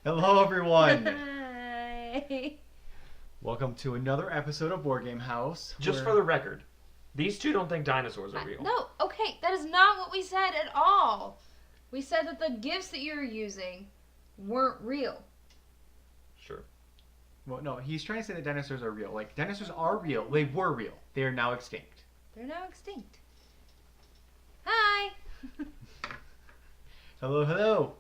Hello, everyone. Hi. Welcome to another episode of Board Game House. Just for the record, these two don't think dinosaurs are real. No, okay, that is not what we said at all. We said that the gifts that you're using weren't real. Sure. Well, no, he's trying to say that dinosaurs are real. Like, dinosaurs are real. They were real. They are now extinct. They're now extinct. Hi. Hello, hello.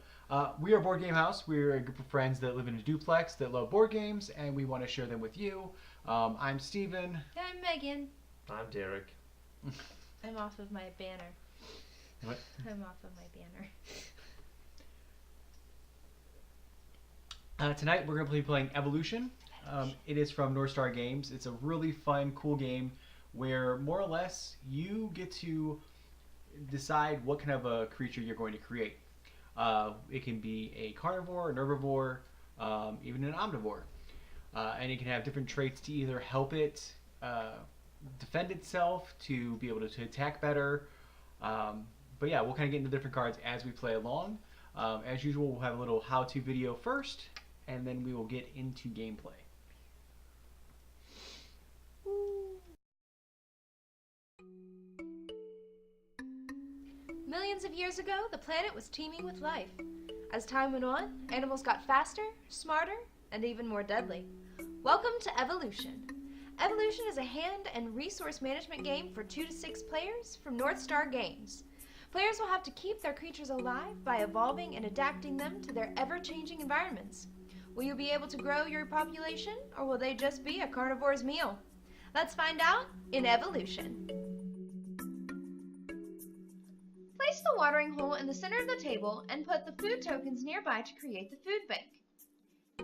We are Board Game House. We're a group of friends that live in a duplex that love board games, and we want to share them with you. I'm Steven. I'm Megan. I'm Derek. I'm off of my banner. What? I'm off of my banner. Tonight we're going to be playing Evolution. It is from North Star Games. It's a really fun, cool game where more or less you get to decide what kind of a creature you're going to create. It can be a carnivore, an herbivore, even an omnivore. And it can have different traits to either help it defend itself, to be able to attack better. But yeah, we'll kind of get into different cards as we play along. As usual, we'll have a little how-to video first, and then we will get into gameplay. Millions of years ago, the planet was teeming with life. As time went on, animals got faster, smarter, and even more deadly. Welcome to Evolution. Evolution is a hand and resource management game for 2 to 6 players from North Star Games. Players will have to keep their creatures alive by evolving and adapting them to their ever-changing environments. Will you be able to grow your population, or will they just be a carnivore's meal? Let's find out in Evolution. Place the watering hole in the center of the table and put the food tokens nearby to create the food bank.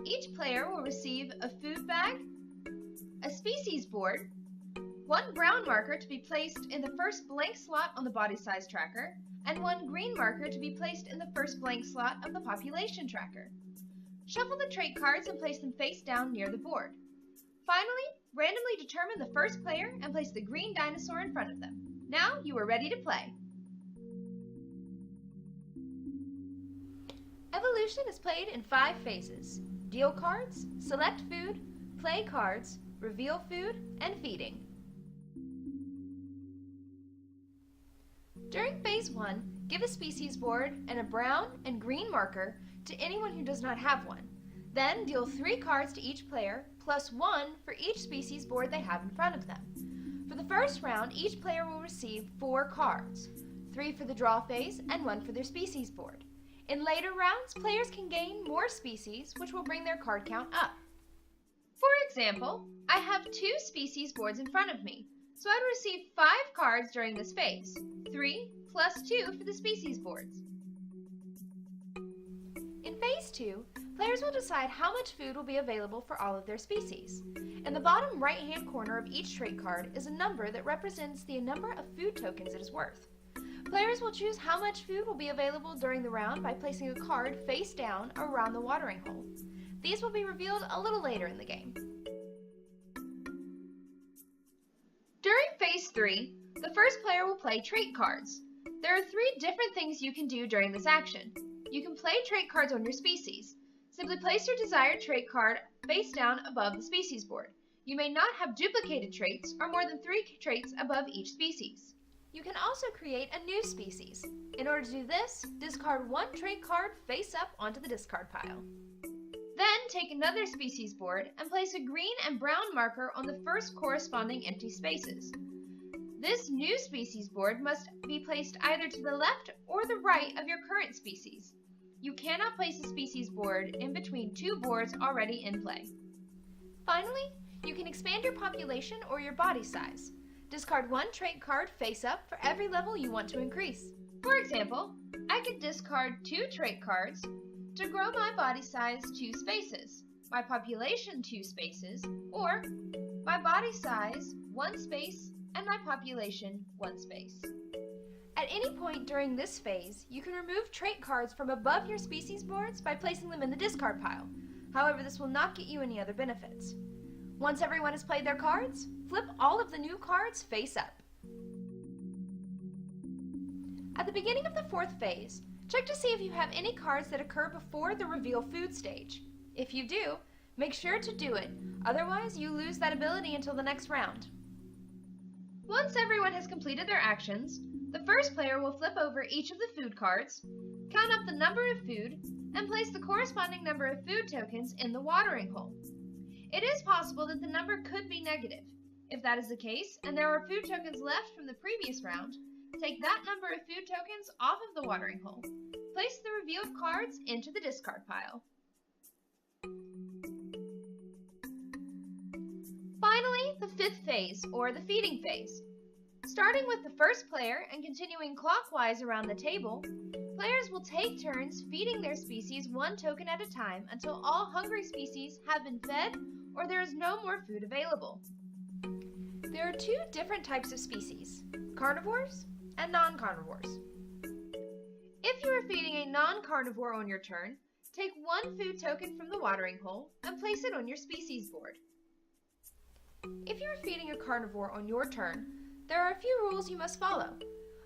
Each player will receive a food bag, a species board, 1 brown marker to be placed in the first blank slot on the body size tracker, and 1 green marker to be placed in the first blank slot of the population tracker. Shuffle the trait cards and place them face down near the board. Finally, randomly determine the first player and place the green dinosaur in front of them. Now you are ready to play. Evolution is played in 5 phases: deal cards, select food, play cards, reveal food, and feeding. During phase 1, give a species board and a brown and green marker to anyone who does not have one. Then deal 3 cards to each player, plus 1 for each species board they have in front of them. For the first round, each player will receive 4 cards, 3 for the draw phase and 1 for their species board. In later rounds, players can gain more species, which will bring their card count up. For example, I have 2 species boards in front of me, so I would receive 5 cards during this phase, 3 plus 2 for the species boards. In phase 2, players will decide how much food will be available for all of their species. In the bottom right-hand corner of each trait card is a number that represents the number of food tokens it is worth. Players will choose how much food will be available during the round by placing a card face down around the watering hole. These will be revealed a little later in the game. During phase 3, the first player will play trait cards. There are 3 different things you can do during this action. You can play trait cards on your species. Simply place your desired trait card face down above the species board. You may not have duplicated traits or more than 3 traits above each species. You can also create a new species. In order to do this, discard 1 trait card face up onto the discard pile. Then take another species board and place a green and brown marker on the first corresponding empty spaces. This new species board must be placed either to the left or the right of your current species. You cannot place a species board in between 2 boards already in play. Finally, you can expand your population or your body size. Discard 1 trait card face up for every level you want to increase. For example, I could discard 2 trait cards to grow my body size 2 spaces, my population 2 spaces, or my body size 1 space and my population 1 space. At any point during this phase, you can remove trait cards from above your species boards by placing them in the discard pile. However, this will not get you any other benefits. Once everyone has played their cards, flip all of the new cards face up. At the beginning of the 4th phase, Check to see if you have any cards that occur before the reveal food stage. If you do, make sure to do it, otherwise you lose that ability until the next round. Once everyone has completed their actions, the first player will flip over each of the food cards, count up the number of food, and place the corresponding number of food tokens in the watering hole. It is possible that the number could be negative. If that is the case, and there are food tokens left from the previous round, take that number of food tokens off of the watering hole. Place the revealed cards into the discard pile. Finally, the fifth phase, or the feeding phase. Starting with the first player and continuing clockwise around the table, players will take turns feeding their species one token at a time until all hungry species have been fed or there is no more food available. There are two different types of species, carnivores and non-carnivores. If you are feeding a non-carnivore on your turn, take one food token from the watering hole and place it on your species board. If you are feeding a carnivore on your turn, there are a few rules you must follow.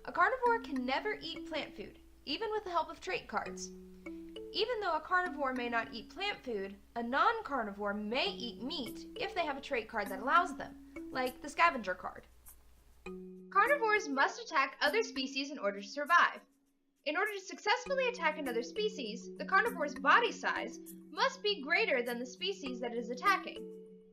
A carnivore can never eat plant food, even with the help of trait cards. Even though a carnivore may not eat plant food, a non-carnivore may eat meat if they have a trait card that allows them, like the scavenger card. Carnivores must attack other species in order to survive. In order to successfully attack another species, the carnivore's body size must be greater than the species that it is attacking.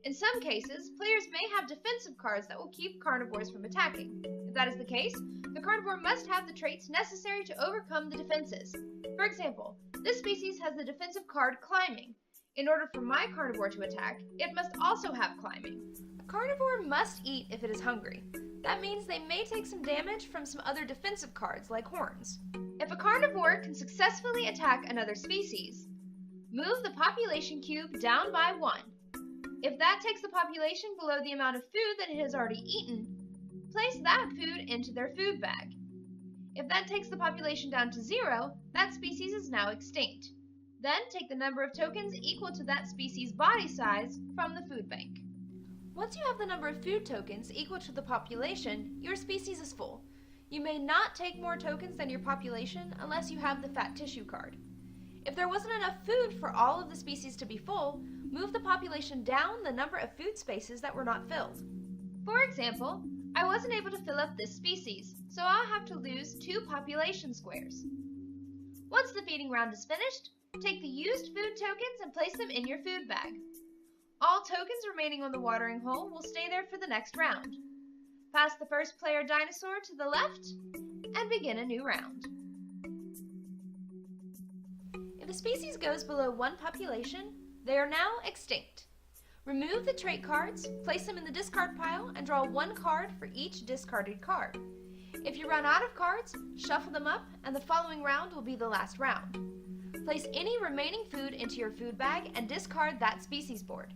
In some cases, players may have defensive cards that will keep carnivores from attacking. If that is the case, the carnivore must have the traits necessary to overcome the defenses. For example, this species has the defensive card Climbing. In order for my carnivore to attack, it must also have Climbing. A carnivore must eat if it is hungry. That means they may take some damage from some other defensive cards like horns. If a carnivore can successfully attack another species, move the population cube down by 1. If that takes the population below the amount of food that it has already eaten, place that food into their food bag. If that takes the population down to 0, that species is now extinct. Then take the number of tokens equal to that species' body size from the food bank. Once you have the number of food tokens equal to the population, your species is full. You may not take more tokens than your population unless you have the fat tissue card. If there wasn't enough food for all of the species to be full, move the population down the number of food spaces that were not filled. For example, I wasn't able to fill up this species, so I'll have to lose 2 population squares. Once the feeding round is finished, take the used food tokens and place them in your food bag. All tokens remaining on the watering hole will stay there for the next round. Pass the first player dinosaur to the left and begin a new round. If a species goes below 1 population, they are now extinct. Remove the trait cards, place them in the discard pile, and draw 1 card for each discarded card. If you run out of cards, shuffle them up, and the following round will be the last round. Place any remaining food into your food bag and discard that species board.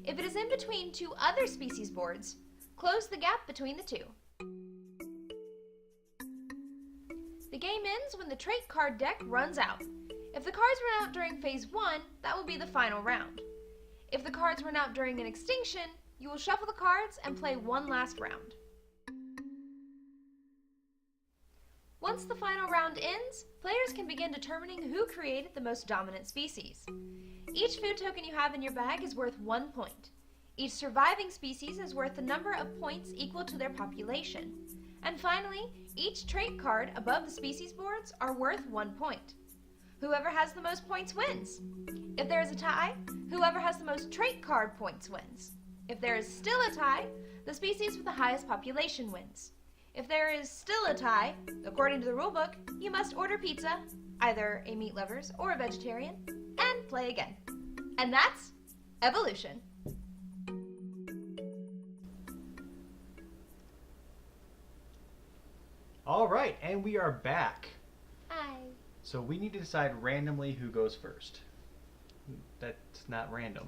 If it is in between 2 other species boards, close the gap between the 2. The game ends when the trait card deck runs out. If the cards run out during phase 1, that will be the final round. If the cards run out during an extinction, you will shuffle the cards and play one last round. Once the final round ends, players can begin determining who created the most dominant species. Each food token you have in your bag is worth 1 point. Each surviving species is worth the number of points equal to their population. And finally, each trait card above the species boards are worth 1 point. Whoever has the most points wins. If there is a tie, whoever has the most trait card points wins. If there is still a tie, the species with the highest population wins. If there is still a tie, according to the rulebook, you must order pizza, either a meat lovers or a vegetarian, and play again. And that's evolution. All right, and we are back. Hi. So we need to decide randomly who goes first. That's not random.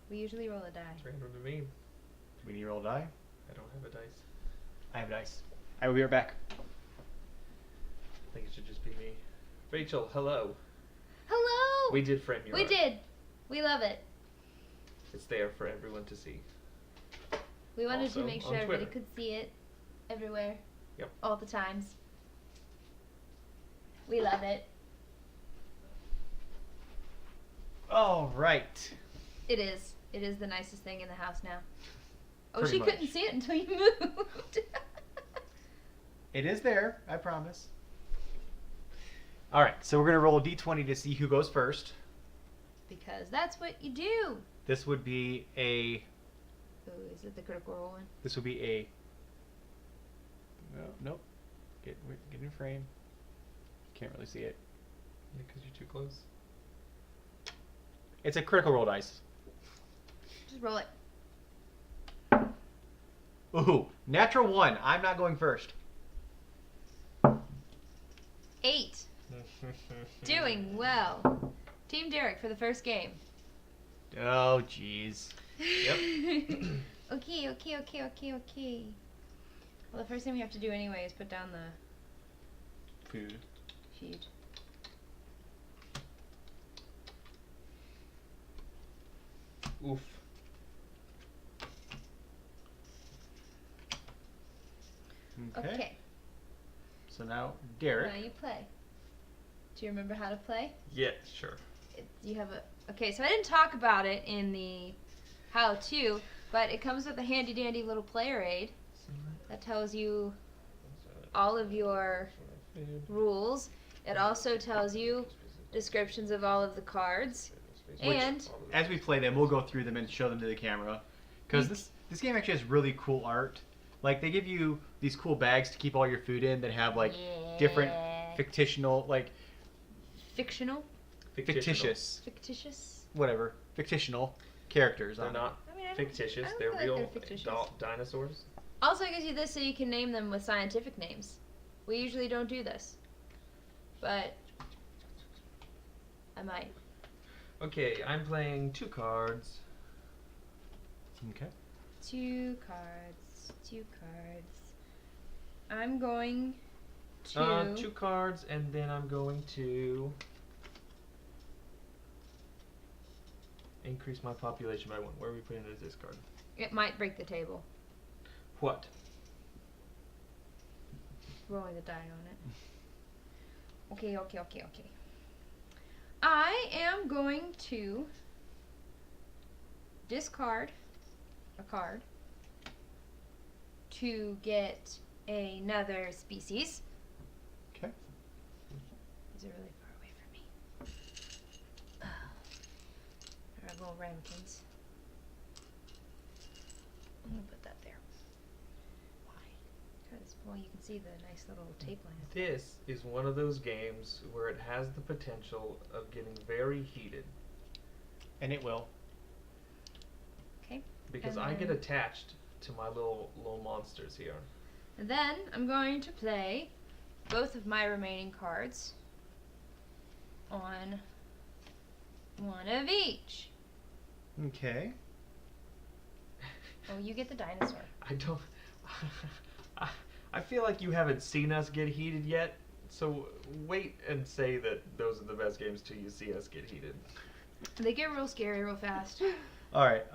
We usually roll a die. It's random to me. Do we need to roll a die? I don't have a dice. I have dice. I will be right back. I think it should just be me. Rachel, hello. Hello! We did frame your We art. did. We love it. It's there for everyone to see. We wanted Also to make sure on everybody Twitter. could see it everywhere. Yep. All the times. We love it. All right. It is. It is the nicest thing in the house now. Oh, Pretty she much. couldn't see it until you moved. It is there, I promise. All right, so we're going to roll a d20 to see who goes first. Because that's what you do. This would be a... Oh, is it the critical role one? This would be a... No, nope. Get in frame. Can't really see it. Yeah, because you're too close. It's a critical roll dice. Just roll it. Ooh, natural 1. I'm not going first. 8. Doing well. Team Derek for the first game. Oh, jeez. Yep. Okay. Well, the first thing we have to do anyway is put down the Food. food. Oof. Okay. So now, Derek. Now you play. Do you remember how to play? Yeah, sure. You have a... Okay, so I didn't talk about it in the how-to, but it comes with a handy-dandy little player aid that tells you all of your rules. It also tells you descriptions of all of the cards. And As we play them, we'll go through them and show them to the camera. Because this game actually has really cool art. Like, they give you these cool bags to keep all your food in that have, like, different fictional, like... fictional? Fictitious. Fictitious? Whatever. Fictional characters They're on not I mean, I don't- fictitious. I don't They're feel like real they're fictitious. dinosaurs. Also, it gives you this so you can name them with scientific names. We usually don't do this. But I might. Okay, I'm playing 2 cards. Okay. 2 cards. I'm going to... 2 cards, and then I'm going to increase my population by 1. Where are we putting it as this card? It might break the table. What? Rolling the die on it. Okay. I am going to discard a card to get another species. Okay. These are really far away from me. There are little ramekins. I'm gonna put that there. Why? Because, well, you can see the nice little tape line. This is one of those games where it has the potential of getting very heated. And it will. Okay. Because And I get then- attached to my little monsters here. And then I'm going to play both of my remaining cards on one of each. Okay. Oh, you get the dinosaur. I don't... I feel like you haven't seen us get heated yet, so wait and say that those are the best games till you see us get heated. They get real scary real fast. All right.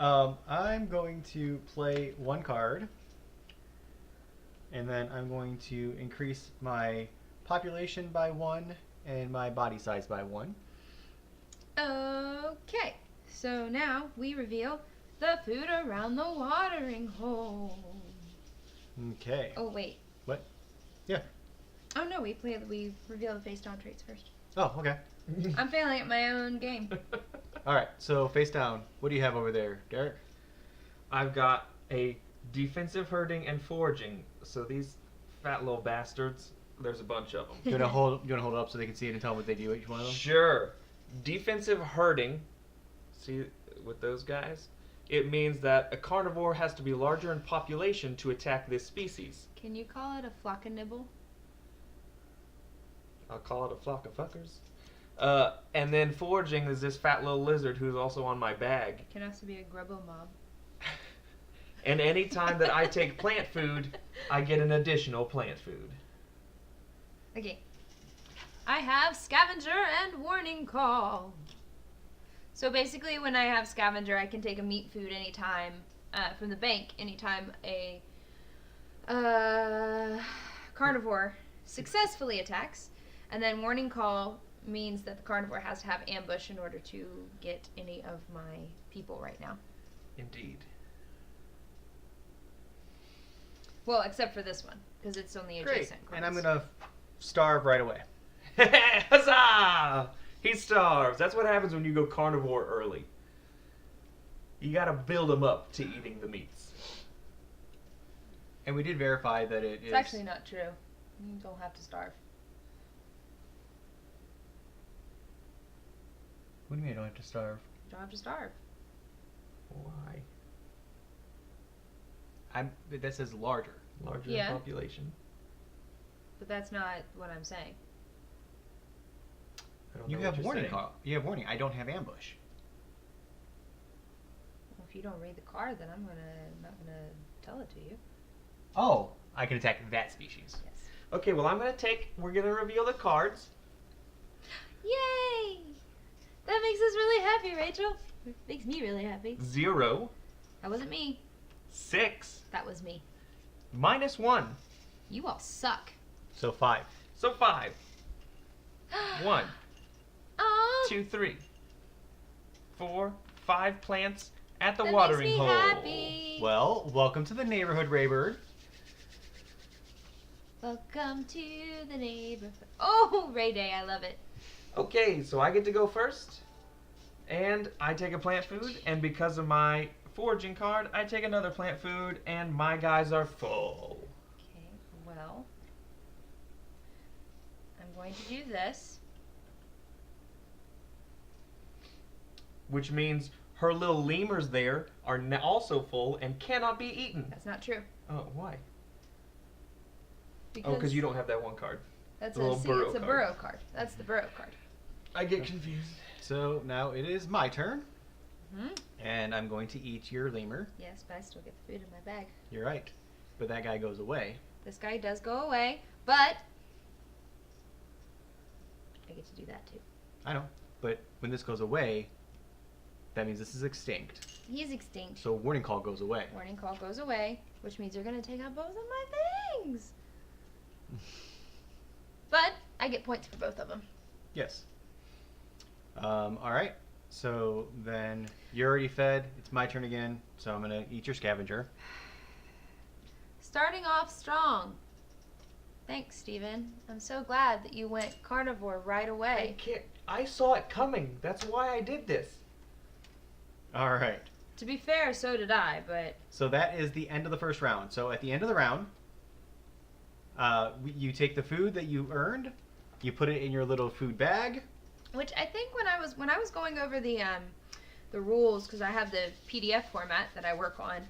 I'm going to play 1 card. And then I'm going to increase my population by 1 and my body size by 1. Okay, so now we reveal the food around the watering hole. Okay. Oh, wait. What? Yeah. Oh, no, we reveal the face down traits first. Oh, okay. I'm failing at my own game. All right. So face down. What do you have over there, Derek? I've got a defensive herding and foraging. So these fat little bastards, there's a bunch of them. You want to hold it up so they can see it and tell them what they do, each one of them? Sure. Defensive herding, see with those guys? It means that a carnivore has to be larger in population to attack this species. Can you call it a flock of nibble? I'll call it a flock of fuckers. And then foraging is this fat little lizard who's also on my bag. It can also be a grubbo mob. And any time that I take plant food, I get an additional plant food. Okay. I have scavenger and warning call. So basically when I have scavenger, I can take a meat food anytime from the bank anytime a carnivore successfully attacks. And then warning call means that the carnivore has to have ambush in order to get any of my people right now. Indeed. Well, except for this one, because it's only adjacent. And I'm gonna starve right away. Huzzah! He starves. That's what happens when you go carnivore early. You gotta build him up to eating the meats. And we did verify that it is. It's actually not true. You don't have to starve. What do you mean I don't have to starve? You don't have to starve. Why? That says larger. Larger Yeah. population. But that's not what I'm saying. I don't You know have what you're warning, saying. Carl. You have warning. I don't have ambush. Well, if you don't read the card, then I'm not gonna tell it to you. Oh, I can attack that species. Yes. Okay, well we're gonna reveal the cards. Yay! That makes us really happy, Rachel. It makes me really happy. 0, That wasn't me. 6, That was me. -1. You all suck. So 5. So 5. 1, Oh, 2, 3, 4, 5 plants at the that watering makes me hole. happy. Well, welcome to the neighborhood, Raybird. Welcome to the neighborhood. Oh, Ray Day, I love it. Okay, so I get to go first. And I take a plant food, and because of my foraging card, I take another plant food, and my guys are full. Okay, well, I'm going to do this. Which means her little lemurs there are also full and cannot be eaten. That's not true. Oh, why? Oh, because you don't have that one card. That's the little burrow it's a card. burrow card. That's the burrow card. I get confused. So now it is my turn, Hmm. and I'm going to eat your lemur. Yes, but I still get the food in my bag. You're right. But that guy goes away. This guy does go away, but I get to do that too. I know. But when this goes away, that means this is extinct. He's extinct. So warning call goes away. Warning call goes away, which means you're going to take out both of my things. But I get points for both of them. Yes. All right. So then you're already fed. It's my turn again. So I'm going to eat your scavenger. Starting off strong. Thanks, Steven. I'm so glad that you went carnivore right away. I saw it coming. That's why I did this. All right. To be fair, so did I, but So that is the end of the first round. So at the end of the round, you take the food that you earned, you put it in your little food bag. which I think when I was going over the rules, because I have the PDF format that I work on,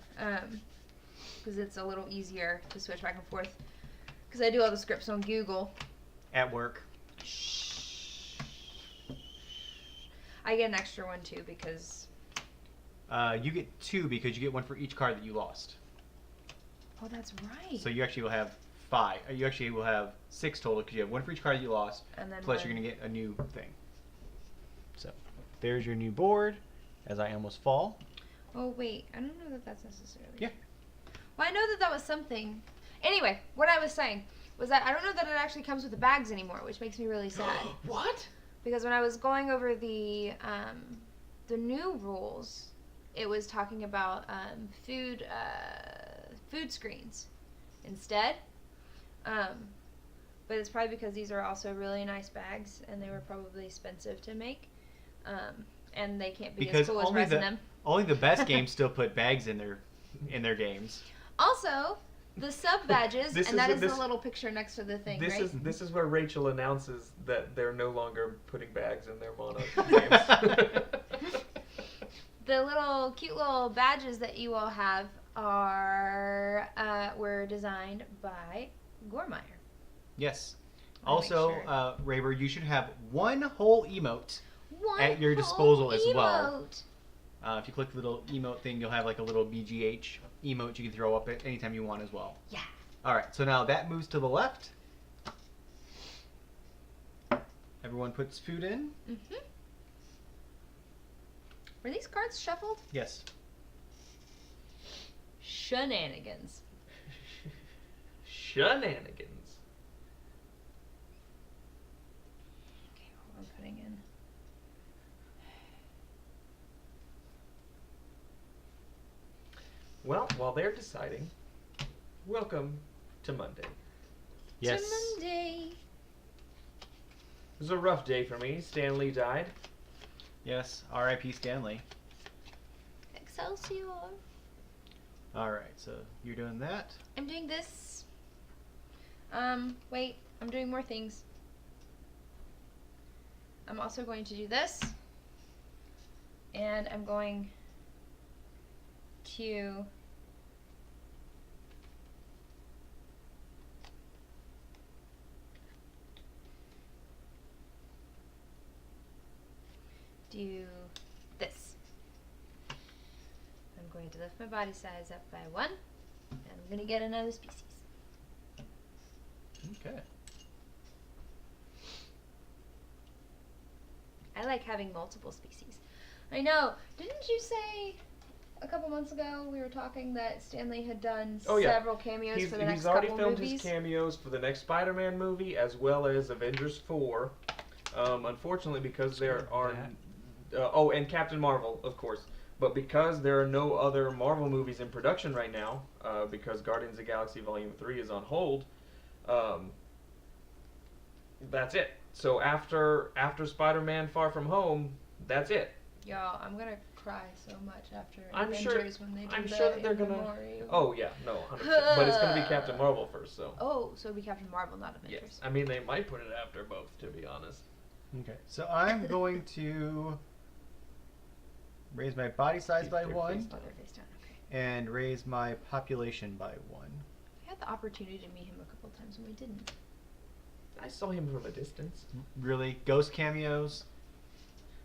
because it's a little easier to switch back and forth, because I do all the scripts on Google. At work. I get an extra one too because You get 2 because you get 1 for each card that you lost. oh, that's right. So you actually will have 5. You actually will have 6 total because you have 1 for each card that you lost. And then Plus, you're going to get a new thing. So, there's your new board as I almost fall. Oh wait, I don't know that that's necessarily. Yeah. Well, I know that that was something. Anyway, what I was saying was that I don't know that it actually comes with the bags anymore, which makes me really sad. What? Because when I was going over the new rules, it was talking about food screens instead. But it's probably because these are also really nice bags, and they were probably expensive to make, and they can't be Because as cool as resin them. only the best games still put bags in their games. Also, the sub badges, This and that is- is this- the little picture next to the thing, This right? is where Rachel announces that they're no longer putting bags in their mono games. The little cute little badges that you all have are were designed by Gormeyer. Yes. I'll Also, make sure. Raber, you should have 1 whole emote. One At your whole disposal as well. emote. If you click the little emote thing, you'll have like a little BGH emote you can throw up at any time you want as well. Yeah. All right, so now that moves to the left. Everyone puts food in. Mm-hmm. Were these cards shuffled? Yes. Shenanigans. Shenanigans. Okay, hold on, while they're deciding, welcome to Monday. Yes. To Monday. It was a rough day for me. Stanley died. Yes. R.I.P. Stanley. Excelsior. All right. So you're doing that. I'm doing this. Wait. I'm doing more things. I'm also going to do this. And I'm going to do this. I'm going to lift my body size up by 1, and I'm going to get another species. Okay. I like having multiple species. I know. Didn't you say a couple months ago we were talking that Stanley had done several cameos for the next He's already couple filmed movies? his cameos for the next Spider-Man movie as well as Avengers 4. Unfortunately, because there are... and Captain Marvel, of course. But because there are no other Marvel movies in production right now, because Guardians of the Galaxy Volume 3 is on hold, that's it. So after Spider-Man Far From Home, that's it. Y'all, I'm gonna cry so much after I'm Avengers sure- when they do I'm that sure that they're in gonna- memoriam. Oh, yeah, no, 100%. But it's going to be Captain Marvel first, so... Oh, so it'll be Captain Marvel, not Avengers. Yes. I mean, they might put it after both, to be honest. Okay. So I'm going to raise my body size Keep by their 1 face Oh, their face down. Okay. and raise my population by 1. We had the opportunity to meet him a couple times and we didn't. I saw him from a distance. Really, ghost cameos.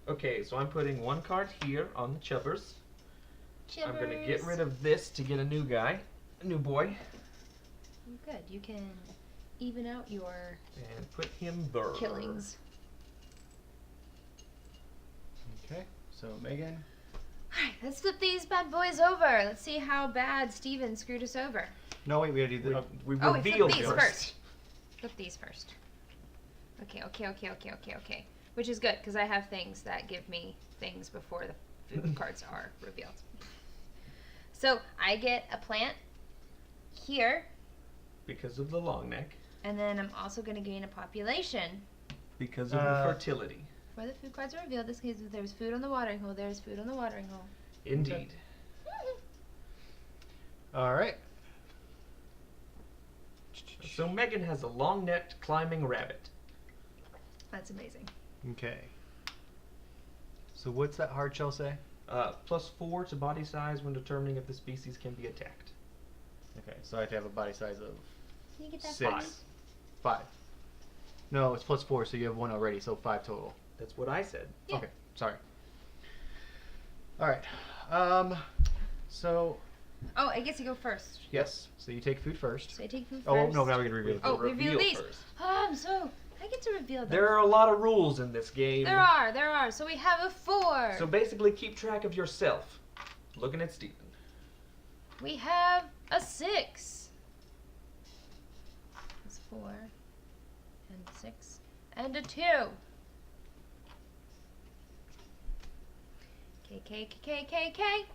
Okay, so I'm putting 1 card here on the Chubbers. Chibbers. I'm going to get rid of this to get a new guy. A new boy. Good. You can even out your And put him there. killings. Okay. So Megan. Alright, let's flip these bad boys over. Let's see how bad Steven screwed us over. No, wait. We gotta do the. We Oh, we revealed flip these first. first. Flip these first. Okay. Which is good, because I have things that give me things before the food cards are revealed. So, I get a plant here, Because of the long neck. and then I'm also going to gain a population. Because of the fertility. Before the food cards are revealed, this case, there's food on the watering hole, there's food on the watering hole. Indeed. All right. So Megan has a long-necked climbing rabbit. That's amazing. Okay. So what's that hard shell say? +4 to body size when determining if the species can be attacked. Okay. So I have to have a body size of Can you get that 6. for me? 5. No, it's +4, so you have 1 already, so 5 total. That's what I said. Yeah. Okay. Sorry. All right. So Oh, I get to go first. yes. So you take food first. So I take food first. Oh no, now we're gonna reveal. Oh, The reveal these. first. I get to reveal them. There are a lot of rules in this game. There are. So we have a 4. So basically, keep track of yourself. Looking at Steven. We have a 6. That's 4. And 6. And a 2. K.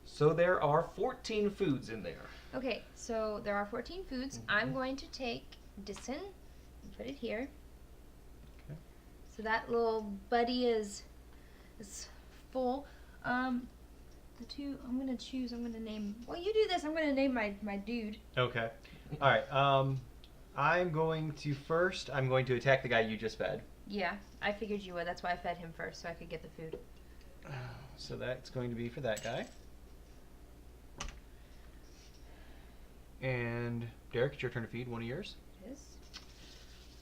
So there are 14 foods in there. Okay, so there are 14 foods. I'm going to take Dissen and put it here. Okay. So that little buddy is full. The 2 I'm gonna name. Well, you do this. I'm gonna name my dude. Okay. All right. I'm going to attack the guy you just fed. Yeah, I figured you would. That's why I fed him first, so I could get the food. So that's going to be for that guy. And Derek, it's your turn to feed one of yours. Yes.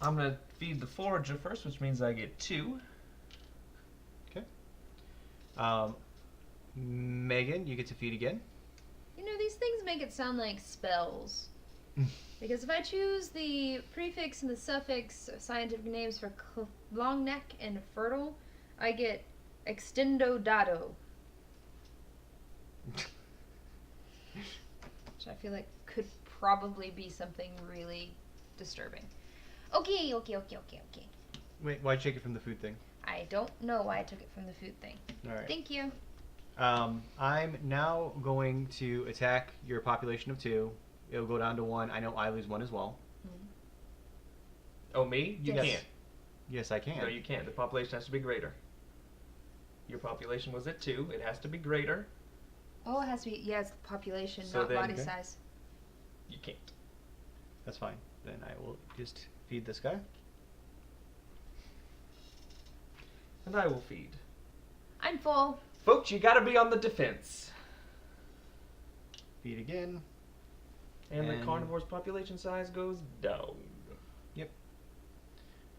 I'm going to feed the forager first, which means I get 2. Megan, you get to feed again. You know, these things make it sound like spells. Because if I choose the prefix and the suffix scientific names for long neck and fertile, I get extendo dado. Which I feel like could probably be something really disturbing. Okay. Wait, why'd you take it from the food thing? I don't know why I took it from the food thing. All right. Thank you. I'm now going to attack your population of 2. It'll go down to 1. I know I lose 1 as well. Oh, me? You Yes. can't. Yes, I can. No, you can't. The population has to be greater. Your population was at 2. It has to be greater. Oh, it has to be. Yeah, it's the population, So not then- body Okay. size. You can't. That's fine. Then I will just feed this guy. And I will feed. I'm full. Folks, you gotta be on the defense. Feed again. And the And- carnivore's population size goes down.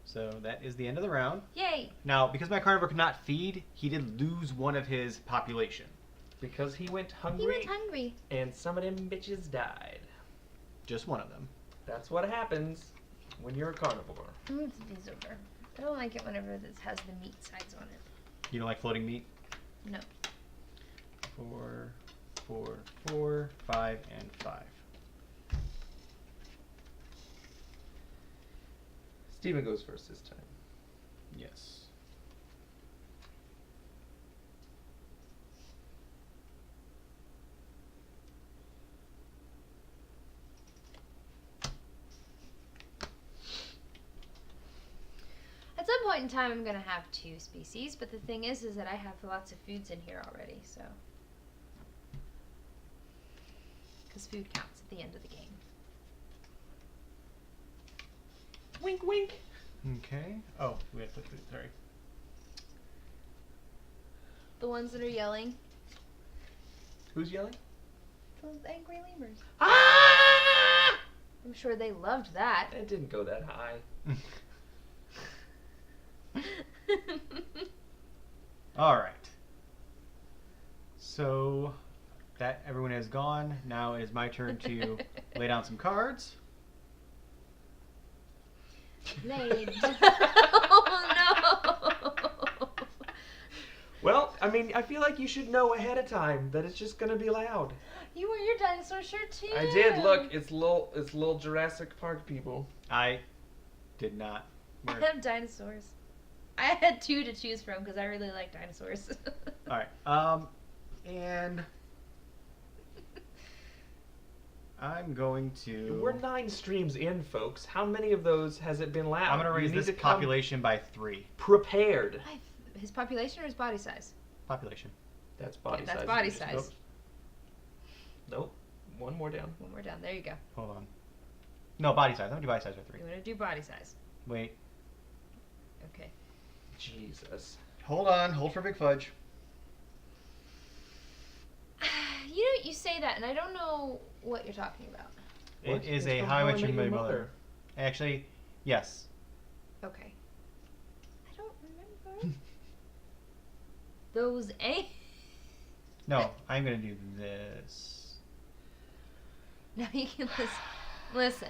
So that is the end of the round. Yay! Now, because my carnivore could not feed, he did lose 1 of his population. Because he went He hungry went hungry. and some of them bitches died. Just 1 of them. That's what happens when you're a carnivore. I'm gonna put these over. I don't like it whenever this has the meat sides on it. You don't like floating meat? No. 4, 4, 4, 5, and 5. Steven goes first this time. Yes. At some point in time, I'm gonna have 2 species, but the thing is that I have lots of foods in here already, so. Because food counts at the end of the game. Wink, wink. Okay. Oh, we have to put food. Sorry. The ones that are yelling, Who's yelling? those angry lemurs. Ah! I'm sure they loved that. It didn't go that high. All right. So that everyone has gone. Now it is my turn to lay down some cards. Laid. Oh no! Well, I mean, I feel like you should know ahead of time that it's just gonna be loud. You wore your dinosaur shirt too. I did. Look, it's little Jurassic Park people. I did not. I have dinosaurs. I had 2 to choose from because I really like dinosaurs. All right. And I'm going to. We're 9 streams in, folks. How many of those has it been loud? I'm going to You raise need this to come population by 3. prepared. His population or his body size? Population. That's body Yeah, that's size. body Just- size. Nope. One more down. One more down. There you go. Hold on. No, body size. I'm going to do body size by 3. You want to do body size? Wait. Okay. Jesus. Hold on. Hold for Big Fudge. You know, you say that, and I don't know what you're talking about. What? It is It's a from How I Met Your Your Mother. Actually, yes. Okay. I don't remember. Those ain't. No, I'm going to do this. Now you can listen. Listen.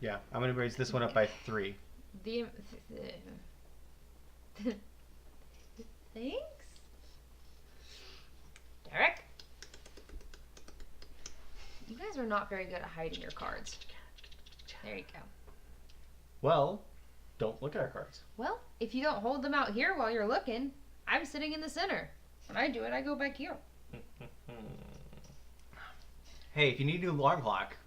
Yeah, I'm going to raise this one up by 3. Thanks, Derek. You guys are not very good at hiding your cards. There you go. Well, don't look at our cards. Well, if you don't hold them out here while you're looking, I'm sitting in the center. When I do it, I go back here. Hey, if you need a new alarm clock.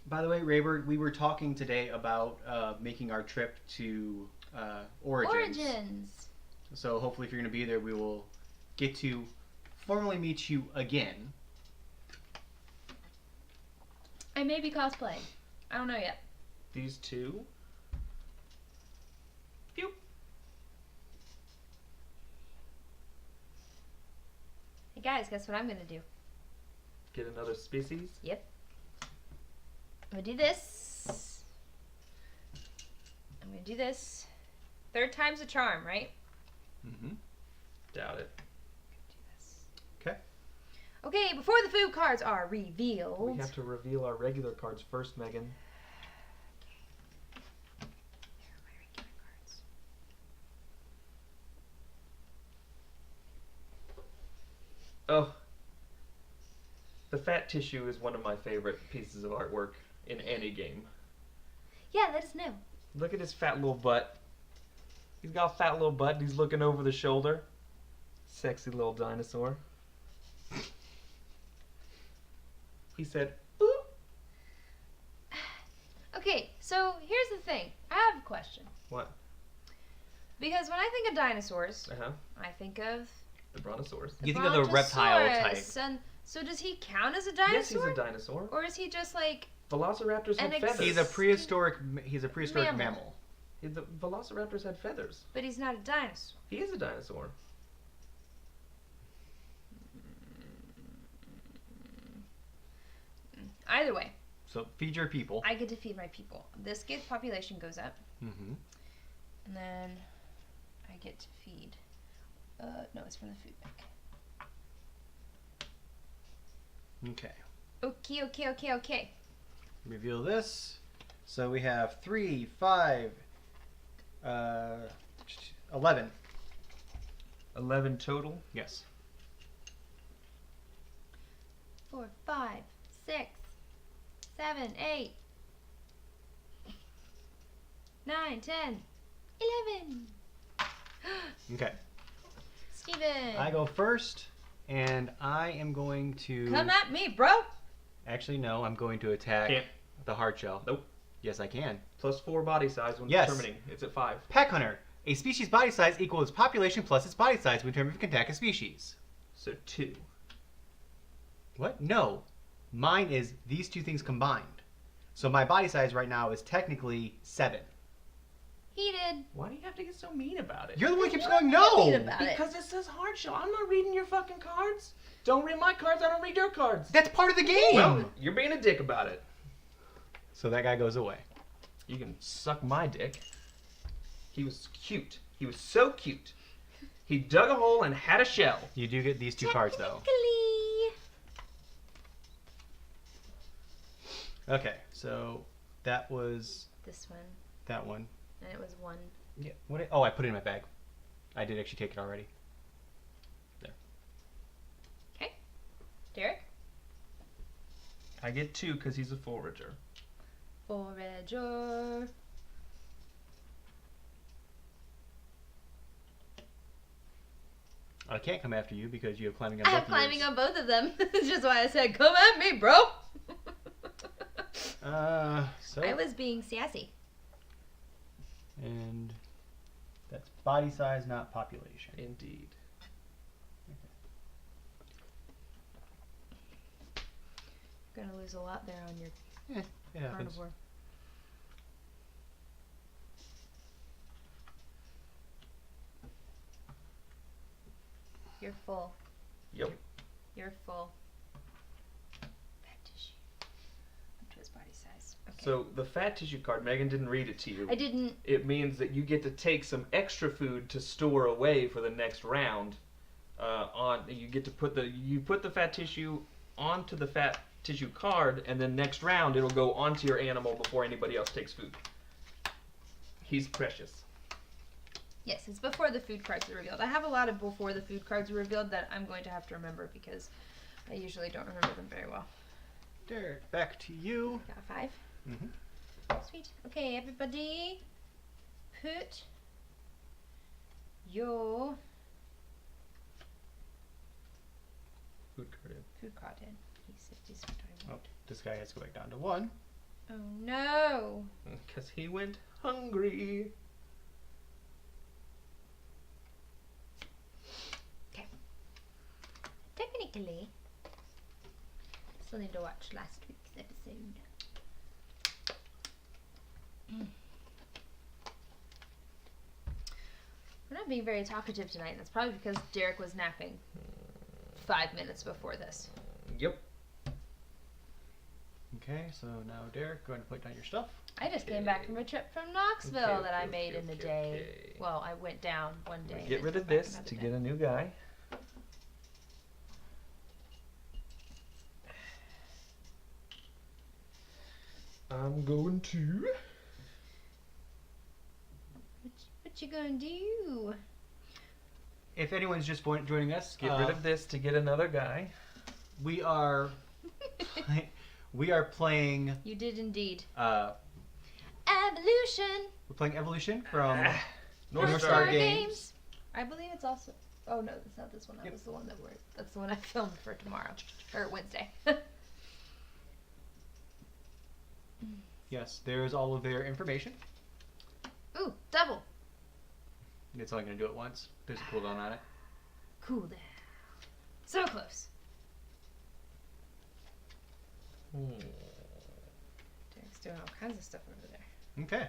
By the way, Raybird, we were talking today about making our trip to Origins. So hopefully if you're going to be there, we will get to formally meet you again. I may be cosplaying. I don't know yet. These 2. Pew. Hey guys, guess what I'm gonna do? Get another species. Yep. I'm gonna do this. I'm gonna do this. 3rd time's a charm, right? Mm-hmm. Doubt it. Do this. Okay. Okay, before the food cards are revealed. We have to reveal our regular cards first, Megan. There are my regular cards. Oh. The fat tissue is one of my favorite pieces of artwork in any game. Yeah, that is new. Look at his fat little butt. He's got a fat little butt and he's looking over the shoulder. Sexy little dinosaur. He said, "Ooh." Okay, so here's the thing. I have a question. What? Because when I think of dinosaurs, Uh-huh. I think of The brontosaurus. You think of the reptile type. Brontosaurus. And so does he count as a dinosaur? Yes, he's a dinosaur. Or is he just like Velociraptors An had ex- feathers. He's a prehistoric Mammal. mammal. The velociraptors had feathers. but he's not a dinosaur? He is a dinosaur. Either way, So feed your people. I get to feed my people. This gets population goes up, Mm-hmm. and then I get to feed. No, it's from the food bank. Okay. Okay. Reveal this. So we have 3, 5, 11. 11 total. Yes. 4, 5, 6, 7, 8, 9, 10, 11. Okay. Steven. I go first, and I am going to. Come at me, bro. Actually, no. I'm going to attack Can't. the hard shell. Nope. Yes, I can. +4 body size when Yes. determining. It's at 5. Pack hunter. A species' body size equals its population plus its body size when determining if it can attack a species. So 2. What? No. Mine is these two things combined. So my body size right now is technically 7. He did. Why do you have to get so mean about it? You're the one who keeps What going, do you mean no! about it? Because it says hard shell. I'm not reading your fucking cards. Don't read my cards. I don't read your cards. That's part of the game! Well, you're being a dick about it. So that guy goes away. You can suck my dick. He was cute. He was so cute. He dug a hole and had a shell. You do get these two cards, though. Okay, so that was This one, that one. and it was 1. Yeah. What? Oh, I put it in my bag. I did actually take it already. Derek? I get 2 because he's a forager. Forager. I can't come after you because you have climbing on I both have of climbing yours. on both of them. That's just why I said, come at me, bro. So I was being sassy. and that's body size, not population. Indeed. You're gonna lose a lot there on your It happens. carnivore. You're full. Yep. You're full. Fat tissue. Up to his body size. Okay. So the fat tissue card, Megan didn't read it to you. I didn't. It means that you get to take some extra food to store away for the next round. You get to put the fat tissue onto the fat tissue card, and then next round it'll go onto your animal before anybody else takes food. He's precious. Yes, it's before the food cards are revealed. I have a lot of before the food cards are revealed that I'm going to have to remember because I usually don't remember them very well. Derek, back to you. Got a 5. Mm-hmm. Sweet. Okay, everybody, put your Food card in. food card in. He's what I Oh, want. this guy has to go back down to 1. Oh no! Because he went hungry. Technically, still need to watch last week's episode. We're not being very talkative tonight. That's probably because Derek was napping 5 minutes before this. Yep. Okay, so now Derek, go ahead and put down your stuff. I just came back from a trip from Knoxville Okay, that I okay, made okay, in a okay, day. okay. Well, I went down one day. and Get then rid came of back this another to day. get a new guy. I'm going to. What you gonna do? If anyone's just joining us, Get rid of this to get another guy. we are playing You did indeed. we're Evolution. playing Evolution from North North Star Star Games. I believe it's also. Oh no, that's not this one. That was the one that's the one I filmed for tomorrow or Wednesday. Yes, there's all of their information. Ooh, double. It's only going to do it once. There's a cooldown on it. Cool down. So close. Derek's doing all kinds of stuff over there. Okay.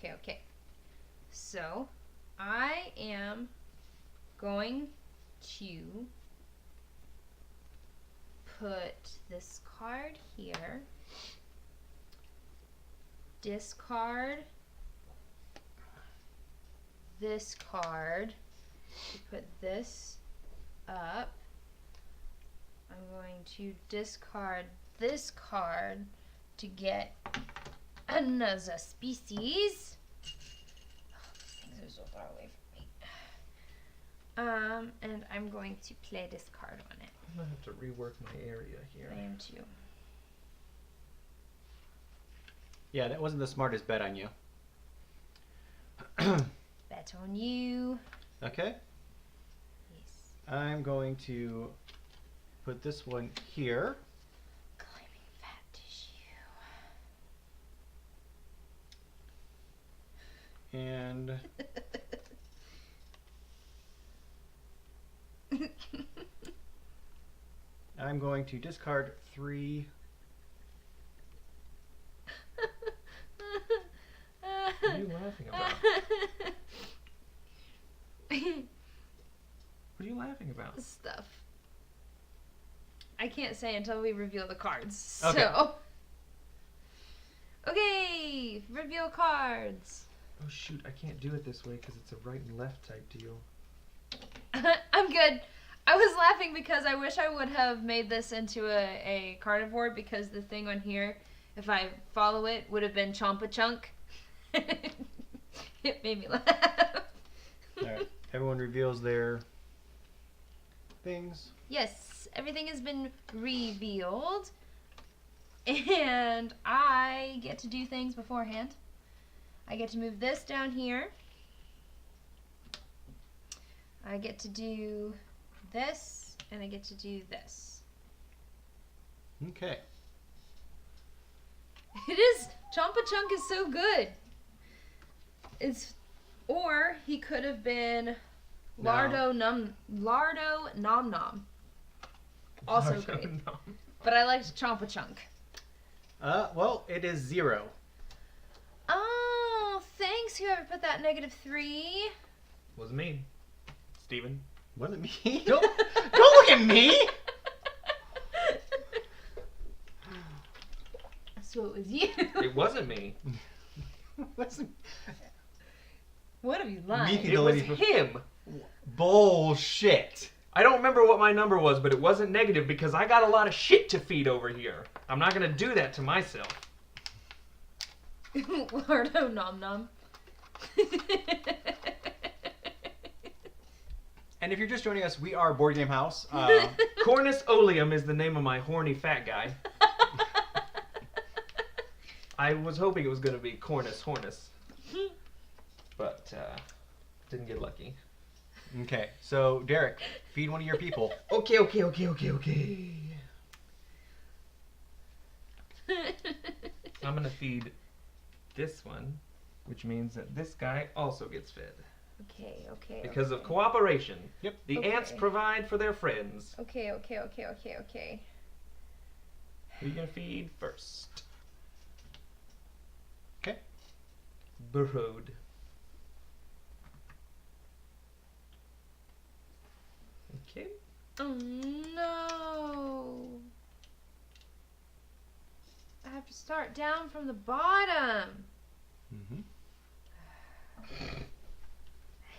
Okay. So, I am going to put this card here. Discard this card. Put this up. I'm going to discard this card to get another species. Oh, these things are so far away from me. And I'm going to play this card on it. I'm gonna have to rework my area here. I am too. Yeah, that wasn't the smartest bet on you. Bet on you. Okay. Yes. I'm going to put this one here. Climbing fat tissue. And I'm going to discard 3. What are you laughing about? What are you laughing about? Stuff. I can't say until we reveal the cards. Okay. So. Okay, reveal cards. Oh shoot, I can't do it this way because it's a right and left type deal. I'm good. I was laughing because I wish I would have made this into a carnivore because the thing on here, if I follow it, would have been Chompa Chunk. It made me laugh. Alright, everyone reveals their things. Yes, everything has been revealed. And I get to do things beforehand. I get to move this down here. I get to do this, and I get to do this. Okay. It is, Chompa Chunk is so good. Or he could have been Lardo Nom Nom. Also great. But I liked Chompa Chunk. Well, it is 0. Oh, thanks whoever put that -3. Wasn't me. Steven. Wasn't me? Don't look at me! So it was you. It wasn't me. Wasn't What have you lied? Me. It was him. bullshit. I don't remember what my number was, but it wasn't negative because I got a lot of shit to feed over here. I'm not gonna do that to myself. Lardo Nom Nom. And if you're just joining us, we are Board Game House. Cornus Oleum is the name of my horny fat guy. I was hoping it was gonna be Cornus Hornus, but didn't get lucky. Okay, so Derek, feed one of your people. Okay. I'm gonna feed this one, which means that this guy also gets fed. Okay. Because of cooperation. Yep. The ants provide for their friends. Okay. Who are you gonna feed first? Okay. Burrowed. Okay. Oh no. I have to start down from the bottom. Mm-hmm. I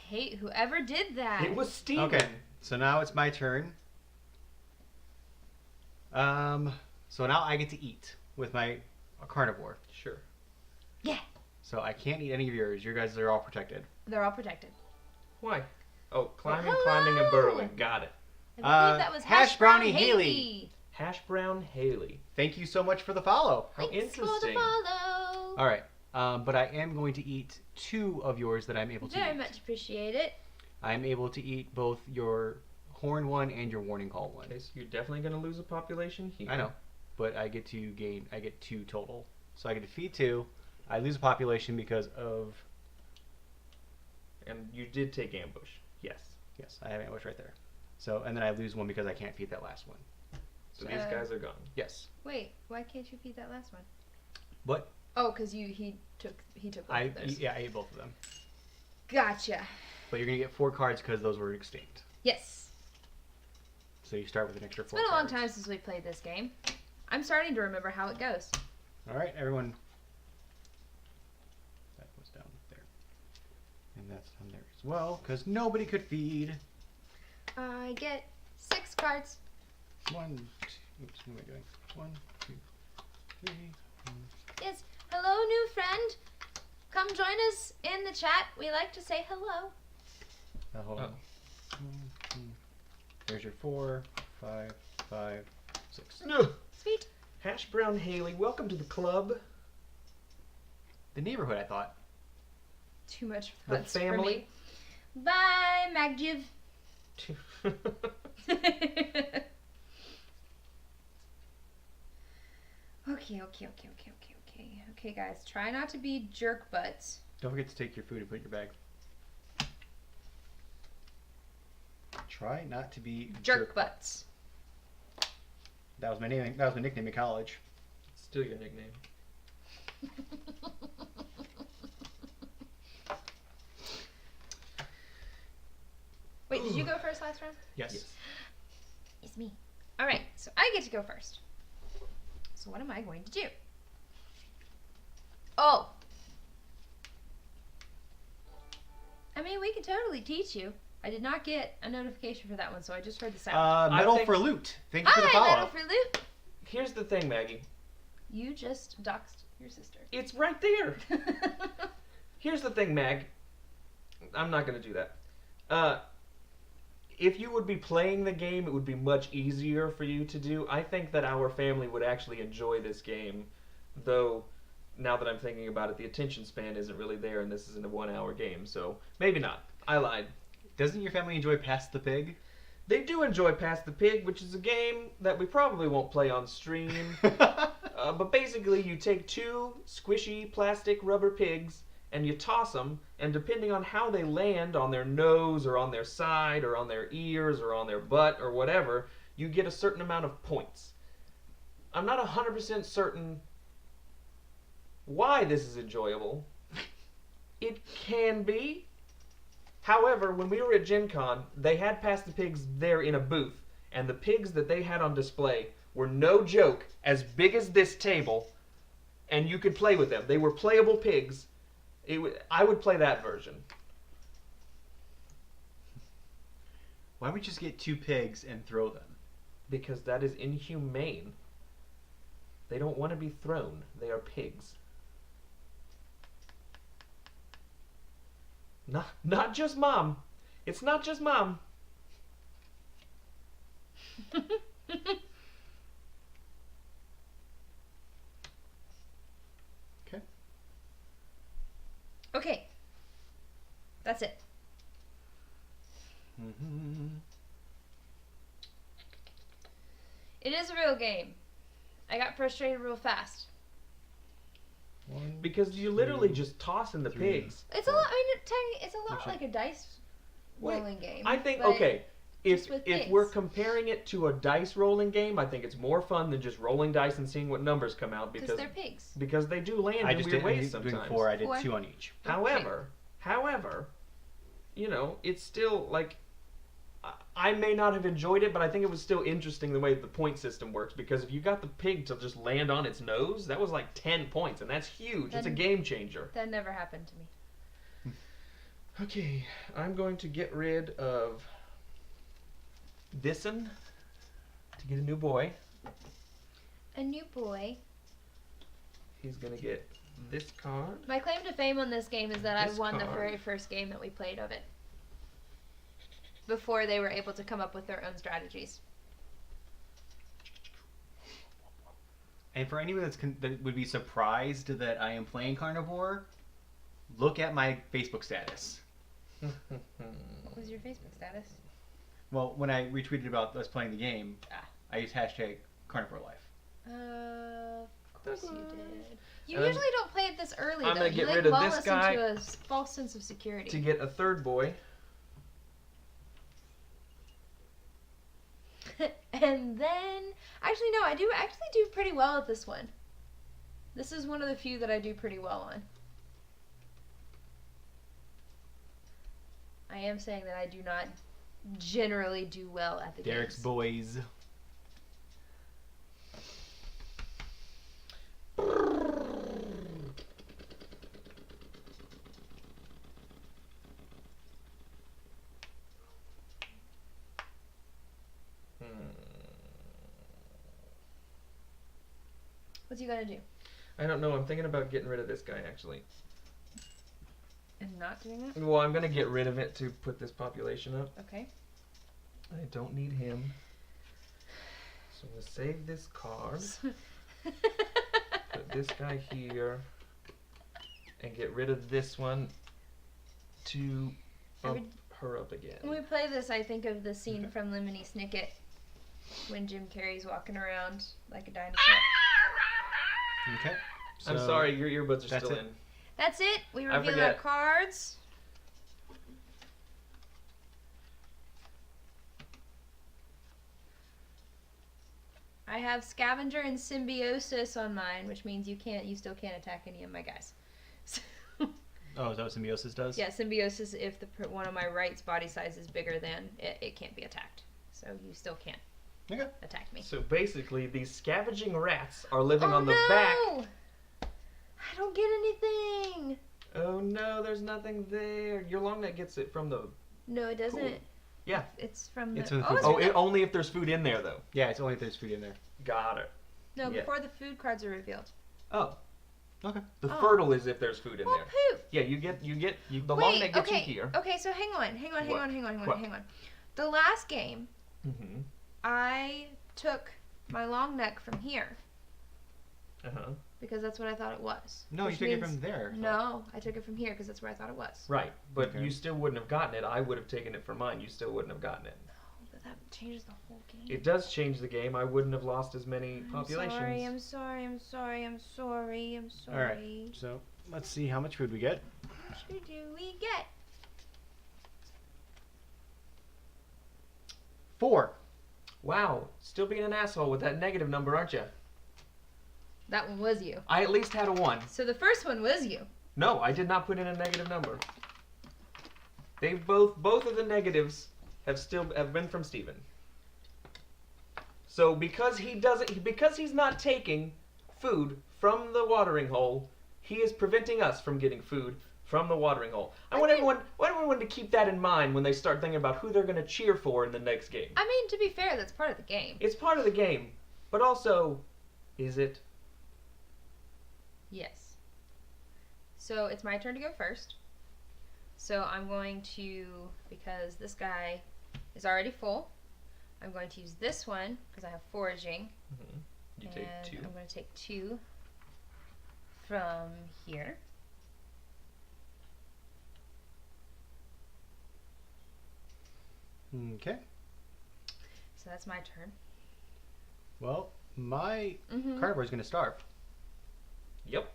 hate whoever did that. It was Steven. Okay, so now it's my turn. So now I get to eat with my carnivore. Sure. Yeah. So I can't eat any of yours. Your guys are all protected. They're all protected. Why? Oh, climbing, Hello. climbing, and burrowing. Got it. I believe that was Hash Brownie Haley. Haley. Hash brown Haley. Thank you so much for the follow. How Thanks for the interesting. follow. All right. But I am going to eat 2 of yours that I'm able to Very eat. much appreciate it. I'm able to eat both your horn one and your warning call one. Okay, so you're definitely going to lose a population here. I know, but I get 2 total. So I get to feed 2. I lose a population because of... And you did take ambush. Yes. Yes, I have ambush right there. So, and then I lose 1 because I can't feed that last one. So these guys are gone. Yes. Wait, why can't you feed that last one? What? Oh, because he took both of those. Yeah, I ate both of them. Gotcha. But you're going to get 4 cards because those were extinct. Yes. So you start with an extra 4 It's been a long cards. time since we played this game. I'm starting to remember how it goes. All right, everyone. That was down there. And that's down there as well, because nobody could feed. I get 6 cards. 1, 2, oops, what am I doing? 1, 2, 3. Yes. Hello, new friend. Come join us in the chat. We like to say hello. Hold on. 1, 2. There's your 4, 5, 5, 6. No. Sweet. Hash Brown Haley, welcome to the club. The neighborhood, I thought. Too much The fun for family. me. Bye, Magjiv. Okay, guys. Try not to be jerk butts. Don't forget to take your food and put it in your bag. Try not to be Jerk butts. That was my name. That was my nickname in college. Still your nickname. Wait, did you go first last round? Yes. It's me. Alright, so I get to go first. So what am I going to do? Oh! I mean, we can totally teach you. I did not get a notification for that one, so I just heard the sound. Medal think- for loot. Thank you for the Hi, follow. Medal for Loot! Here's the thing, Maggie. You just doxed your sister. It's right there. Here's the thing, Mag. I'm not going to do that. If you would be playing the game, it would be much easier for you to do. I think that our family would actually enjoy this game, though now that I'm thinking about it, the attention span isn't really there, and this isn't a 1-hour game, so maybe not. I lied. Doesn't your family enjoy Pass the Pig? They do enjoy Pass the Pig, which is a game that we probably won't play on stream. But basically, you take 2 squishy plastic rubber pigs and you toss them, and depending on how they land on their nose or on their side or on their ears or on their butt or whatever, you get a certain amount of points. I'm not 100% certain why this is enjoyable. It can be. However, when we were at Gen Con, they had Pass the Pigs there in a booth, and the pigs that they had on display were, no joke, as big as this table, and you could play with them. They were playable pigs. I would play that version. Why don't we just get 2 pigs and throw them? Because that is inhumane. They don't want to be thrown. They are pigs. Not just Mom. It's not just Mom. Okay. Okay. That's it. It is a real game. I got frustrated real fast. Because you literally just toss in the 3. pigs. It's a lot. I mean, it's a lot Actually- like a dice rolling game. I think, but okay, just if with if pigs. we're comparing it to a dice rolling game, I think it's more fun than just rolling dice and seeing what numbers come out because because they're pigs. they do land I in just weird did ways I'm doing sometimes. 4. I did 4. 2 on each. However, you know, it's still like I may not have enjoyed it, but I think it was still interesting the way the point system works because if you got the pig to just land on its nose, that was like 10 points, and that's huge. It's a Then- game changer. That never happened to me. Okay, I'm going to get rid of this'n to get a new boy. A new boy. He's going to get this card. My claim to fame on this game is that I This won the card. very first game that we played of it. Before they were able to come up with their own strategies. And for anyone that would be surprised that I am playing carnivore, look at my Facebook status. What was your Facebook status? Well, when I retweeted about us playing the game, I used hashtag carnivore life. Of course you did. You And usually don't play it this early, I'm though. gonna You get like rid of lull this us guy into a false sense of security. to get a third boy. And then, actually no, I do pretty well at this one. This is one of the few that I do pretty well on. I am saying that I do not generally do well at the Derek's games. boys. What's you gonna do? I don't know. I'm thinking about getting rid of this guy actually. And not doing that? Well, I'm gonna get rid of it to put this population up. Okay. I don't need him. So I'm gonna save this card. Put this guy here. And get rid of this one to bump her up again. When we play this, I think of the scene from Lemony Snicket when Jim Carrey's walking around like a dinosaur. Okay. I'm So sorry, your earbuds are that's still it. in. That's it. We I reveal our forget. cards. I have Scavenger and Symbiosis on mine, which means you still can't attack any of my guys. Oh, is that what symbiosis does? Yeah, Symbiosis, if one of my right's body size is bigger than, it can't be attacked. So you still can't attack me. So basically, these scavenging rats are living on the no! back. I don't get anything! Oh no, there's nothing there. Your long neck gets it from the. No, it doesn't. Cool. Yeah. It's from the. It's from the oh, food it's Oh, from the- only if there's food in there though. Yeah, it's only if there's food in there. Got it. No, yeah. before the food cards are revealed. Oh, Okay. the Oh. fertile is if there's food in Well, there. poop. Yeah, the long neck gets okay. you here. Okay, so hang on. What? Hang on. The last game, Mm-hmm. I took my long neck from here Uh huh. because that's what I thought it was. No, you Which took it means- from there. No, I took it from here because that's where I thought it was. Right, but Okay. you still wouldn't have gotten it. I would have taken it from mine. You still wouldn't have gotten it. No, but that changes the whole game. It does change the game. I wouldn't have lost as many populations. I'm sorry. All right. So let's see how much food we get. Who do we get? 4. Wow, still being an asshole with that negative number, aren't you? That one was you. I at least had a 1. So the first one was you. No, I did not put in a negative number. They've both of the negatives have been from Steven. So because he's not taking food from the watering hole, he is preventing us from getting food from the watering hole. I want everyone to keep that in mind when they start thinking about who they're going to cheer for in the next game. I mean, to be fair, that's part of the game. It's part of the game, but also, is it? Yes. So it's my turn to go first. So I'm going to, because this guy is already full, I'm going to use this one because I have foraging. Mm-hmm. You and take 2. I'm going to take 2 from here. Okay. So that's my turn. Well, my Mm-hmm. carnivore is going to starve. Yep.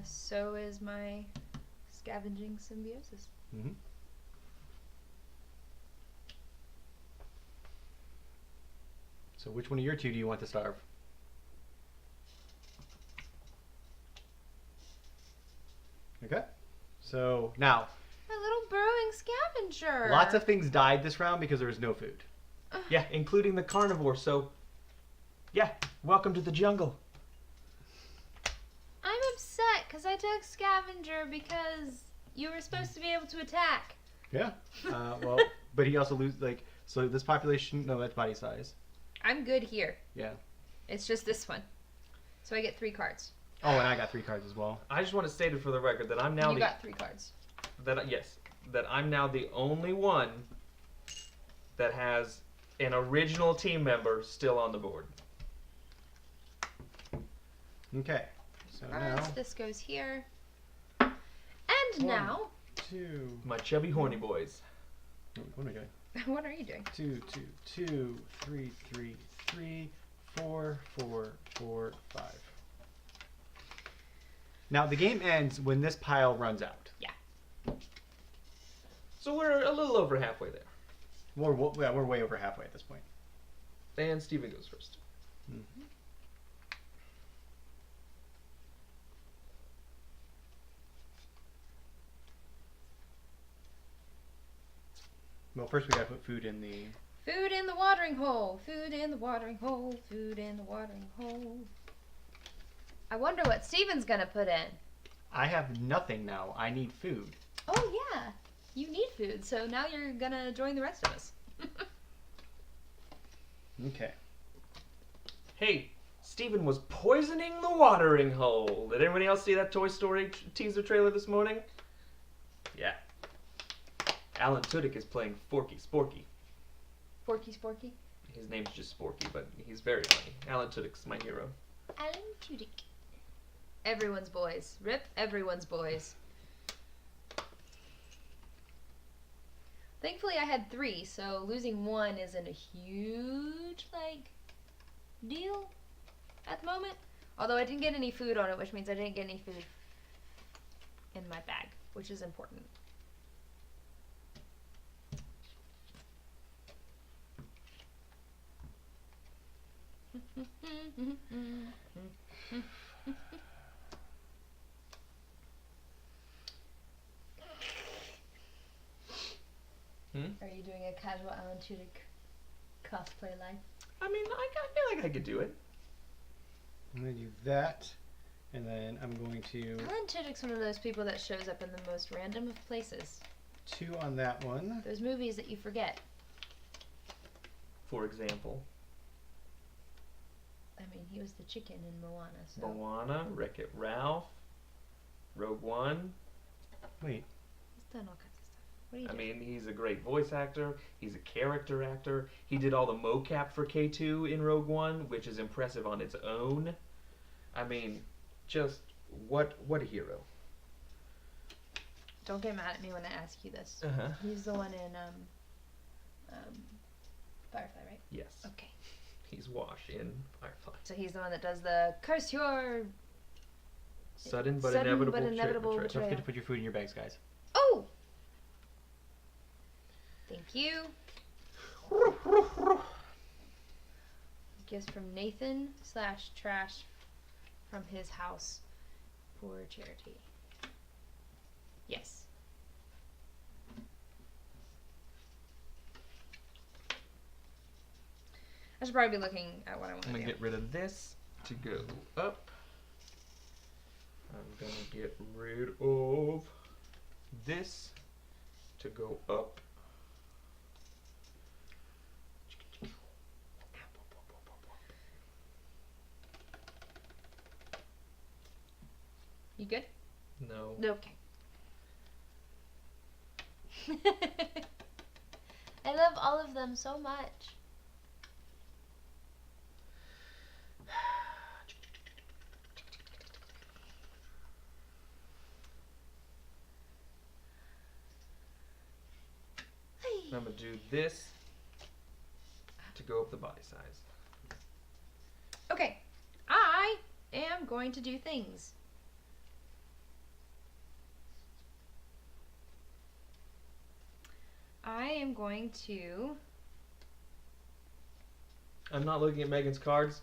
So is my scavenging symbiosis. Mm-hmm. So which one of your 2 do you want to starve? Okay. So now, My little burrowing scavenger. lots of things died this round because there was no food. Yeah, including the carnivore. So, yeah, welcome to the jungle. I'm upset because I took scavenger because you were supposed to be able to attack. Yeah. Well, but he also so this population, no, that's body size. I'm good here. Yeah. It's just this one. So I get 3 cards. Oh, and I got 3 cards as well. I just want to state it for the record that I'm now You got 3 cards. that I'm now the only one that has an original team member still on the board. Okay. So Alright, now so this goes here. And now, 2. My chubby horny boys. What am I doing? what are you doing? 2, 2, 2, 3, 3, 3, 4, 4, 4, 5. Now the game ends when this pile runs out. So we're a little over halfway there. We're way over halfway at this point. And Steven goes first. Mm-hmm. Well, first we gotta put food in the... Food in the watering hole. Food in the watering hole. Food in the watering hole. I wonder what Steven's gonna put in. I have nothing now. I need food. Oh yeah, you need food, so now you're gonna join the rest of us. Okay. Hey, Steven was poisoning the watering hole. Did anybody else see that Toy Story teaser trailer this morning? Yeah. Alan Tudyk is playing Forky Sporky. Forky Sporky. His name's just Sporky, but he's very funny. Alan Tudyk's my hero. Alan Tudyk. Everyone's boys. Rip everyone's boys. Thankfully I had 3, so losing 1 isn't a huge, deal at the moment. Although I didn't get any food on it, which means I didn't get any food in my bag, which is important. Are you doing a casual Alan Tudyk cosplay life? I mean, I feel like I could do it. I'm gonna do that, and then I'm going to Alan Tudyk's one of those people that shows up in the most random of places. 2 on that one. Those movies that you forget. For example, I mean, he was the chicken in Moana, so. Moana, Wreck-It Ralph, Rogue One. Wait. He's done all kinds of stuff. What are you I doing? mean, he's a great voice actor. He's a character actor. He did all the mocap for K2 in Rogue One, which is impressive on its own. I mean, just what a hero. Don't get mad at me when I ask you this. Uh-huh. He's the one in Firefly, right? Yes. Okay. He's Wash in Firefly. So he's the one that does the curse your Sudden but Sudden inevitable, but inevitable betrayal. Don't forget betrayal. to put your food in your bags, guys. Oh! Thank you. Gifts from Nathan / trash from his house for charity. Yes. I should probably be looking at what I want to I'm do. gonna get rid of this to go up. I'm gonna get rid of this to go up. You good? No. Okay. I love all of them so much. I'm gonna do this to go up the body size. Okay, I am going to do things. I am going to I'm not looking at Megan's cards.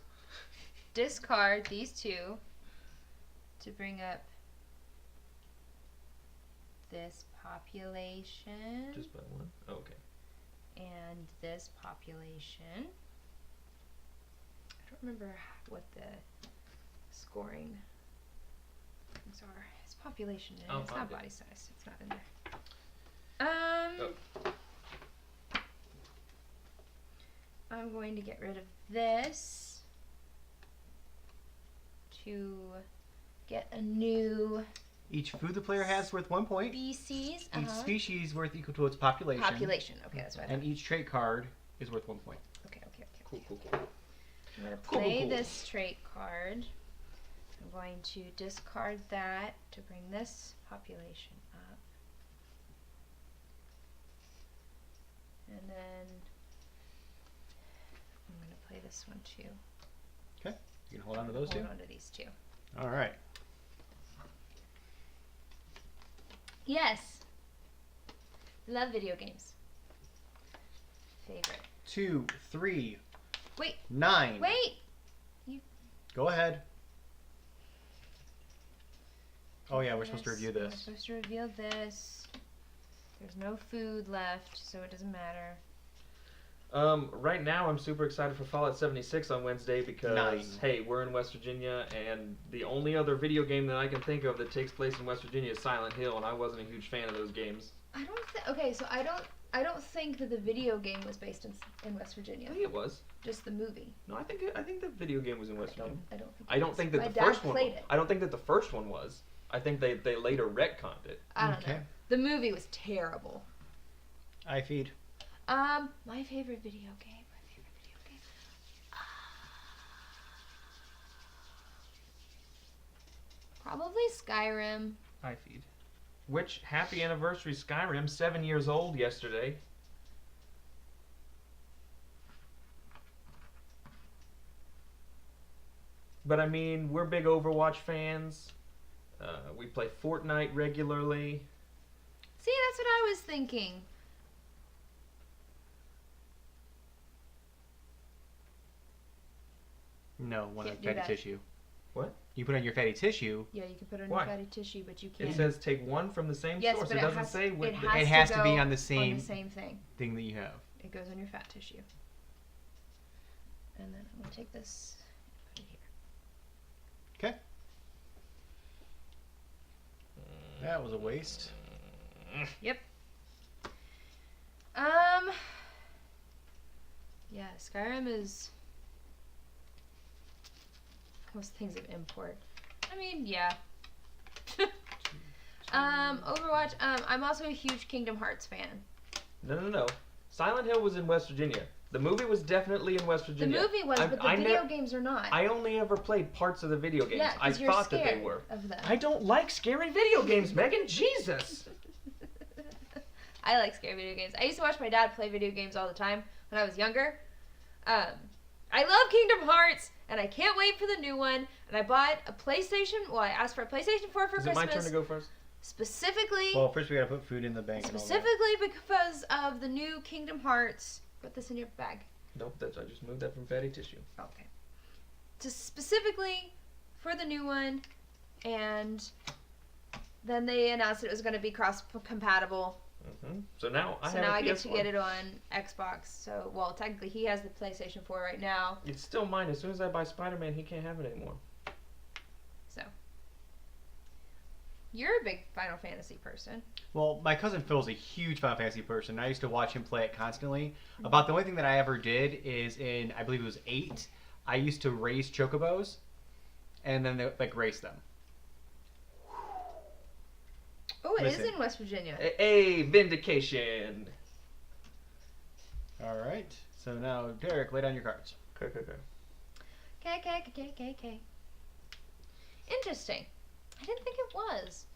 discard these 2 to bring up this population Just by one? Okay. and this population. I don't remember what the scoring things are. It's population and I'll it's find not it. body size. It's not in there. I'm going to get rid of this to get a new Each food the player has is worth 1 point. Species. Each species worth equal to its population. Population. Okay, that's right. And each trait card is worth 1 point. Okay. Cool. I'm going to play this trait card. I'm going to discard that to bring this population up. And then I'm going to play this one too. Okay. You can hold on to those two? Hold on to these two. All right. Yes. Love video games. Favorite. 2, 3. Wait. 9. Wait. Go ahead. Oh yeah, we're supposed to review We're this. supposed to reveal this. There's no food left, so it doesn't matter. Right now I'm super excited for Fallout 76 on Wednesday because, 9. hey, we're in West Virginia, and the only other video game that I can think of that takes place in West Virginia is Silent Hill, and I wasn't a huge fan of those games. I don't think. Okay, so I don't think that the video game was based in West Virginia. I think it was. Just the movie. No, I think the video game was in West Virginia. I don't think. that the first one. I don't think that the first one was. I think they later retconned it. I don't know. The movie was terrible. I feed. My favorite video game. Probably Skyrim. I feed. Which, happy anniversary Skyrim, 7 years old yesterday. But I mean, we're big Overwatch fans. We play Fortnite regularly. See, that's what I was thinking. No, one Can't of do fatty that. tissue. What? You put on your fatty tissue. Yeah, you can put it on Why? your fatty tissue, but you can't. It says take one from the same Yes, source. but It it doesn't has- say with it the... has It has to to be go on the same thing. thing that you have. It goes on your fat tissue. And then I'm going to take this and put it here. Okay. That was a waste. Yep. Yeah, Skyrim is most things of import. I mean, yeah. Overwatch, I'm also a huge Kingdom Hearts fan. No. Silent Hill was in West Virginia. The movie was definitely in West The Virginia. movie was, but the video games are not. I only ever played parts of the video games. Yeah, I 'cause you're thought that they scared were. of them. I don't like scary video games, Megan. Jesus. I like scary video games. I used to watch my dad play video games all the time when I was younger. I love Kingdom Hearts, and I can't wait for the new one. And I bought a PlayStation. Well, I asked for a PlayStation 4 for Is Christmas. it my turn to go first? Specifically, Well, first we gotta put food in the bank. specifically because of the new Kingdom Hearts. Put this in your bag. Nope, I just moved that from fatty tissue. Okay. Just specifically for the new one, and then they announced that it was going to be cross-compatible. So now I So have now a I get PS4. to get it on Xbox. So, well, technically he has the PlayStation 4 right now. It's still mine. As soon as I buy Spider-Man, he can't have it anymore. So, you're a big Final Fantasy person. Well, my cousin Phil's a huge Final Fantasy person. I used to watch him play it constantly. About the only thing that I ever did is in, I believe it was 8, I used to raise chocobos, and then race them. Oh, it is Listen. in West Virginia. A vindication. All right. So now, Derek, lay down your cards. Okay. K. Interesting. I didn't think it was.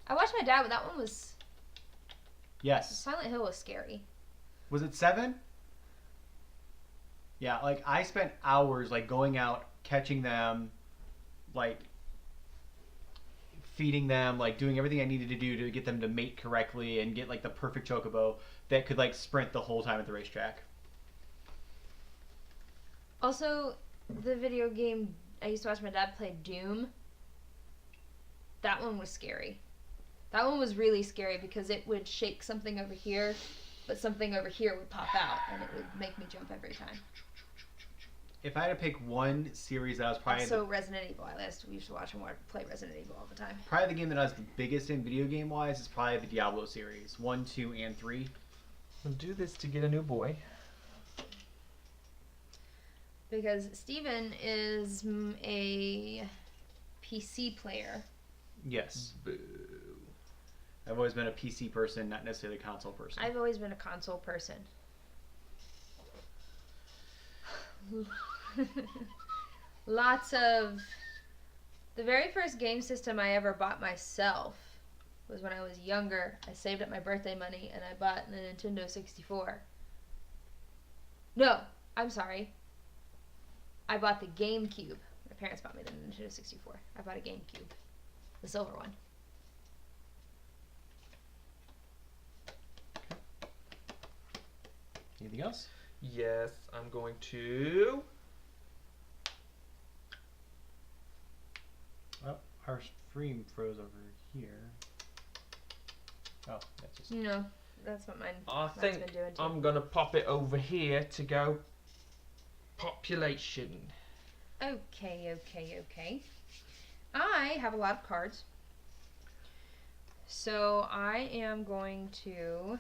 I watched my dad, but that one was... Yes. Silent Hill was scary. Was it 7? Yeah, I spent hours going out, catching them, feeding them, doing everything I needed to do to get them to mate correctly and get the perfect chocobo that could sprint the whole time at the racetrack. Also, the video game I used to watch my dad play, Doom. That one was scary. That one was really scary because it would shake something over here, but something over here would pop out and it would make me jump every time. If I had to pick one series that was probably Also, Resident Evil. We used to watch him play Resident Evil all the time. probably the game that I was the biggest in video game wise is probably the Diablo series 1, 2, and 3. I'll do this to get a new boy. Because Steven is a PC player Yes. Boo. I've always been a PC person, not necessarily a console person. I've always been a console person. Lots of... The very first game system I ever bought myself was when I was younger. I saved up my birthday money and I bought the Nintendo 64. No, I'm sorry. I bought the GameCube. My parents bought me the Nintendo 64. I bought a GameCube. The silver one. Anything else? Yes, I'm going to... Oh, our stream froze over here. Oh, that's just... No, that's what mine's I been think doing too. I'm going to pop it over here to go population. Okay. I have a lot of cards. So I am going to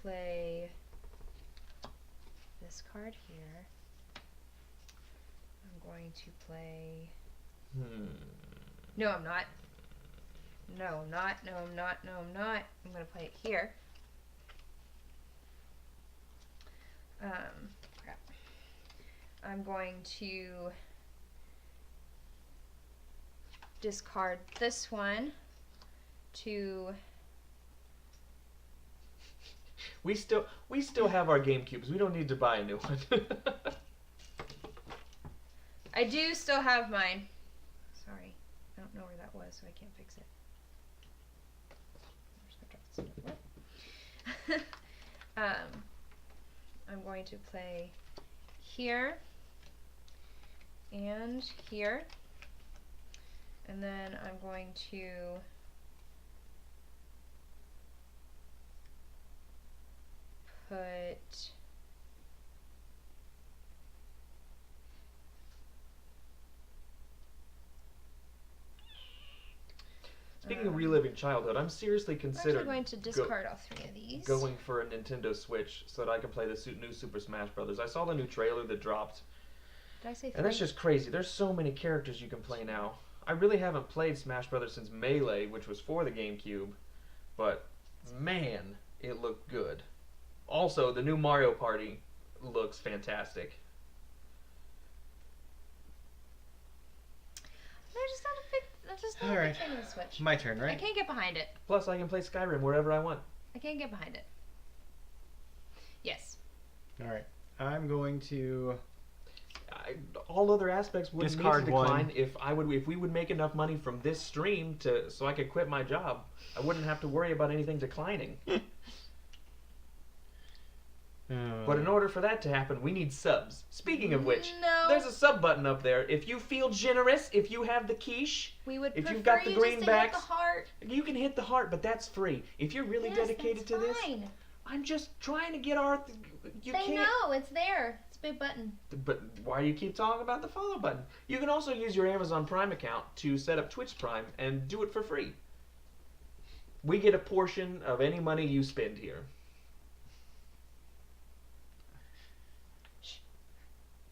play this card here. I'm going to play... No, I'm not. No, I'm not. No, I'm not. No, I'm not. I'm going to play it here. Crap. I'm going to discard this one to... We still have our GameCubes. We don't need to buy a new one. I do still have mine. Sorry. I don't know where that was, so I can't fix it. I'm going to play here and here. And then I'm going to put... Speaking of reliving childhood, I'm seriously I'm considering actually going to discard all three of these. going for a Nintendo Switch so that I can play the new Super Smash Brothers. I saw the new trailer that dropped, Did I say three? and that's just crazy. There's so many characters you can play now. I really haven't played Smash Brothers since Melee, which was for the GameCube, but man, it looked good. Also, the new Mario Party looks fantastic. I just not All a right. big fan of the Switch. My turn, I right? can't get behind it. Plus, I can play Skyrim wherever I want. I can't get behind it. Yes. All right. I'm going to... All other aspects would Discard need to decline one. if we would make enough money from this stream so I could quit my job. I wouldn't have to worry about anything declining. But in order for that to happen, we need subs. Speaking of which, No. there's a sub button up there. If you feel generous, if you have the quiche, We would if prefer you've got the you just to hit greenbacks, the heart. you can hit the heart, but that's free. If you're really Yes, dedicated to that's this, fine. I'm just trying to get our... You Say can't... no, it's there. It's a big button. But why do you keep talking about the follow button? You can also use your Amazon Prime account to set up Twitch Prime and do it for free. We get a portion of any money you spend here.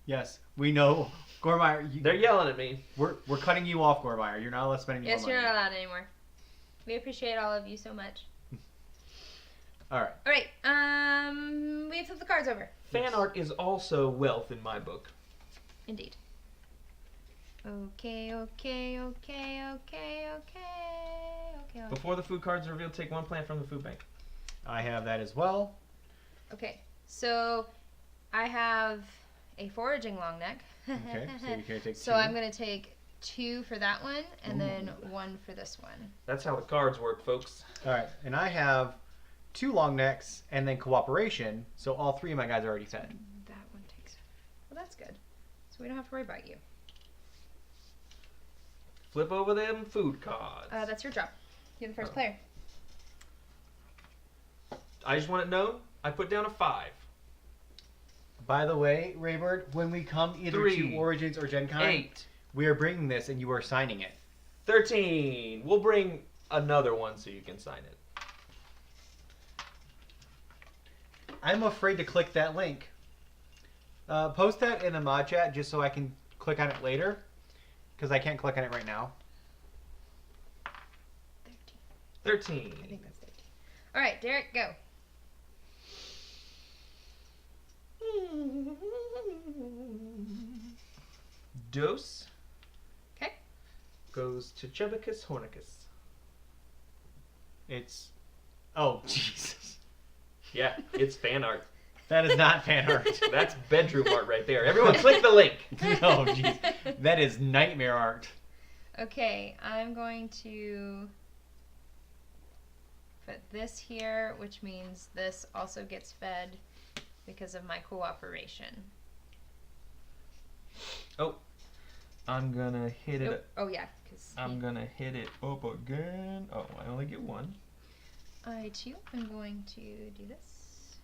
Yes, we know. Gormeyer, They're yelling at me. we're cutting you off, Gormeyer. You're not allowed to spend any Yes, more you're money. not allowed anymore. We appreciate all of you so much. All right. All right. We flip the cards over. Fan art is also wealth in my book. Indeed. Okay. Before the food cards are revealed, take one plant from the food bank. I have that as well. Okay. So I have a foraging long neck. Okay, so you can take So two. I'm going to take 2 for that one and then 1 for this one. That's how the cards work, folks. All right, and I have 2 long necks and then cooperation, so all 3 of my guys are already fed. That one takes... Well, that's good. So we don't have to worry about you. Flip over them food cards. That's your job. You're the first player. I just want it known, I put down a 5. By the way, Raybird, when we come either 3, to Origins or Gen Con, 8, we are bringing this and you are signing it. 13. We'll bring another one so you can sign it. I'm afraid to click that link. Post that in the mod chat just so I can click on it later, because I can't click on it right now. 13. I think that's 13. All right, Derek, go. Dose. Okay. Goes to Chebicus Hornicus. It's... Oh, Jesus. Yeah, it's fan art. That is not fan art. That's bedroom art right there. Everyone click the link. Oh, jeez. That is nightmare art. Okay, I'm going to put this here, which means this also gets fed because of my cooperation. Oh, I'm gonna hit it. Oh yeah, because I'm gonna hit it up again. Oh, I only get one. I too am going to do this.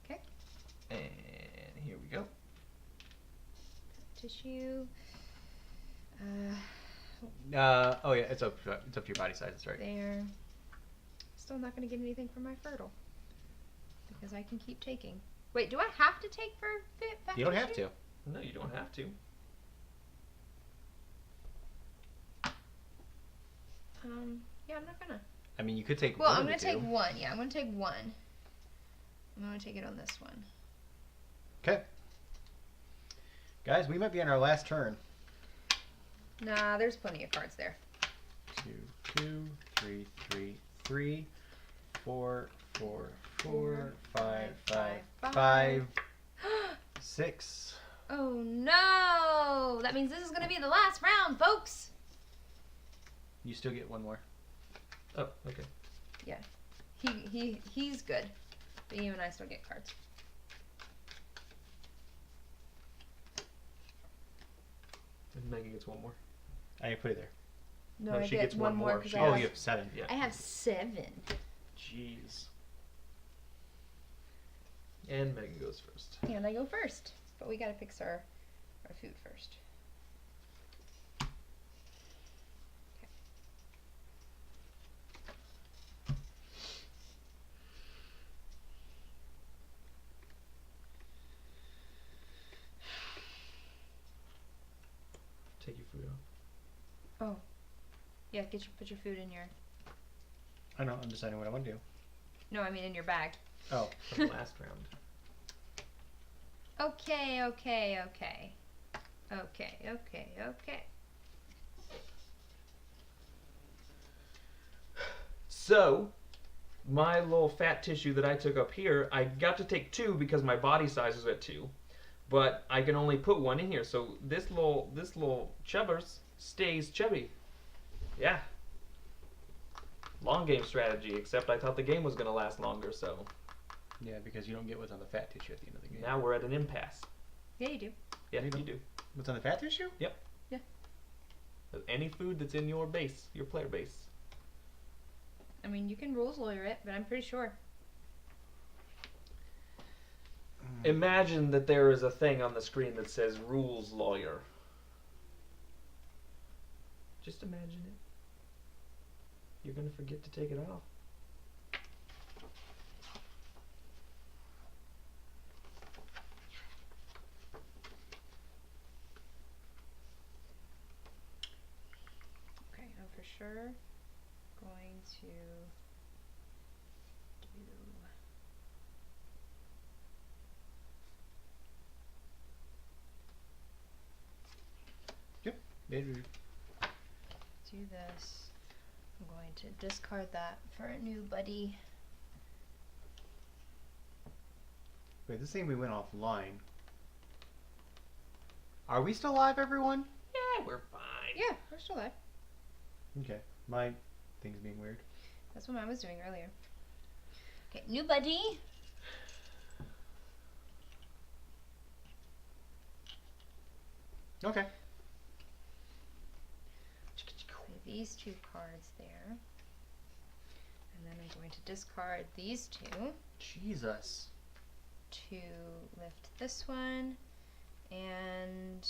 Okay. And here we go. Tissue. Oh yeah, it's up to your body size. That's right. There. Still not going to get anything from my fertile because I can keep taking. Wait, do I have to take for fat You don't have tissue? to. No, you don't have to. Yeah, I'm not gonna. I mean, you could take. Well, one I'm of gonna the take two. one. Yeah, I'm gonna take one. I'm gonna take it on this one. Okay. Guys, we might be on our last turn. Nah, there's plenty of cards there. 2, 2, 3, 3, 3, 4, 4, 4, 5, 5, 5, 6. Oh no! That means this is gonna be the last round, folks. You still get one more. Oh, okay. He's good, but you and I still get cards. And Megan gets one more. I put it there. No, No, I she get gets one more. because She- Oh, I you have, have 7. Yeah. I have 7. Jeez. And Megan goes first. And I go first, but we gotta pick our food first. Take your food off. Yeah, put your food in your. I know. I'm deciding what I want to do. No, I mean in your bag. Oh. For the last round. Okay. So, my little fat tissue that I took up here, I got to take 2 because my body size is at 2. But I can only put 1 in here, so this little chubbers stays chubby. Yeah. Long game strategy, except I thought the game was gonna last longer, so Yeah, because you don't get what's on the fat tissue at the end of the game. now we're at an impasse. Yeah, you do. Yeah, You you don't. do. What's on the fat tissue? Any food that's in your base, your player base. I mean, you can rules lawyer it, but I'm pretty sure. Imagine that there is a thing on the screen that says rules lawyer. Just imagine it. You're gonna forget to take it off. Okay, I'm for sure going to do this. I'm going to discard that for a new buddy. Wait, this thing we went offline. Are we still live, everyone? Yeah, we're fine. Yeah, we're still live. Okay. My thing's being weird. That's what I was doing earlier. Okay, new buddy. Okay. Play these 2 cards there. And then I'm going to discard these 2 Jesus. to lift this one and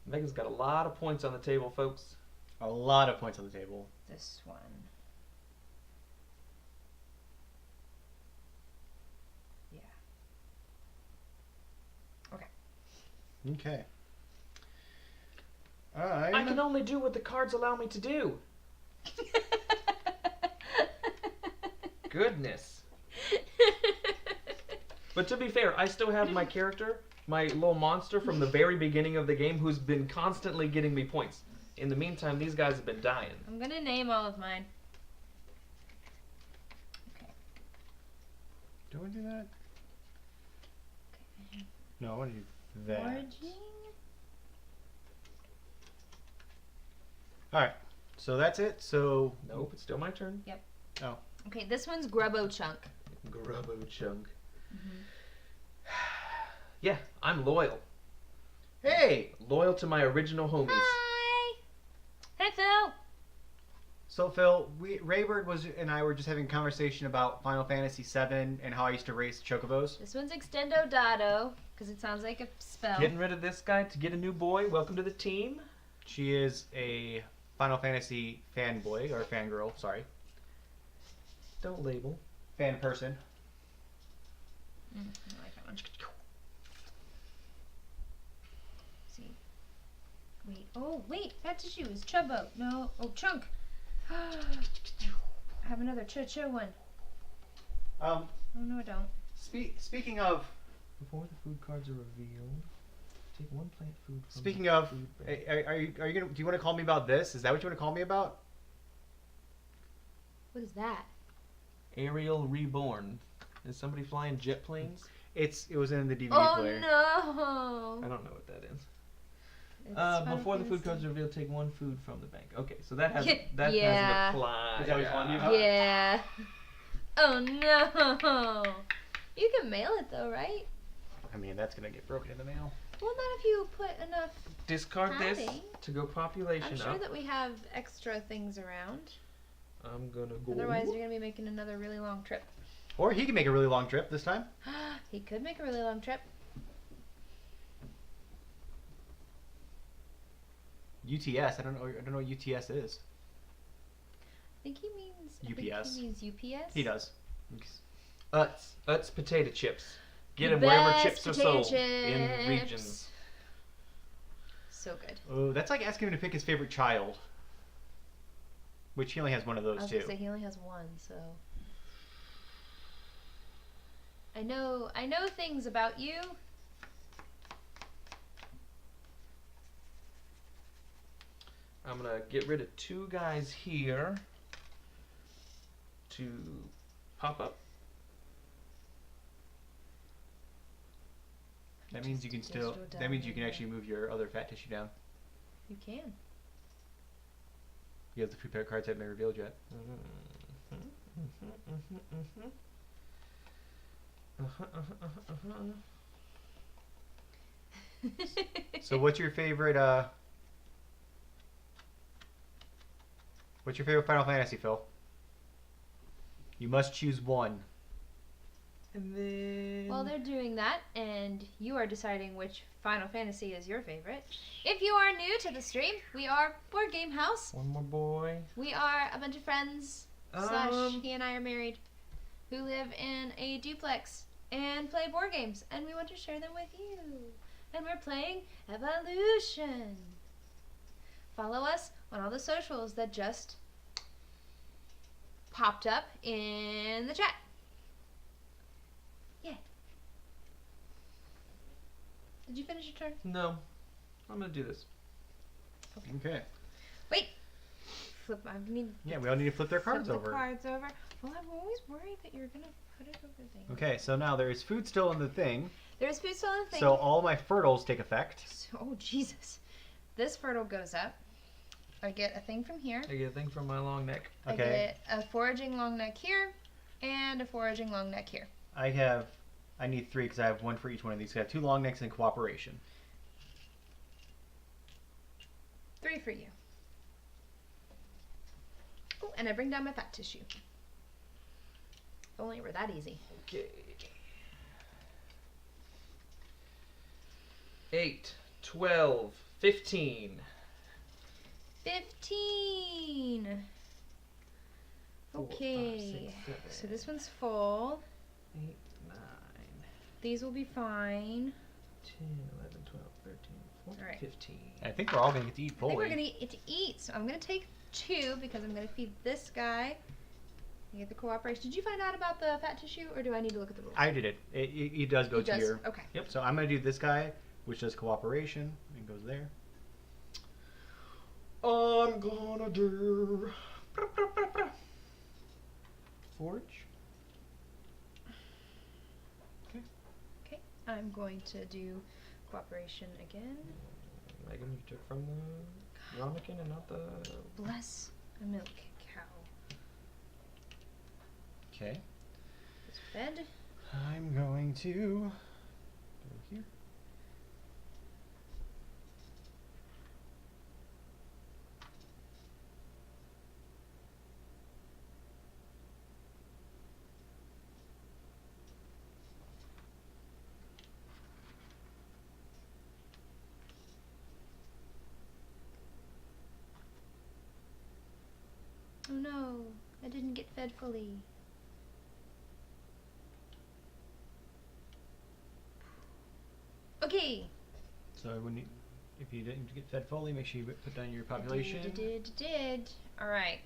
Megan's got a lot of points on the table, folks. A lot of points on the table. this one. Okay. I can only do what the cards allow me to do. Goodness. But to be fair, I still have my character, my little monster from the very beginning of the game, who's been constantly getting me points. In the meantime, these guys have been dying. I'm gonna name all of mine. Okay. Do I do that? Okay. No, I want to do that. Foraging. Alright, so that's it. So. Nope, it's still my turn. Yep. Oh. Okay, this one's Grubbo Chunk. Grubbo chunk. Mm-hmm. Yeah, I'm loyal. Hey! Loyal to my original homies. Hi! Hey, Phil! So Phil, Raybird and I were just having a conversation about Final Fantasy VII and how I used to race chocobos. This one's Extendo Dado, because it sounds like a spell. Getting rid of this guy to get a new boy. Welcome to the team. She is a Final Fantasy fanboy, or fangirl, sorry. Don't label. Fan person. I like that one. See. Wait. Oh, wait. Fat tissue is Chubbo. No. Oh, Chunk. I have another Cho one. Oh, no, I don't. Speaking of, Before the food cards are revealed, take one plant food from speaking the of, food are bank. you gonna? Do you want to call me about this? Is that what you want to call me about? What is that? Ariel Reborn. Is somebody flying jet planes? It was in the DVD Oh, player. no. I don't know what that is. It's Final Before the food Fantasy. cards are revealed, take one food from the bank. Okay, so that hasn't Yeah. hasn't applied. Is that what you want me about? Yeah. Oh, no. You can mail it, though, right? I mean, that's gonna get broken in the mail. Well, not if you put enough. Discard this Padding. to go population I'm sure up. that we have extra things around. I'm gonna go. Otherwise, you're going to be making another really long trip. Or he can make a really long trip this time. He could make a really long trip. UTS. I don't know what UTS is. I think he means UPS. he means UPS. He does. Utz potato chips. Get The him wherever best chips are potato sold in chips. regions. So good. Oh, that's like asking him to pick his favorite child. Which he only has one of I those was too. gonna say he only has one, so I know things about you. I'm gonna get rid of two guys here to pop up. That means you can Digital That means you can download. actually move your other fat tissue down. You can. You have the prepare cards haven't been revealed yet. So what's your favorite Final Fantasy, Phil? You must choose one. And then While they're doing that, and you are deciding which Final Fantasy is your favorite, if you are new to the stream, we are Board Game House. one more boy. We are a bunch of friends, slash he and I are married, who live in a duplex and play board games, and we want to share them with you. And we're playing Evolution. Follow us on all the socials that just popped up in the chat. Did you finish your turn? No, I'm gonna do this. Okay. Wait. Flip. I need. Yeah, we all need to flip their cards flip over. the cards over. Well, I'm always worried that you're gonna put it over there. Okay, so now there is food still in the thing. There's food still in the thing. So all my fertiles take effect. Oh Jesus! This fertile goes up. I get a thing from here. I get a thing from my long neck. Okay. I get a foraging long neck here, and a foraging long neck here. I need 3 because I have 1 for each one of these. I have 2 long necks and cooperation. 3 for you. Oh, and I bring down my fat tissue. If only it were that easy. Okay. 8, 12, 15. 15. 4, Okay. 5, 6, 7, So this one's full. 8, 9. These will be fine. 10, 11, 12, 13, 14, All right. 15. I think we're all gonna get to eat I think we're fully. gonna get to eat, so I'm gonna take 2 because I'm gonna feed this guy. You get the cooperation. Did you find out about the fat tissue, or do I need to look at the rules? I did it. It does go It to does? your. Okay. Yep. So I'm gonna do this guy, which does cooperation, and goes there. I'm gonna do forge. Okay. I'm going to do cooperation again. Megan, you took from the ramekin and not the. Bless a milk cow. Okay. It's fed. I'm going to go here. Oh no, I didn't get fed fully. Okay. So if you didn't get fed fully, make sure you put down your population. Did. All right.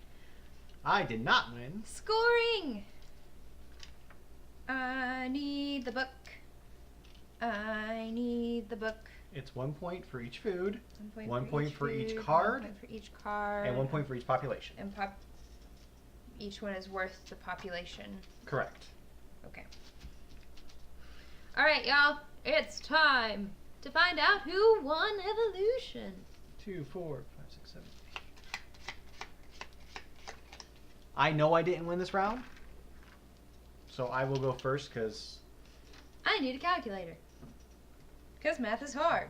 I did not win. Scoring. I need the book. I need the book. It's 1 point for each food, 1 point for each food, card, 1 point for each card, and 1 point for each population. And each one is worth the population. Correct. Okay. All right, y'all. It's time to find out who won Evolution. 2, 4, 5, 6, 7, 8. I know I didn't win this round, so I will go first because I need a calculator. Because math is hard.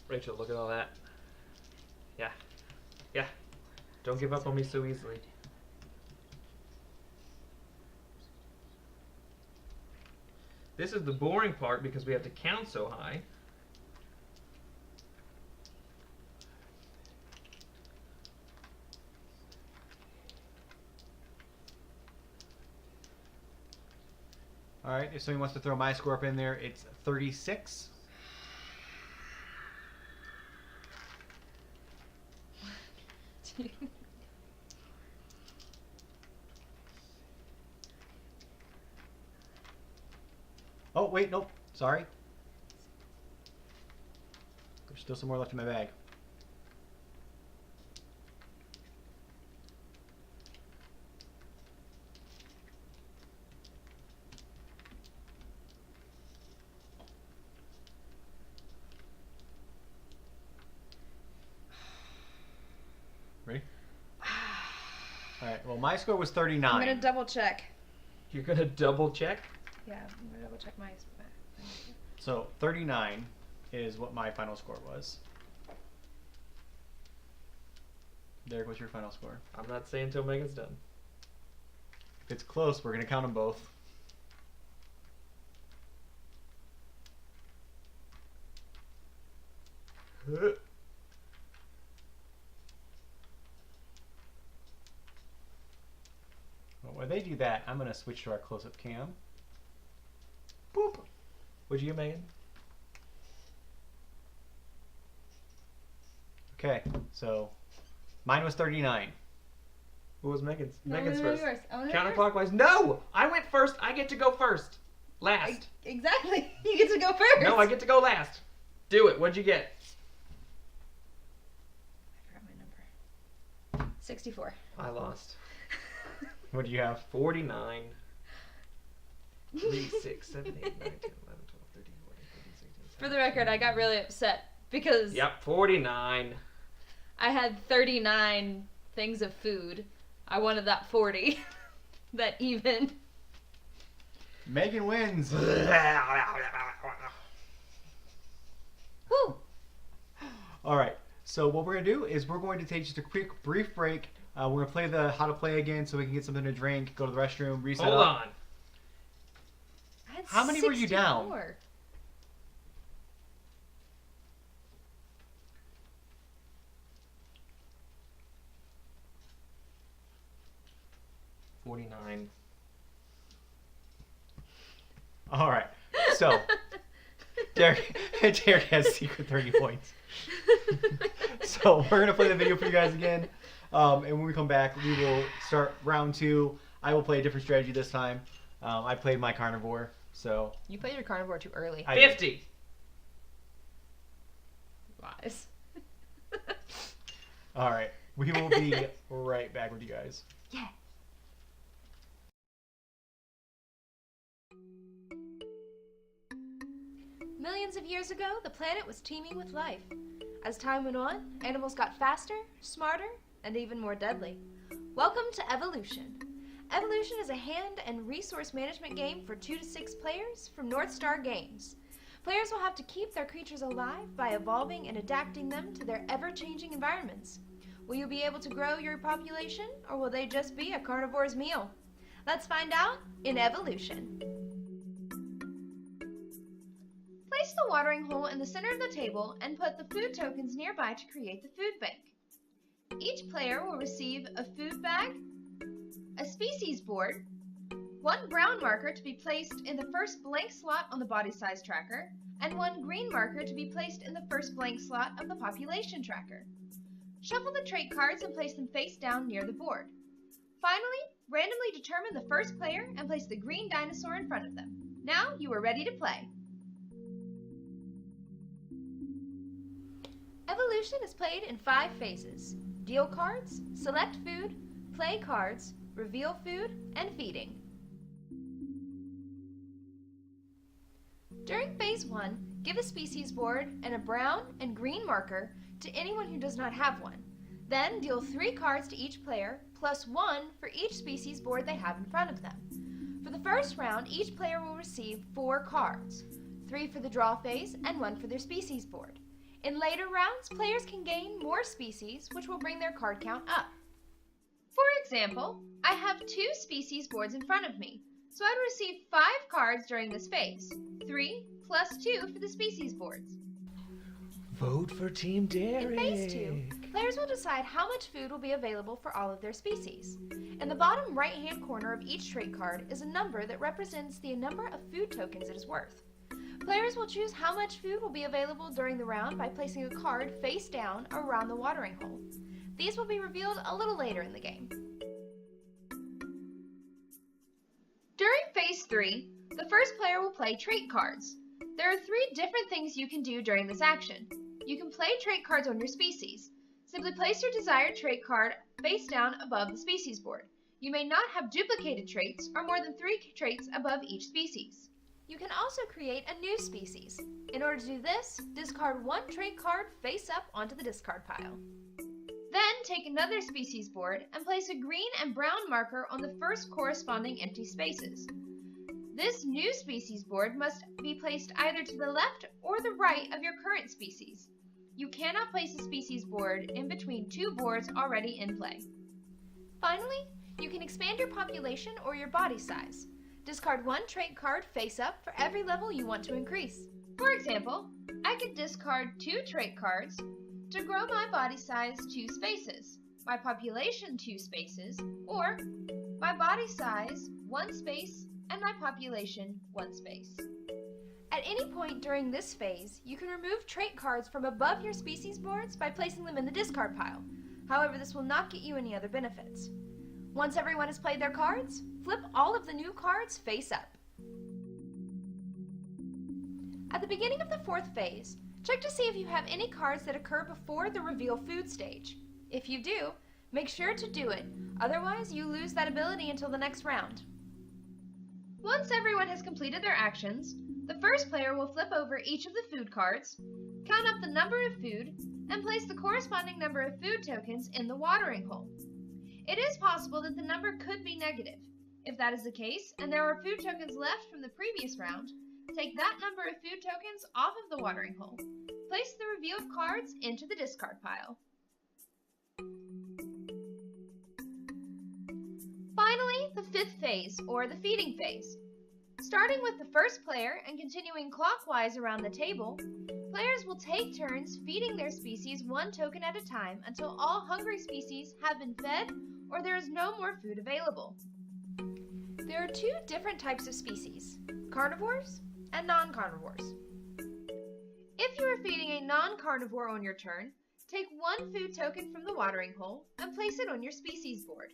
Rachel, look at all that. Yeah. Yeah. Don't give up on me so easily. This is the boring part because we have to count so high. all right. If somebody wants to throw my score up in there, it's 36. Oh wait, nope. Sorry. There's still some more left in my bag. Ready? All right. Well, my score was 39. I'm gonna double check. You're gonna double check? Yeah, I'm gonna double check my. So 39 is what my final score was. Derek, what's your final score? I'm not saying until Megan's done. If it's close, we're gonna count them both. Well, while they do that, I'm gonna switch to our close-up cam. Boop. What'd you get, Megan? Okay, so mine was 39. What was Megan's? No, Megan's no, first. yours. I wanna know yours. Counterclockwise. No! I went first. I get to go first. Last. Exactly. You get to go first. No, I get to go last. Do it. What'd you get? I forgot my number. 64. I lost. What do you have? 49. 3, 6, 7, 8, 9, 10, 11, 12, 13, 14, 15, 16, 17. For the record, I got really upset because Yep, 49. I had 39 things of food. I wanted that 40. That even. Megan wins. Woo! All right. So what we're gonna do is we're going to take just a quick, brief break. We're gonna play the how to play again, so we can get something to drink, go to the restroom, reset Hold up. on. I had How many were you down? 64. 49. So, Derek has secret 30 points. So we're going to play the video for you guys again. And when we come back, we will start round 2. I will play a different strategy this time. I played my carnivore, so... You played your carnivore too early. 50. Lies. All right. We will be right back with you guys. Yeah. Millions of years ago, the planet was teeming with life. As time went on, animals got faster, smarter, and even more deadly. Welcome to Evolution. Evolution is a hand and resource management game for 2 to 6 players from North Star Games. Players will have to keep their creatures alive by evolving and adapting them to their ever-changing environments. Will you be able to grow your population, or will they just be a carnivore's meal? Let's find out in Evolution. Place the watering hole in the center of the table and put the food tokens nearby to create the food bank. Each player will receive a food bag, a species board, 1 brown marker to be placed in the first blank slot on the body size tracker, and 1 green marker to be placed in the first blank slot of the population tracker. Shuffle the trait cards and place them face down near the board. Finally, randomly determine the first player and place the green dinosaur in front of them. Now you are ready to play. Evolution is played in 5 phases: deal cards, select food, play cards, reveal food, and feeding. During phase 1, give a species board and a brown and green marker to anyone who does not have one. Then deal 3 cards to each player, plus 1 for each species board they have in front of them. For the first round, each player will receive 4 cards, 3 for the draw phase and 1 for their species board. In later rounds, players can gain more species, which will bring their card count up. For example, I have 2 species boards in front of me, so I would receive 5 cards during this phase, 3 plus 2 for the species boards. Vote for Team Derek. In phase 2, players will decide how much food will be available for all of their species. In the bottom right-hand corner of each trait card is a number that represents the number of food tokens it is worth. Players will choose how much food will be available during the round by placing a card face down around the watering hole. These will be revealed a little later in the game. During phase 3, the first player will play trait cards. There are 3 different things you can do during this action. You can play trait cards on your species. Simply place your desired trait card face down above the species board. You may not have duplicated traits or more than 3 traits above each species. You can also create a new species. In order to do this, discard 1 trait card face up onto the discard pile. Then take another species board and place a green and brown marker on the first corresponding empty spaces. This new species board must be placed either to the left or the right of your current species. You cannot place a species board in between 2 boards already in play. Finally, you can expand your population or your body size. Discard 1 trait card face up for every level you want to increase. For example, I could discard 2 trait cards to grow my body size 2 spaces, my population 2 spaces, or my body size 1 space and my population 1 space. At any point during this phase, you can remove trait cards from above your species boards by placing them in the discard pile. However, this will not get you any other benefits. Once everyone has played their cards, flip all of the new cards face up. At the beginning of the 4th phase, check to see if you have any cards that occur before the reveal food stage. If you do, make sure to do it, otherwise you lose that ability until the next round. Once everyone has completed their actions, the first player will flip over each of the food cards, count up the number of food, and place the corresponding number of food tokens in the watering hole. It is possible that the number could be negative. If that is the case, and there are food tokens left from the previous round, take that number of food tokens off of the watering hole. Place the revealed cards into the discard pile. Finally, the 5th phase, or the feeding phase. Starting with the first player and continuing clockwise around the table, players will take turns feeding their species 1 token at a time until all hungry species have been fed or there is no more food available. There are 2 different types of species, carnivores and non-carnivores. If you are feeding a non-carnivore on your turn, take one food token from the watering hole and place it on your species board.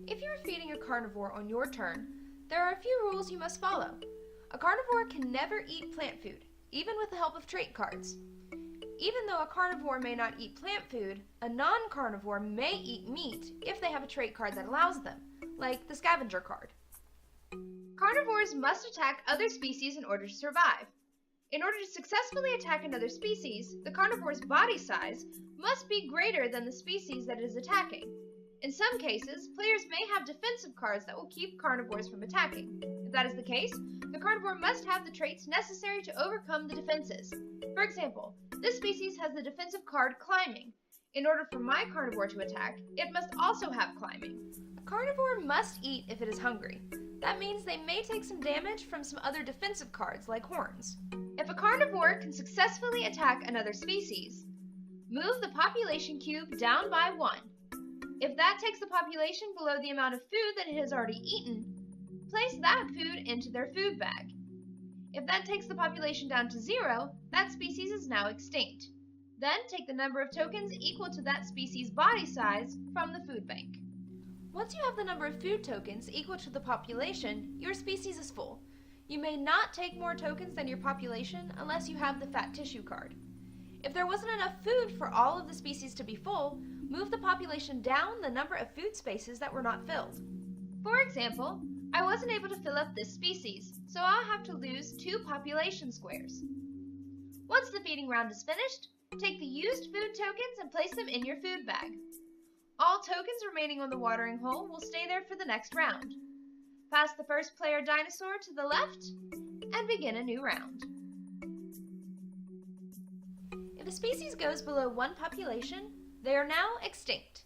If you are feeding a carnivore on your turn, there are a few rules you must follow. A carnivore can never eat plant food, even with the help of trait cards. Even though a carnivore may not eat plant food, a non-carnivore may eat meat if they have a trait card that allows them, like the scavenger card. Carnivores must attack other species in order to survive. In order to successfully attack another species, the carnivore's body size must be greater than the species that it is attacking. In some cases, players may have defensive cards that will keep carnivores from attacking. If that is the case, the carnivore must have the traits necessary to overcome the defenses. For example, this species has the defensive card Climbing. In order for my carnivore to attack, it must also have Climbing. A carnivore must eat if it is hungry. That means they may take some damage from some other defensive cards like horns. If a carnivore can successfully attack another species, move the population cube down by 1. If that takes the population below the amount of food that it has already eaten, place that food into their food bag. If that takes the population down to 0, that species is now extinct. Then take the number of tokens equal to that species' body size from the food bank. Once you have the number of food tokens equal to the population, your species is full. You may not take more tokens than your population unless you have the fat tissue card. If there wasn't enough food for all of the species to be full, move the population down the number of food spaces that were not filled. For example, I wasn't able to fill up this species, so I'll have to lose 2 population squares. Once the feeding round is finished, take the used food tokens and place them in your food bag. All tokens remaining on the watering hole will stay there for the next round. Pass the first player dinosaur to the left and begin a new round. If a species goes below 1 population, they are now extinct.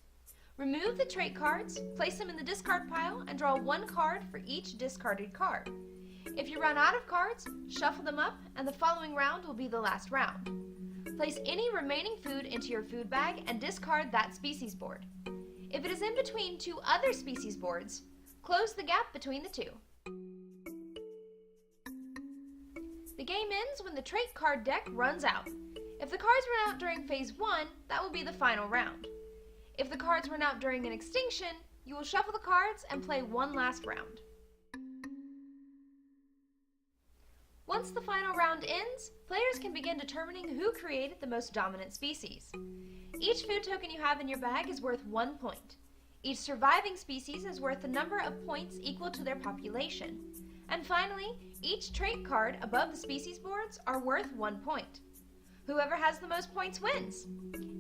Remove the trait cards, place them in the discard pile, and draw 1 card for each discarded card. If you run out of cards, shuffle them up, and the following round will be the last round. Place any remaining food into your food bag and discard that species board. If it is in between 2 other species boards, close the gap between the 2. The game ends when the trait card deck runs out. If the cards run out during phase 1, that will be the final round. If the cards run out during an extinction, you will shuffle the cards and play 1 last round. Once the final round ends, players can begin determining who created the most dominant species. Each food token you have in your bag is worth 1 point. Each surviving species is worth the number of points equal to their population. And finally, each trait card above the species boards are worth 1 point. Whoever has the most points wins.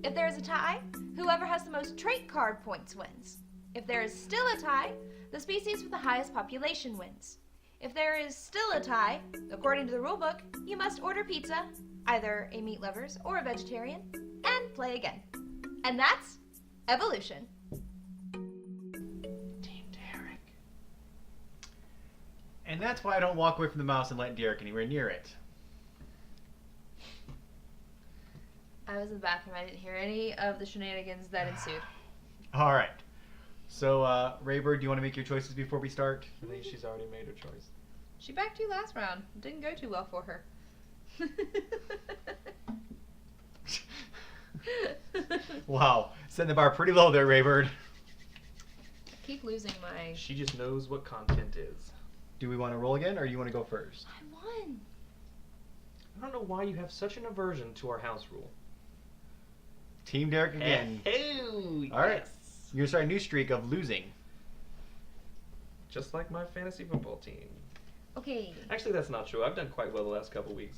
If there is a tie, whoever has the most trait card points wins. If there is still a tie, the species with the highest population wins. If there is still a tie, according to the rulebook, you must order pizza, either a meat lovers or a vegetarian, and play again. And that's evolution. Team Derek. And that's why I don't walk away from the mouse and let Derek anywhere near it. I was in the bathroom. I didn't hear any of the shenanigans that ensued. All right. So, Raybird, do you want to make your choices before we start? I think she's already made her choice. She backed you last round. It didn't go too well for her. Wow. Setting the bar pretty low there, Raybird. I keep losing my... She just knows what content is. Do we want to roll again, or do you want to go first? I won. I don't know why you have such an aversion to our house rule. Team Derek again. Oh, All right. You're going to start a new streak of losing. Just like my fantasy football team. Okay. Actually, that's not true. I've done quite well the last couple weeks.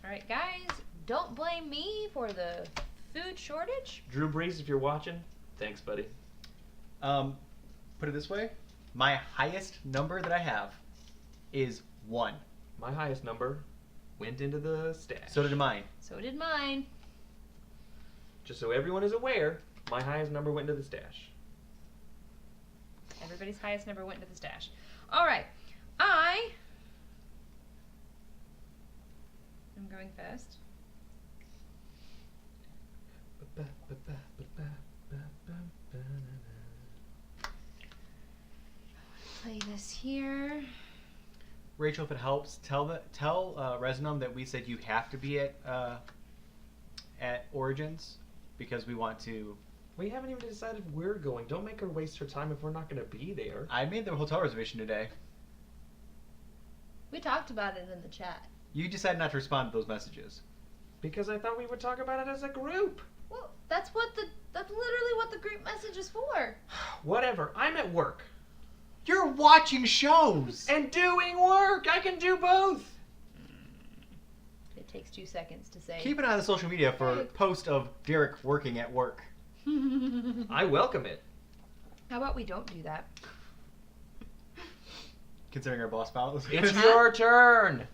All right, guys. Don't blame me for the food shortage. Drew Brees, if you're watching, thanks, buddy. Put it this way. My highest number that I have is 1. My highest number went into the stash. So did mine. So did mine. Just so everyone is aware, my highest number went into the stash. Everybody's highest number went into the stash. All right. I'm going fast. Play this here. Rachel, if it helps, tell Resonum that we said you have to be at Origins because we want to. We haven't even decided we're going. Don't make her waste her time if we're not going to be there. I made the hotel reservation today. We talked about it in the chat. You decided not to respond to those messages. Because I thought we would talk about it as a group. Well, that's literally what the group message is for. Whatever. I'm at work. You're watching shows! And doing work! I can do both! It takes 2 seconds to say. Keep an eye on the social media for a post of Derek working at work. I welcome it. How about we don't do that? Considering our boss follows. It's your turn!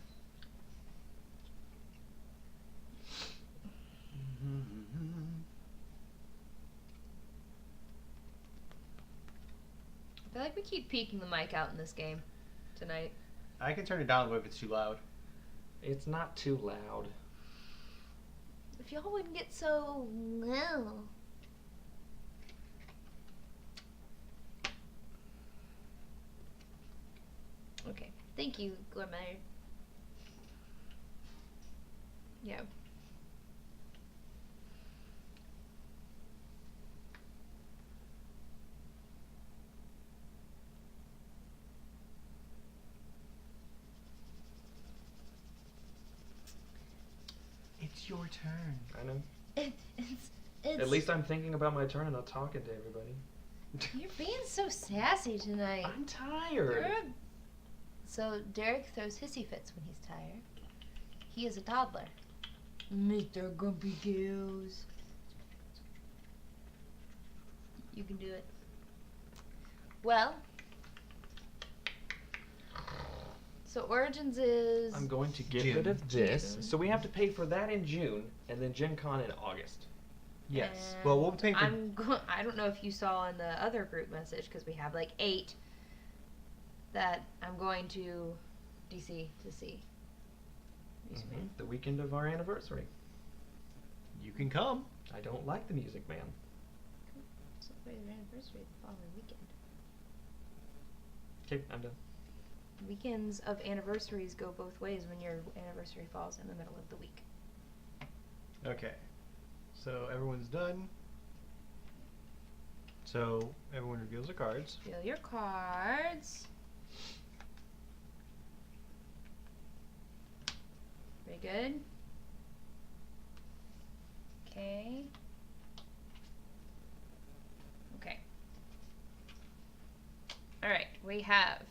I feel like we keep peeking the mic out in this game tonight. I can turn it down if it's too loud. It's not too loud. If y'all wouldn't get so low. Okay. Thank you, Gourmet. Yeah. It's your turn. I know. It's At least I'm thinking about my turn and not talking to everybody. You're being so sassy tonight. I'm tired. So Derek throws hissy fits when he's tired. He is a toddler. Mr. Grumpy Gills. You can do it. Well. So Origins is... I'm going to get June. rid of this. June. So we have to pay for that in June, and then Gen Con in August. Yes. Well, we'll be paying for... I don't know if you saw in the other group message, because we have like 8 that I'm going to DC to see. Mm-hmm. The weekend of our anniversary. You can come. I don't like the Music Man. Celebrate their anniversary the following weekend. Okay, I'm done. Weekends of anniversaries go both ways when your anniversary falls in the middle of the week. Okay. So everyone's done. So everyone reveals their cards. Feel your cards. Very good. Okay. Okay. All right, we have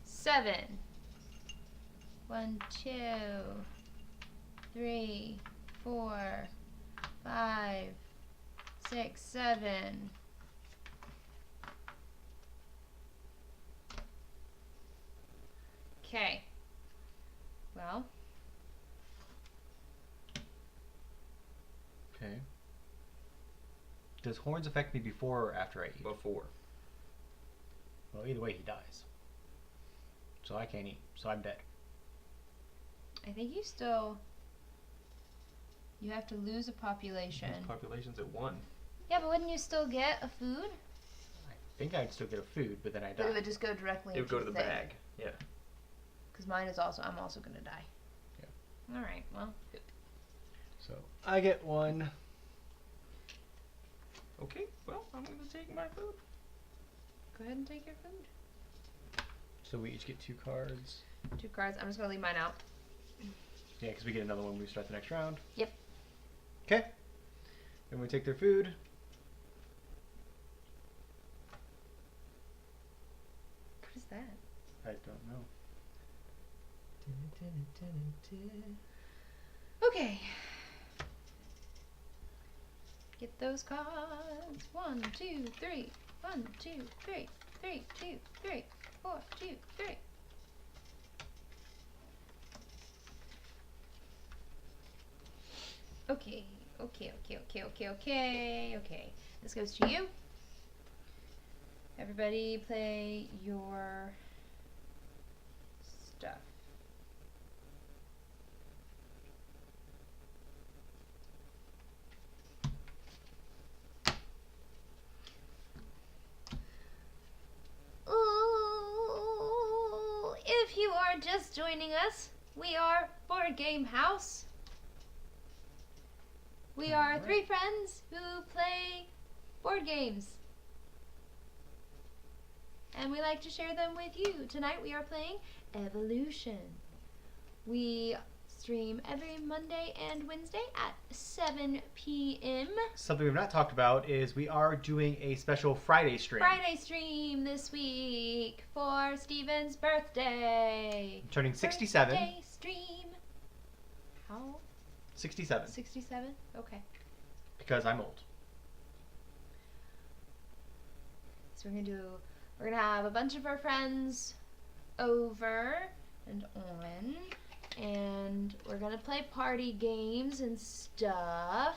7. 1, 2, 3, 4, 5, 6, 7. Okay. Well. Okay. Does horns affect me before or after I eat? Before. Well, either way, he dies. So I can't eat. So I'm dead. I think you still. You have to lose a population. Population's at 1. Yeah, but wouldn't you still get a food? I think I'd still get a food, but then I die. But it would just go directly It would into go to the thing. bag. Yeah. Because mine is also. I'm also gonna die. Yeah. All right. Well. So I get 1. Okay, well, I'm going to take my food. Go ahead and take your food. So we each get 2 cards. 2 cards. I'm just gonna leave mine out. Yeah, because we get another one when we start the next round. Yep. Okay. Then we take their food. What is that? I don't know. Okay. Get those cards. 1, 2, 3. 1, 2, 3. 3, 2, 3. 4, 2, 3. Okay. Okay. This goes to you. Everybody play your stuff. just joining us, we are Board Game House. We are Alright. 3 friends who play board games. And we like to share them with you. Tonight we are playing Evolution. We stream every Monday and Wednesday at 7 p.m. Something we've not talked about is we are doing a special Friday stream. Friday stream this week for Steven's birthday. I'm turning 67. Birthday stream. How old? 67. 67? Okay. Because I'm old. So we're gonna have a bunch of our friends over and on, and we're gonna play party games and stuff.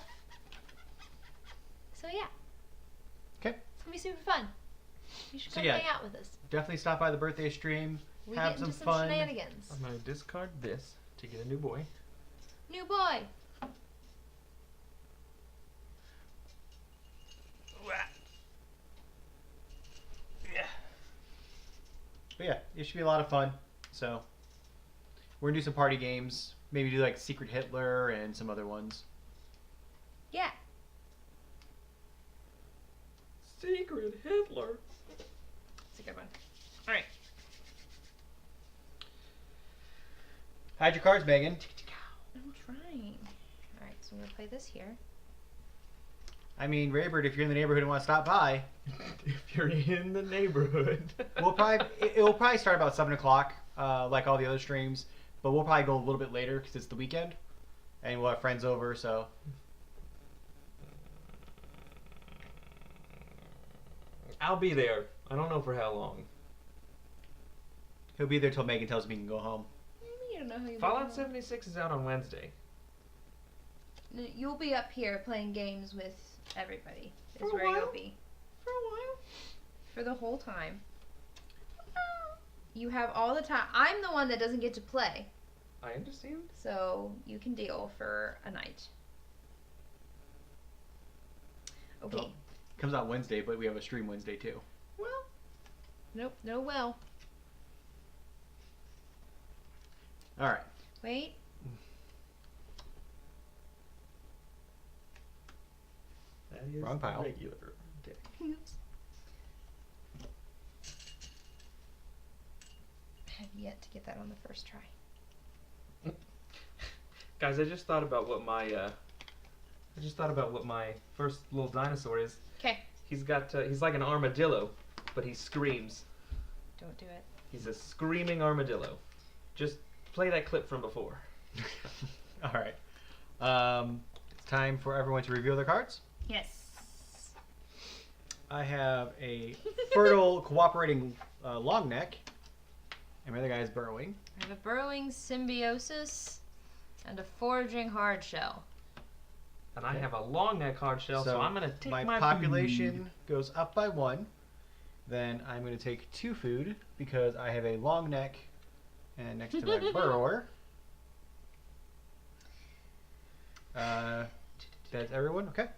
So yeah. Okay. It's gonna be super fun. You should So come yeah. hang out with us. Definitely stop by the birthday stream. We have get some into some fun. shenanigans. I'm gonna discard this to get a new boy. New boy. But yeah, it should be a lot of fun. So we're gonna do some party games. Maybe do like Secret Hitler and some other ones. Yeah. Secret Hitler. It's a good one. All right. Hide your cards, Megan. I'm trying. All right, so I'm gonna play this here. I mean, Raybird, if you're in the neighborhood and want to stop by, If you're in the neighborhood. we'll probably it will probably start about 7 o'clock, like all the other streams. But we'll probably go a little bit later because it's the weekend, and we'll have friends over. So I'll be there. I don't know for how long. he'll be there till Megan tells me he can go home. You don't know who you Fallout 76 is out on Wednesday. You'll be up here playing games with everybody. Is For a where while. you'll be. For a while. For the whole time. You have all the time. I'm the one that doesn't get to play, I understand. so you can deal for a night. Okay. Well, comes out Wednesday, but we have a stream Wednesday too. Well, Nope. No. Well. All right. Wait. that is Wrong pile. regular day. Oops. I have yet to get that on the first try. Guys, I just thought about what my first little dinosaur is. Okay. He's like an armadillo, but he screams. Don't do it. He's a screaming armadillo. Just play that clip from before. All right. It's time for everyone to reveal their cards. Yes. I have a fertile, cooperating long neck, and my other guy is burrowing. I have a burrowing symbiosis and a foraging hard shell. And I have a long neck hard shell, so I'm gonna take my my population goes up by 1. Then I'm going to take 2 food because I have a long neck, and next to my burrower. That's everyone. Okay.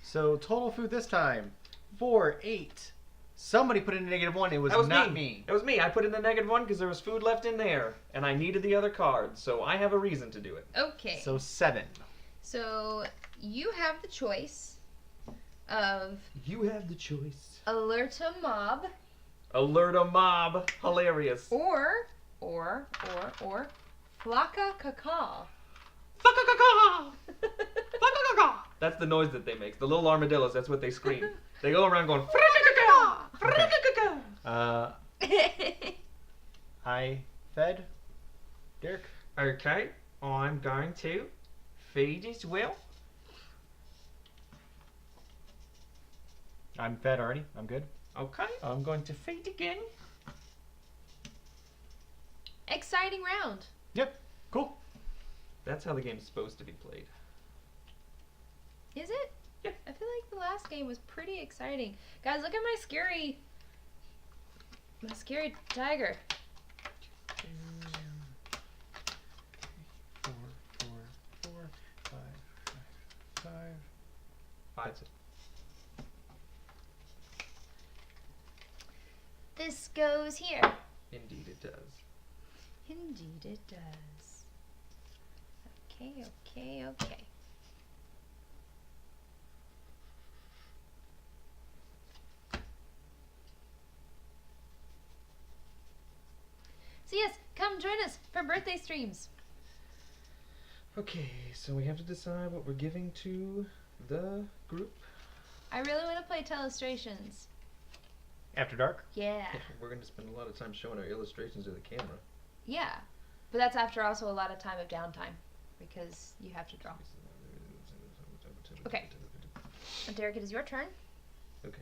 So total food this time 4, 8. Somebody put in a -1. It was, That was not me. me. It was me. I put in the -1 because there was food left in there, and I needed the other card, so I have a reason to do it. Okay. So 7. So you have the choice of You have the choice. alert a mob Alert a mob. Hilarious. or flocka caca. That's the noise that they make. The little armadillos, that's what they scream. They go around going. I fed Derek. Okay, I'm going to feed as well. I'm fed already. I'm good. Okay, I'm going to feed again. Exciting round. Yep. Cool. That's how the game's supposed to be played. Is it? Yeah. I feel like the last game was pretty exciting. Guys, look at my scary tiger. 4, 4, 4, 5, 5, 5. That's it. This goes here. Indeed it does. Indeed it does. Okay, okay, okay. So yes, come join us for birthday streams. Okay, so we have to decide what we're giving to the group. I really want to play Telestrations. After dark? Yeah. We're going to spend a lot of time showing our illustrations to the camera. Yeah. But that's after also a lot of time of downtime because you have to draw. Okay. And Derek, it is your turn. Okay.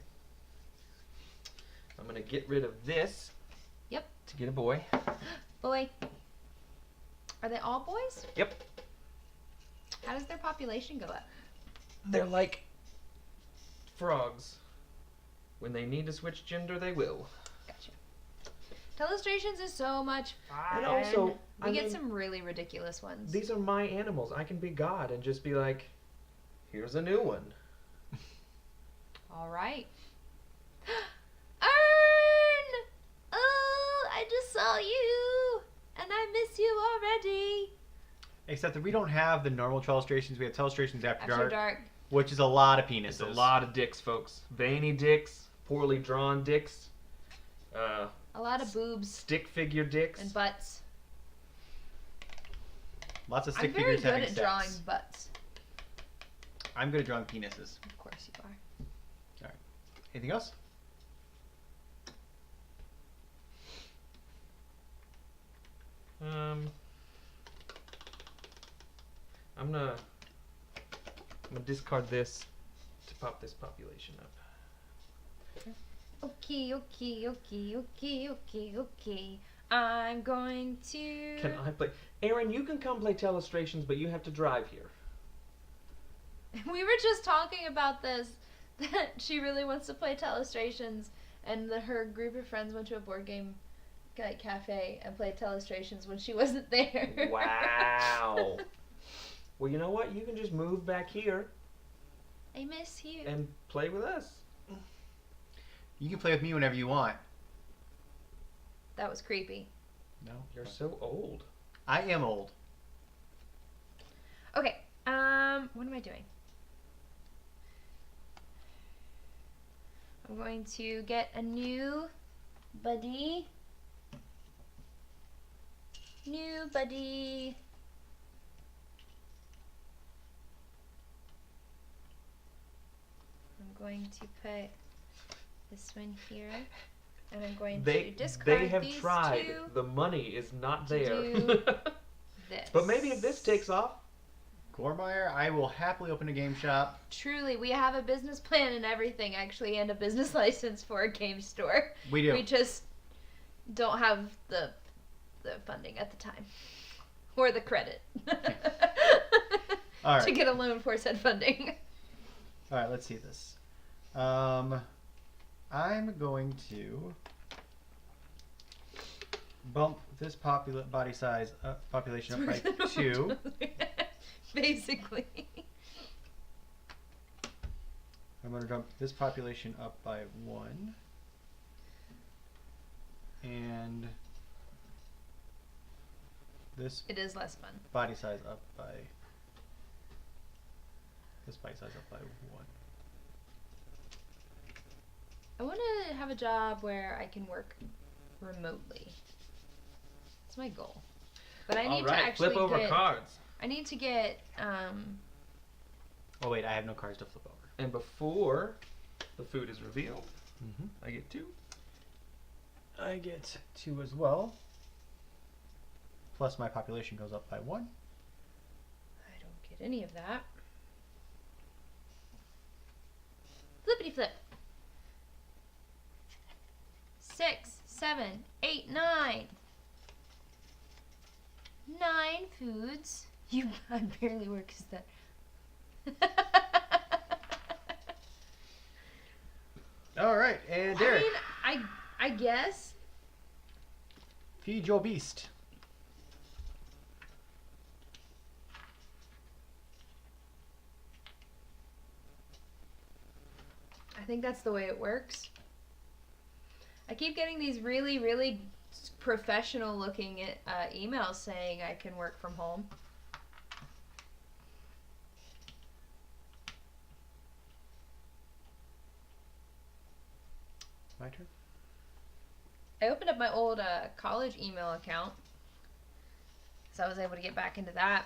I'm going to get rid of this. Yep. To get a boy. Boy. Are they all boys? Yep. How does their population go up? They're like frogs. When they need to switch gender, they will. Gotcha. Telestrations is so much fun. And also, we get some really ridiculous ones. These are my animals. I can be God and just be like, here's a new one. All right. Earn! Oh, I just saw you, and I miss you already. Except that we don't have the normal Telestrations. We have Telestrations after dark, which is a lot of penises. It's a lot of dicks, folks. Veiny dicks, poorly drawn dicks, a lot of boobs, stick figure dicks, and butts. Lots of stick I'm very figures good having at sex. drawing butts. I'm good at drawing penises. Of course you are. All right. Anything else? I'm gonna discard this to pop this population up. Okay, okay, okay, okay, okay, okay. I'm going to... Can I play? Aaron, you can come play Telestrations, but you have to drive here. We were just talking about this, that she really wants to play Telestrations, and that her group of friends went to a board game cafe and played Telestrations when she wasn't there. Wow. Well, you know what? You can just move back here I miss you. and play with us. You can play with me whenever you want. That was creepy. No, You're so old. I am old. Okay, what am I doing? I'm going to get a new buddy. New buddy. I'm going to put this one here, and I'm going to discard They have these tried. two The money is not to there. do this. But maybe if this takes off. Gormeyer, I will happily open a game shop. Truly, we have a business plan and everything, actually, and a business license for a game store. We do. We just don't have the funding at the time. Or the credit. All right. To get a loan for said funding. All right, let's see this. I'm going to bump this body size population up by 2. Basically. I'm going to jump this population up by 1. And this It is less fun. body size up by... This body size up by 1. I want to have a job where I can work remotely. That's my goal. But I need to actually flip over get... cards. I need to get, Oh wait, I have no cards to flip over. And before the food is revealed, Mm-hmm. I get 2. I get 2 as well. Plus my population goes up by 1. I don't get any of that. Flippity flip. 6, 7, 8, 9. 9 foods. You, I barely work as that. All right, and Derek. I guess. Feed your beast. I think that's the way it works. I keep getting these really, really professional looking emails saying I can work from home. My turn. I opened up my old college email account, so I was able to get back into that.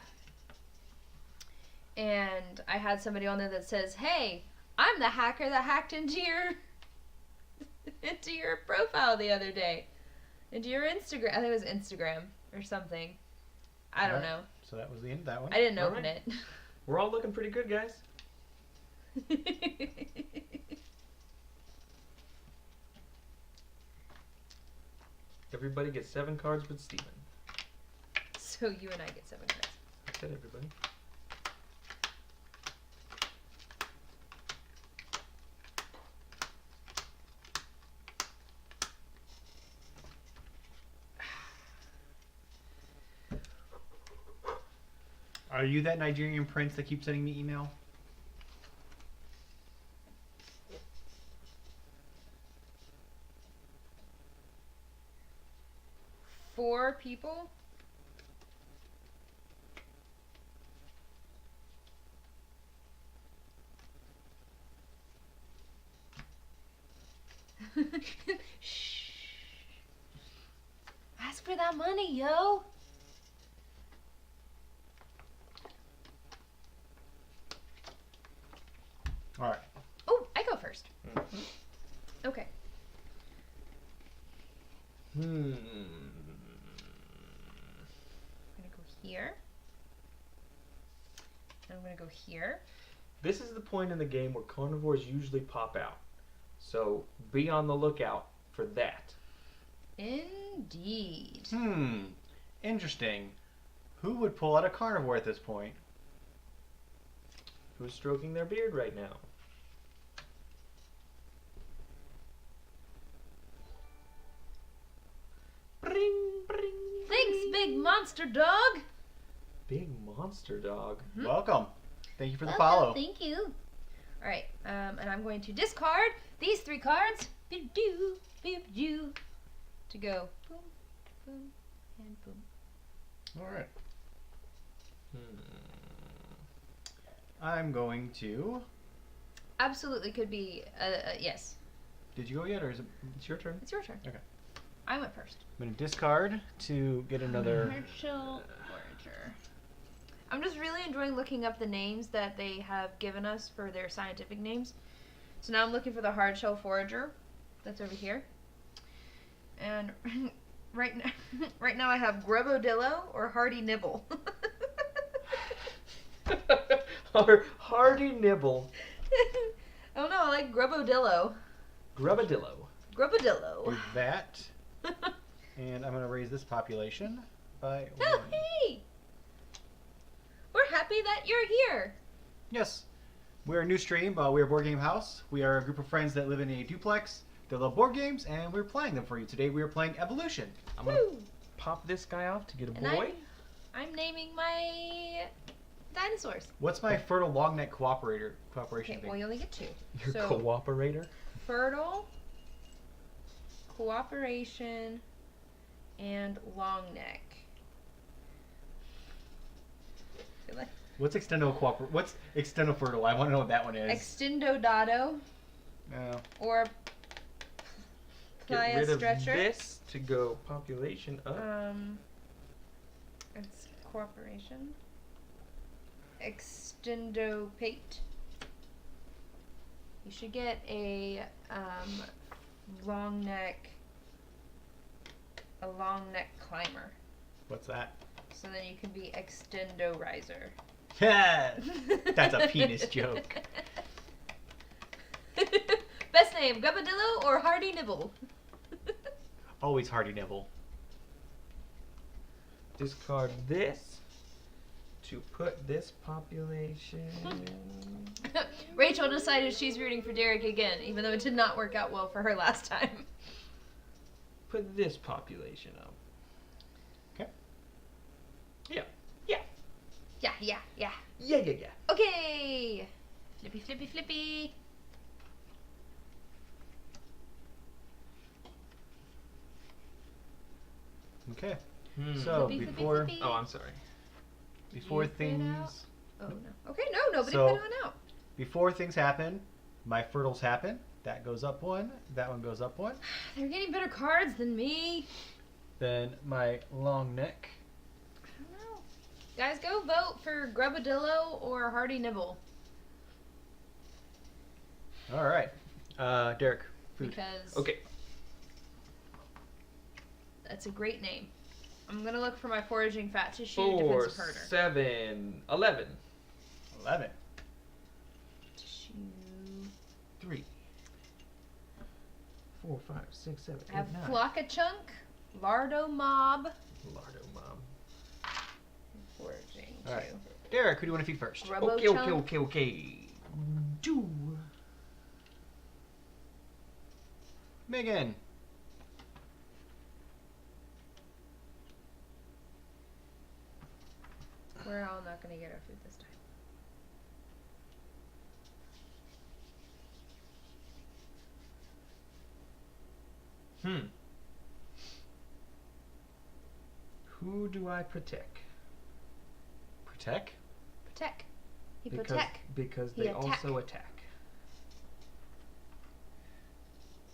And I had somebody on there that says, "Hey, I'm the hacker that hacked into your profile the other day, into your Instagram." I think it was Instagram or something. I don't know. So that was the end of that one. I didn't open it. We're all looking pretty good, guys. Everybody gets 7 cards but Steven. So you and I get 7 cards. I said everybody. Are you that Nigerian prince that keeps sending me email? Four people? Shh. Ask for that money, yo. All right. Oh, I go first. Mm-hmm. Okay. I'm gonna go here. I'm gonna go here. This is the point in the game where carnivores usually pop out. So be on the lookout for that. Indeed. Interesting. Who would pull out a carnivore at this point? Who's stroking their beard right now? Bring, bring. Thanks, big monster dog. Big monster dog. Welcome. Thank you for the Welcome, follow. Thank you. All right, and I'm going to discard these 3 cards. Beep doo, to go boom, boom, and boom. All right. I'm going to. Absolutely could be yes. Did you go yet, or is it? It's your turn. It's your turn. Okay. I went first. I'm going to discard to get another. Commercial forager. I'm just really enjoying looking up the names that they have given us for their scientific names. So now I'm looking for the hardshell forager. That's over here. And right now I have Grubodillo or Hardy Nibble. Our hardy nibble. I don't know. I like Grubodillo. Grubadillo. Grubodillo. Do that. And I'm going to raise this population by Oh, 1. hey! We're happy that you're here. Yes. We're a new stream. We're Board Game House. We are a group of friends that live in a duplex. They love board games, and we're playing them for you. Today we are playing Evolution. I'm going Woo! to pop this guy off to get a And boy. I'm naming my dinosaurs. What's my fertile long neck cooperation Okay, thing? well, you only get 2. Your So, cooperator. fertile, cooperation, and long neck. What's extendo fertile? I want to know what that one is. Extendodado No. or Get playa rid of stretcher. this to go population up. It's cooperation. Extendopate. You should get a long neck climber. What's that? So then you can be extendorizer. Yeah. That's a penis joke. Best name, Gubadillo or Hardy Nibble? Always Hardy Nibble. Discard this to put this population. Rachel decided she's rooting for Derek again, even though it did not work out well for her last time. Put this population up. Okay. Yeah. Yeah. Okay. Flippy. Okay. Hmm. So Zippy, zippy, before zippy. Oh, I'm sorry. before You put out- things Oh no. Okay, no, nobody So- put on out. before things happen, my fertiles happen. That goes up one. That one goes up one. They're getting better cards than me. Then my long neck. I don't know. Guys, go vote for Grubbadillo or Hardy Nibble. All right. Derek. Food. Because Okay. that's a great name. I'm gonna look for my foraging fat tissue 4, defensive herder. 7, 11. 11. Tissue. 3, 4, 5, 6, 7, I have 8, 9. Flocka Chunk, Lardo Mob, Lardo Mom. foraging All right. too. Derek, who do you want to feed first? Grubbo Okay, okay, Chunk. okay, okay. Do. Megan. We're all not gonna get our food this time. Who do I protect? Protect? Protect. He Because, protect. because He they attack. also attack.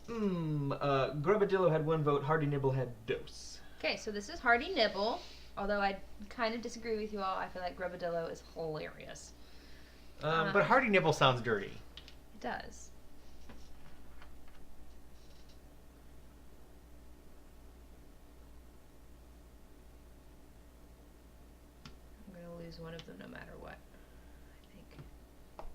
Grubbadillo had 1 vote. Hardy Nibble had dose. Okay, so this is Hardy Nibble. Although I kind of disagree with you all, I feel like Grubbadillo is hilarious. But Hardy Nibble sounds dirty. It does. I'm gonna lose one of them no matter what. I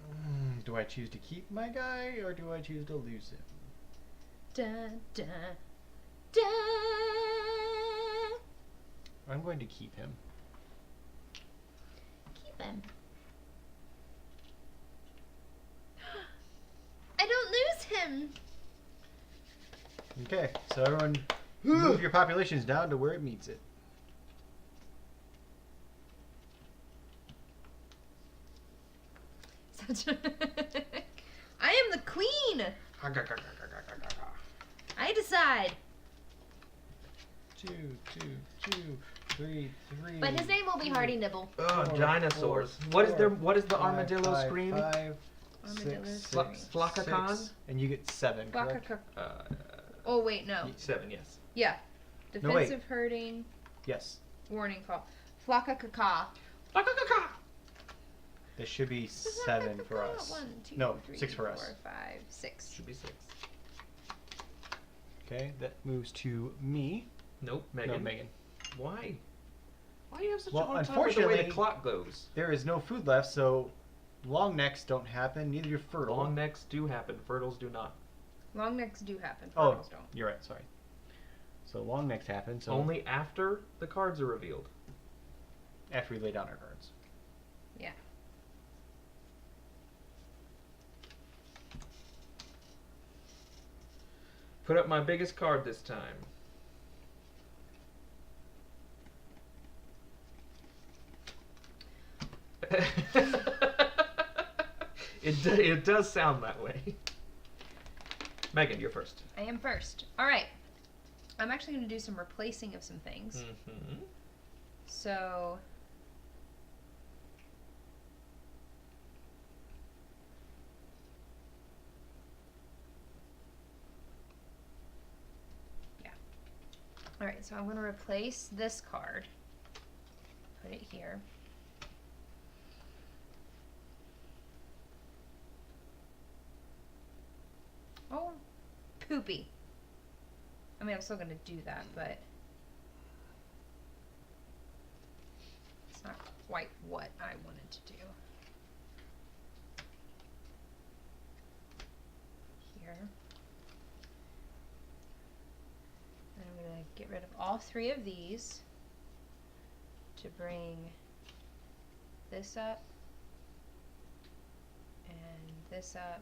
think. Do I choose to keep my guy or do I choose to lose him? Dun, dun, dun. I'm going to keep him. Keep him. I don't lose him. Okay, so everyone move your populations down to where it meets it. Such a I am the queen. I decide. 2, 2, 2, 3, 3. But his name will be Hardy Nibble. Oh, 4, dinosaurs. 4, What is their? 4, What is the 5, armadillo 5, scream? 5, Armadillo 6, scream. Flockacan? 6, and you get 7, correct? Oh wait, no. 7, yes. Yeah. No, wait. Defensive herding. Yes. Warning call. Flocka caca. This should be 7 for us. 1, 2, No, 3, 6 for 4, us. 5, 6. Should be 6. Okay, that moves to me. Nope, Megan. No, Megan. Why? Why do you have such Well, a hard time with the way the unfortunately- clock goes? There is no food left, so long necks don't happen, neither do fertile. Long necks do happen. Fertiles do not. Long necks do happen. Oh, Fertiles don't. you're right, sorry. So long necks happen, so Only after the cards are revealed. after we lay down our cards. Yeah. Put up my biggest card this time. It does sound that way. Megan, you're first. I am first. All right. I'm actually going to do some replacing of some things. Mm-hmm. So yeah. All right, so I'm going to replace this card. Put it here. Oh, poopy. I mean, I'm still going to do that, but it's not quite what I wanted to do. Here. And I'm going to get rid of all 3 of these to bring this up and this up.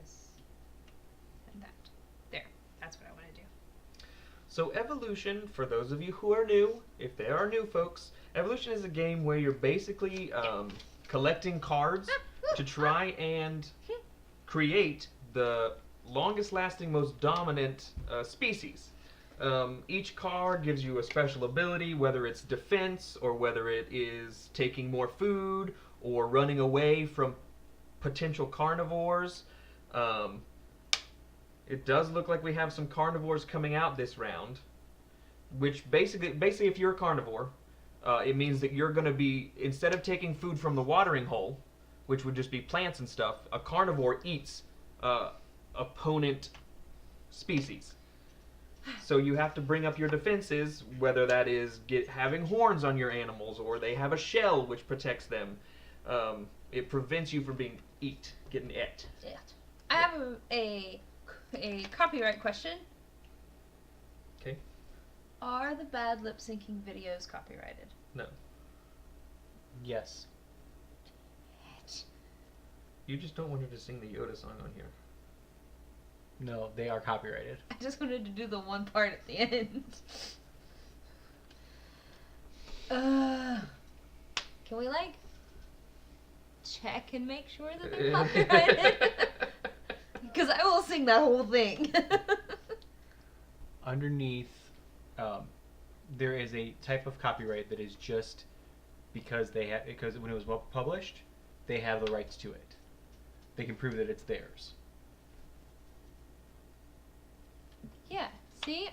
This and that. There. That's what I want to do. So evolution, for those of you who are new, if there are new folks, evolution is a game where you're basically collecting cards to try and create the longest lasting, most dominant species. Each card gives you a special ability, whether it's defense or whether it is taking more food or running away from potential carnivores. It does look like we have some carnivores coming out this round, which basically if you're a carnivore, it means that you're going to be, instead of taking food from the watering hole, which would just be plants and stuff, a carnivore eats opponent species. So you have to bring up your defenses, whether that is having horns on your animals or they have a shell which protects them. It prevents you from being getting et. I have a copyright question. Okay. Are the bad lip syncing videos copyrighted? No. Yes. You just don't want her to sing the Yoda song on here. No, they are copyrighted. I just wanted to do the one part at the end. Can we check and make sure that they're copyrighted? Because I will sing that whole thing. Underneath, there is a type of copyright that is just because when it was published, they have the rights to it. They can prove that it's theirs. Yeah. See,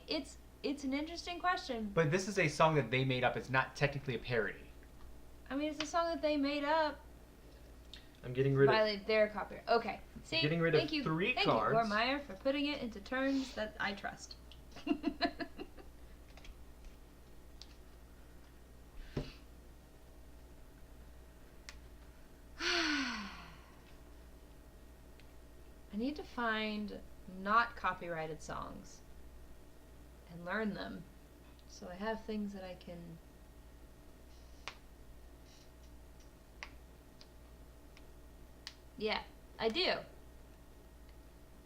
it's an interesting question. But this is a song that they made up. It's not technically a parody. I mean, it's a song that they made up. I'm getting rid of. Violate their copyright. Okay. See, Getting rid of 3 Thank cards. you, Gormeyer, for putting it into terms that I trust. I need to find not copyrighted songs and learn them, so I have things that I can. Yeah, I do.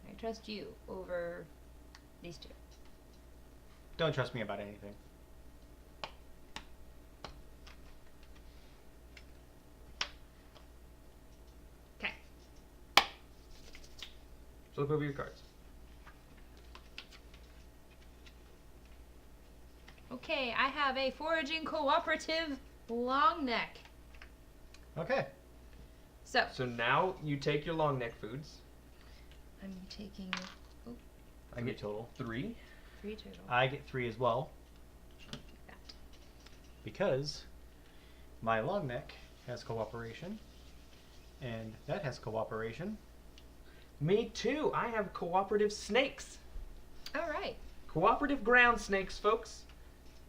I trust you over these two. Don't trust me about anything. Okay. Flip over your cards. Okay, I have a foraging cooperative long neck. Okay. So now you take your long neck foods. I'm taking I get total 3. 3 total. I get 3 as well. That. Because my long neck has cooperation, and that has cooperation. Me too. I have cooperative snakes. All right. Cooperative ground snakes, folks.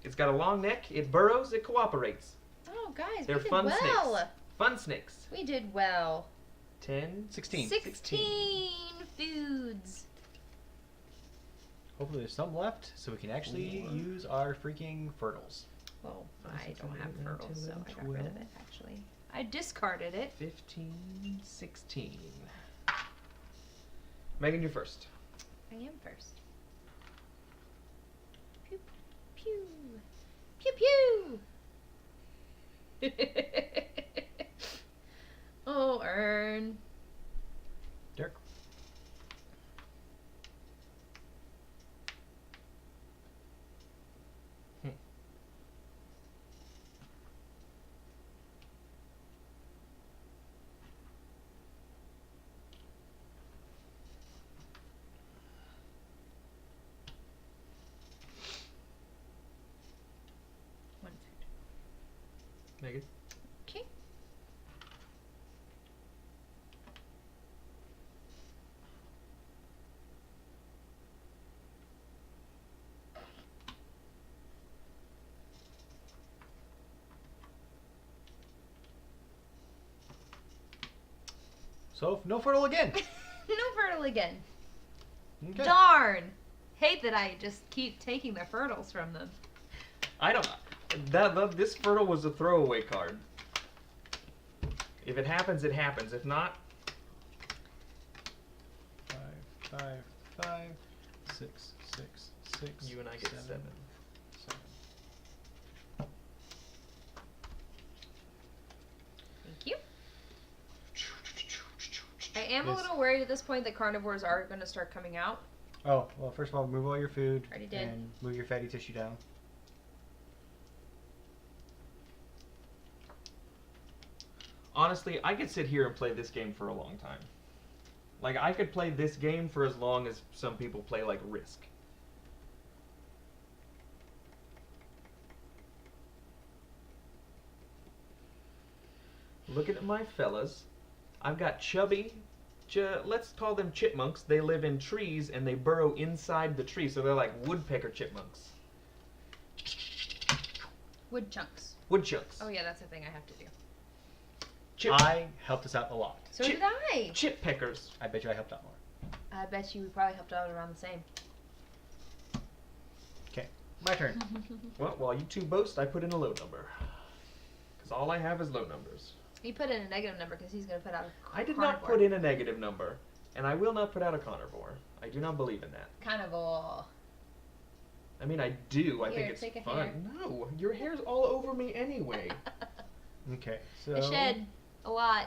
It's got a long neck. It burrows. It cooperates. Oh, guys, They're we did fun well. snakes. Fun snakes. We did well. 10. 16. 16 foods. Hopefully there's some left so we can actually use our freaking fertiles. Well, 5, I 6, don't 7, have 8, 9, fertile, 10, so 11, I got rid of 12. it, actually. I discarded it. 15, 16. Megan, you're first. I am first. Pew, pew. Pew, pew. Oh, Ern. Dirk. One food. Megan. Okay. So, no fertile again. No fertile again. Okay. Darn. Hate that I just keep taking their fertiles from them. I don't. This fertile was a throwaway card. If it happens, it happens. If not, 5, 5, 5, 6, 6, 6. you and I get 7. 7. Thank you. I am a little worried at this point that carnivores are going to start coming out. Oh, well, first of all, move all your food. Already did. And move your fatty tissue down. Honestly, I could sit here and play this game for a long time. Like, I could play this game for as long as some people play, like, Risk. Looking at my fellas, I've got chubby, let's call them chipmunks. They live in trees and they burrow inside the tree, so they're like woodpecker chipmunks. Wood chunks. Woodchucks. Oh yeah, that's the thing I have to do. I helped us out a lot. So did I. Chip peckers. I bet you I helped out more. I bet you we probably helped out around the same. Okay, my turn. Well, while you two boast, I put in a low number. Because all I have is low numbers. He put in a negative number because he's going to put out a I did not put in a negative number. And I will not put out a carnivore. I do not believe in that. Carnivore. I mean, I do. I Here, think it's take a fun. hair. No, your hair's all over me anyway. Okay, so... I shed a lot.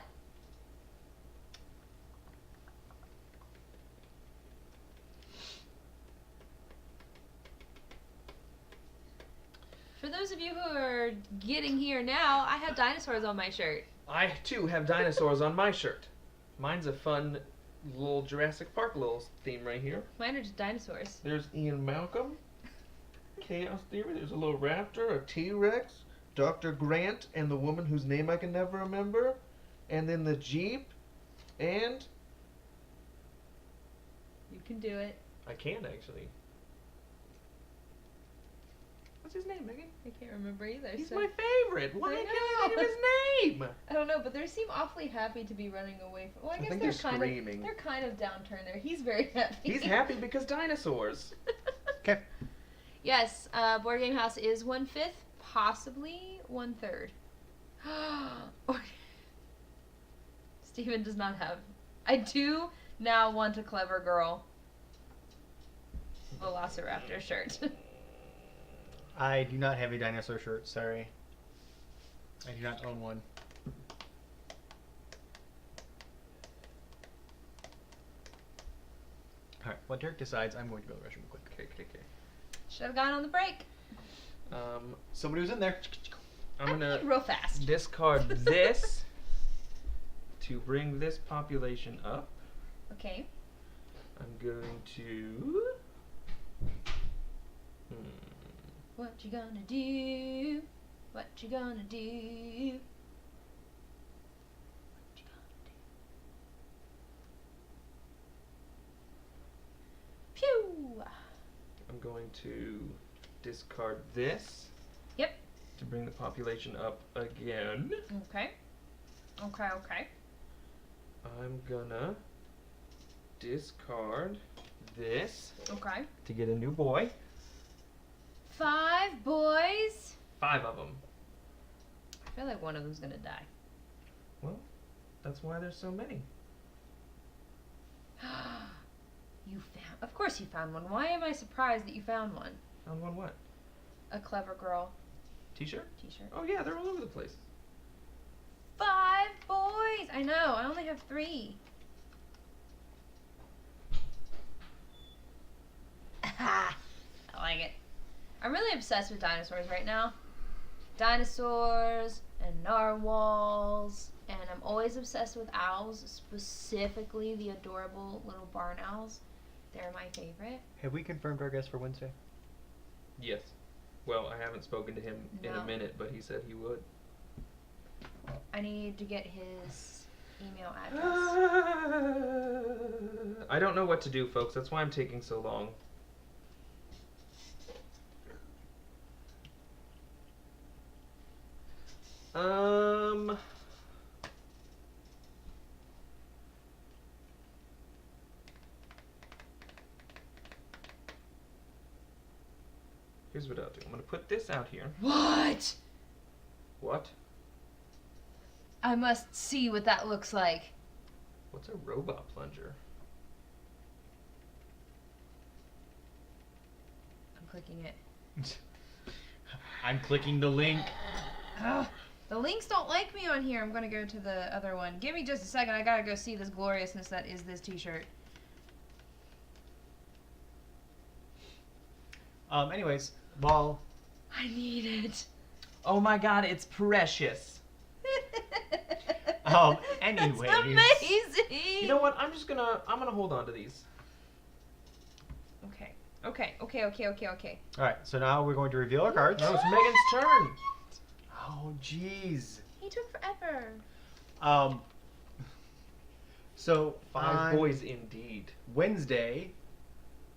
For those of you who are getting here now, I have dinosaurs on my shirt. I, too, have dinosaurs on my shirt. Mine's a fun little Jurassic Park little theme right here. Mine are just dinosaurs. There's Ian Malcolm, Chaos Theory, there's a little raptor, a T-Rex, Dr. Grant, and the woman whose name I can never remember, and then the Jeep, and... You can do it. I can, actually. What's his name, Megan? I can't remember either. He's so my favorite. Why I can't know. I think of his name? I don't know, but they seem awfully happy to be running away from. Well, I guess think they're they're kind screaming. of. They're kind of downturned there. He's very happy. He's happy because dinosaurs. Okay. Yes, Board Game House is 1/5, possibly 1/3. Steven does not have. I do now want a Clever Girl Velociraptor shirt. I do not have a dinosaur shirt, sorry. I do not own one. Alright, while Derek decides, I'm going to go to the restroom real quick. Okay. Should have gone on the break. Somebody was in there. I'm gonna real fast. discard this to bring this population up. Okay. I'm going to... What you gonna do? What you gonna do? What you gonna do? Phew! I'm going to discard this. Yep. To bring the population up again. Okay. Okay. I'm gonna discard this Okay. to get a new boy. 5 boys. 5 of them. I feel like one of them's gonna die. Well, that's why there's so many. You found. Of course you found one. Why am I surprised that you found one? Found one what? A Clever Girl T-shirt? t-shirt. Oh yeah, they're all over the place. 5 boys. I know. I only have 3. I like it. I'm really obsessed with dinosaurs right now. Dinosaurs and narwhals, and I'm always obsessed with owls, specifically the adorable little barn owls. They're my favorite. Have we confirmed our guest for Wednesday? Yes. Well, I haven't spoken to him in a No. minute, but he said he would. I need to get his email address. I don't know what to do, folks. That's why I'm taking so long. Here's what I'll do. I'm gonna put this out here. What? What? I must see what that looks like. What's a robot plunger? I'm clicking it. I'm clicking the link. Oh, The links don't like me on here. I'm gonna go to the other one. Give me just a second. I gotta go see this gloriousness that is this t-shirt. Anyways, well, I need it. Oh my god, it's precious. anyways. It's amazing. You know what? I'm gonna hold on to these. Okay. All right, so now we're going to reveal our cards. Now it's Megan's turn. Oh, jeez. He took forever. So Five on boys indeed. Wednesday,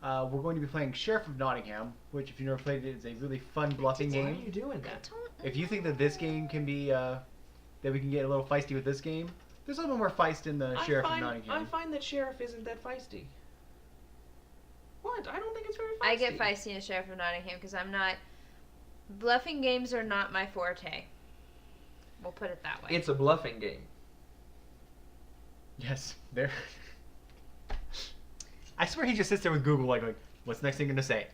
we're going to be playing Sheriff of Nottingham, which, if you've never played it, is a really fun bluffing Why are game. you doing that? If you think that this game can be, that we can get a little feisty with this game, there's a little bit more feist in the Sheriff of Nottingham. I find that Sheriff isn't that feisty. What? I don't think it's very feisty. I get feisty in Sheriff of Nottingham because I'm not. Bluffing games are not my forte. We'll put it that way. It's a bluffing game. Yes, there. I swear he just sits there with Google, like, what's the next thing gonna say?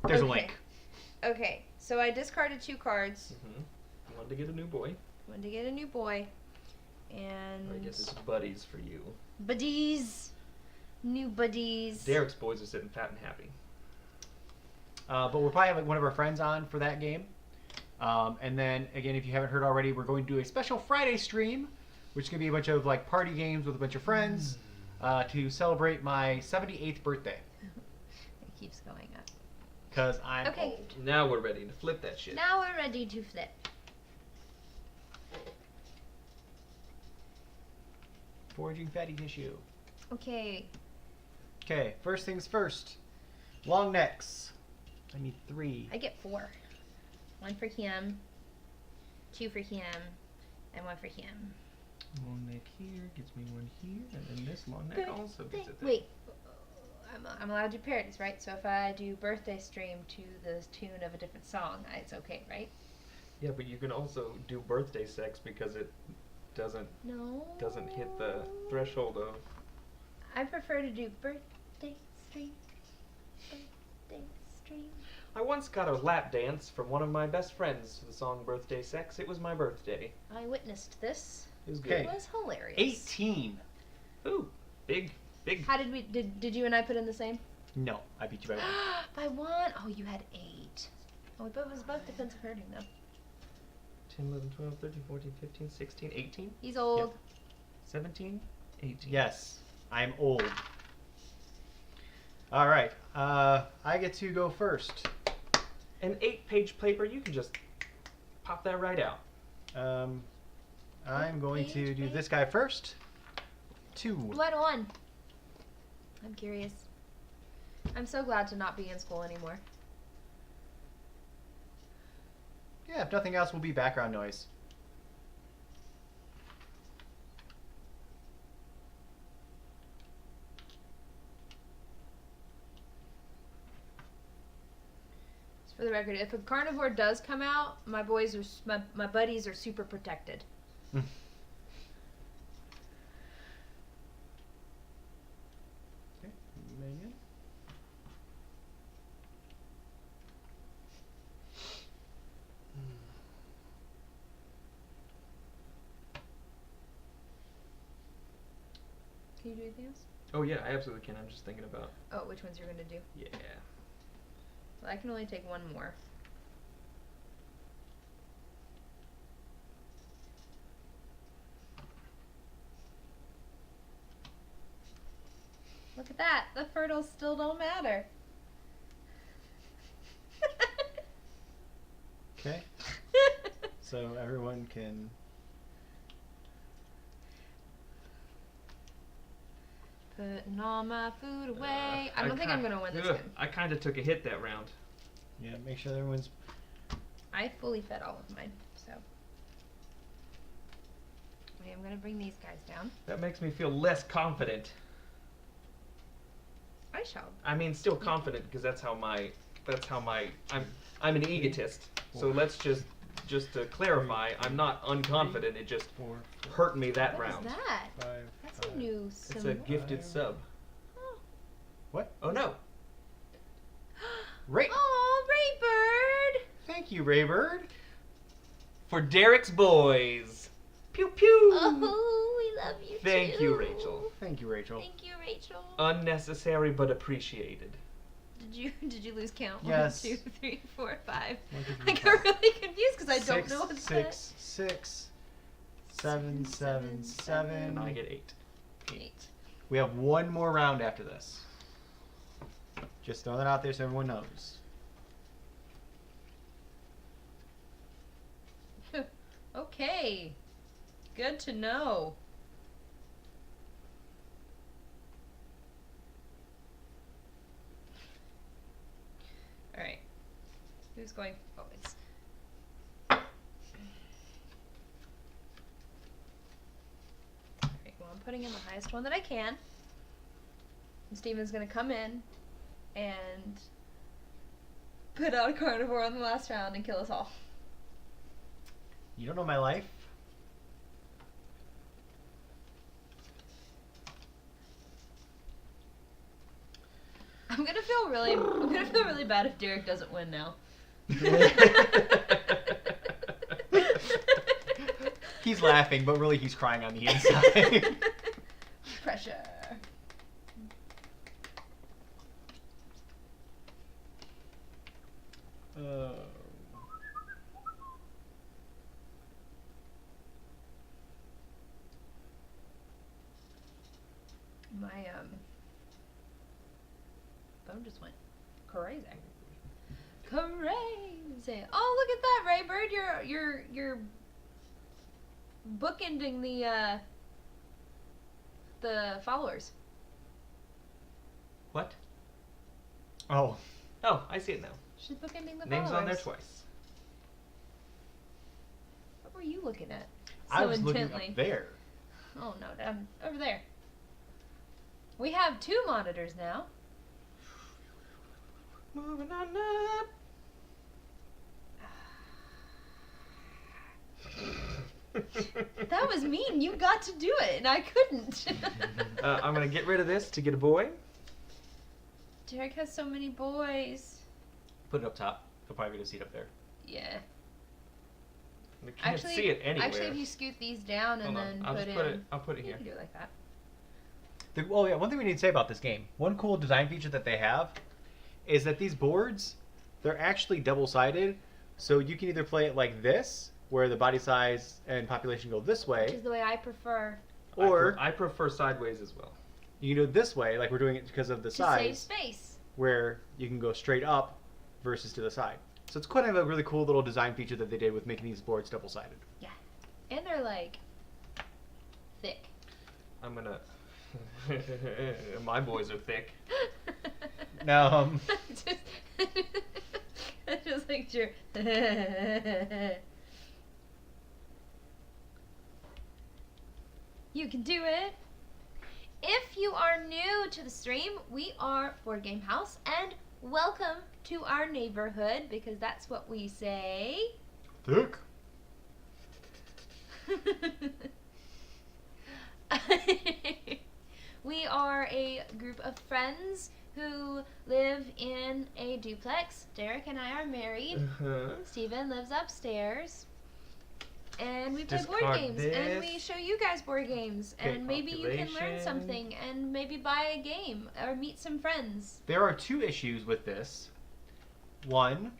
There's a Okay. link. Okay, so I discarded 2 cards. Mm-hmm. One to get a new boy. One to get a new boy. And. I guess it's buddies for you. Buddies. New buddies. Derek's boys are sitting fat and happy. But we'll probably have one of our friends on for that game. And then, again, if you haven't heard already, we're going to do a special Friday stream, which is going to be a bunch of like party games with a bunch of friends to celebrate my 78th birthday. It keeps going up. Because I'm Okay. old. Now we're ready to flip that shit. Now we're ready to flip. Foraging fatty tissue. Okay. Okay, first things first. Long necks. I need 3. I get 4. 1 for him, 2 for him, and 1 for him. Long neck here gets me one here, and then this long neck also gets it there. Wait, I'm allowed to do parodies, right? So if I do birthday stream to the tune of a different song, it's okay, right? Yeah, but you can also do birthday sex because it doesn't hit the threshold of. I prefer to do birthday stream. Birthday stream. I once got a lap dance from one of my best friends to the song Birthday Sex. It was my birthday. I witnessed this. It was good. Okay. It was hilarious. 18. Ooh, big. How did we did you and I put in the same? No, I beat you by 1. By 1? Oh, you had 8. Oh, it was both defensive hurting though. 10, 11, 12, 13, 14, 15, 16, 18, He's old. 17, 18. Yes, I'm old. All right, I get to go first. An 8-page paper, you can just pop that right out. I'm going to do this guy first. 2. What on? I'm curious. I'm so glad to not be in school anymore. Yeah, if nothing else, will be background noise. Just for the record, if a carnivore does come out, my buddies are super protected. Okay, Megan. Can you do anything else? Oh yeah, I absolutely can. I'm just thinking about. Oh, which ones you're gonna do? Yeah. Well, I can only take 1 more. Look at that. The fertiles still don't matter. Okay, so everyone can. Putting all my food away. I don't think I'm gonna win this game. I kind of took a hit that round. Yeah, make sure everyone's. I fully fed all of mine, so. Okay, I'm gonna bring these guys down. That makes me feel less confident. I shall. I mean, still confident because that's how my. I'm an egotist. So let's just to clarify, I'm not unconfident. It just 4, hurt me that What is round. that? 5. That's a new It's a symbol. gifted sub. Oh. What? Oh no. Ray. Oh, Raybird! Thank you, Raybird. for Derek's boys. Pew pew. Oh, we love you Thank too. you, Rachel. Thank you, Rachel. Thank you, Rachel. Unnecessary but appreciated. Did you lose count? Yes. 1, 2, 3, 4, 5. 1, 2, 3, I got really confused because I don't 6, know what's 6, 6, 7, 7, 7. I get 8. 8. We have one more round after this. Just throw that out there so everyone knows. Okay. Good to know. All right. Who's going? Oh, it's. Alright, well, I'm putting in the highest one that I can. And Steven's gonna come in and put out a carnivore on the last round and kill us all. You don't know my life. I'm gonna feel really bad if Derek doesn't win now. He's laughing, but really he's crying on the inside. Pressure. My phone just went crazy. Crazy. Oh, look at that, Raybird. You're bookending the followers. What? Oh. Oh, I see it now. She's bookending the Name's followers. on there twice. What were you looking at? I So was intently. looking up there. Oh no, down over there. We have 2 monitors now. Moving on up. That was mean. You got to do it, and I couldn't. I'm gonna get rid of this to get a boy. Derek has so many boys. Put it up top. You'll probably get a seat up there. Yeah. I can't Actually, see it anywhere. Actually, if you scoot these down and Hold on, then I'll put just in, put it. I'll put it you here. can do it like that. Oh yeah, one thing we need to say about this game. One cool design feature that they have is that these boards, they're actually double-sided. So you can either play it like this, where the body size and population go this Which way, is the way I prefer or I prefer sideways as well. you can do it this way, like we're doing it because of the to save size, space. where you can go straight up versus to the side. So it's kind of a really cool little design feature that they did with making these boards double-sided. Yeah. And they're like thick. I'm gonna. My boys are thick. Now, just like sure. You can do it. If you are new to the stream, we are Board Game House, and welcome to our neighborhood, because that's what we say. thick. We are a group of friends who live in a duplex. Derek and I are married. Steven lives upstairs. And we play board Discard games, and we this. show you guys board games, Okay, and maybe you can learn population. something, and maybe buy a game, or meet some friends. There are 2 issues with this. One,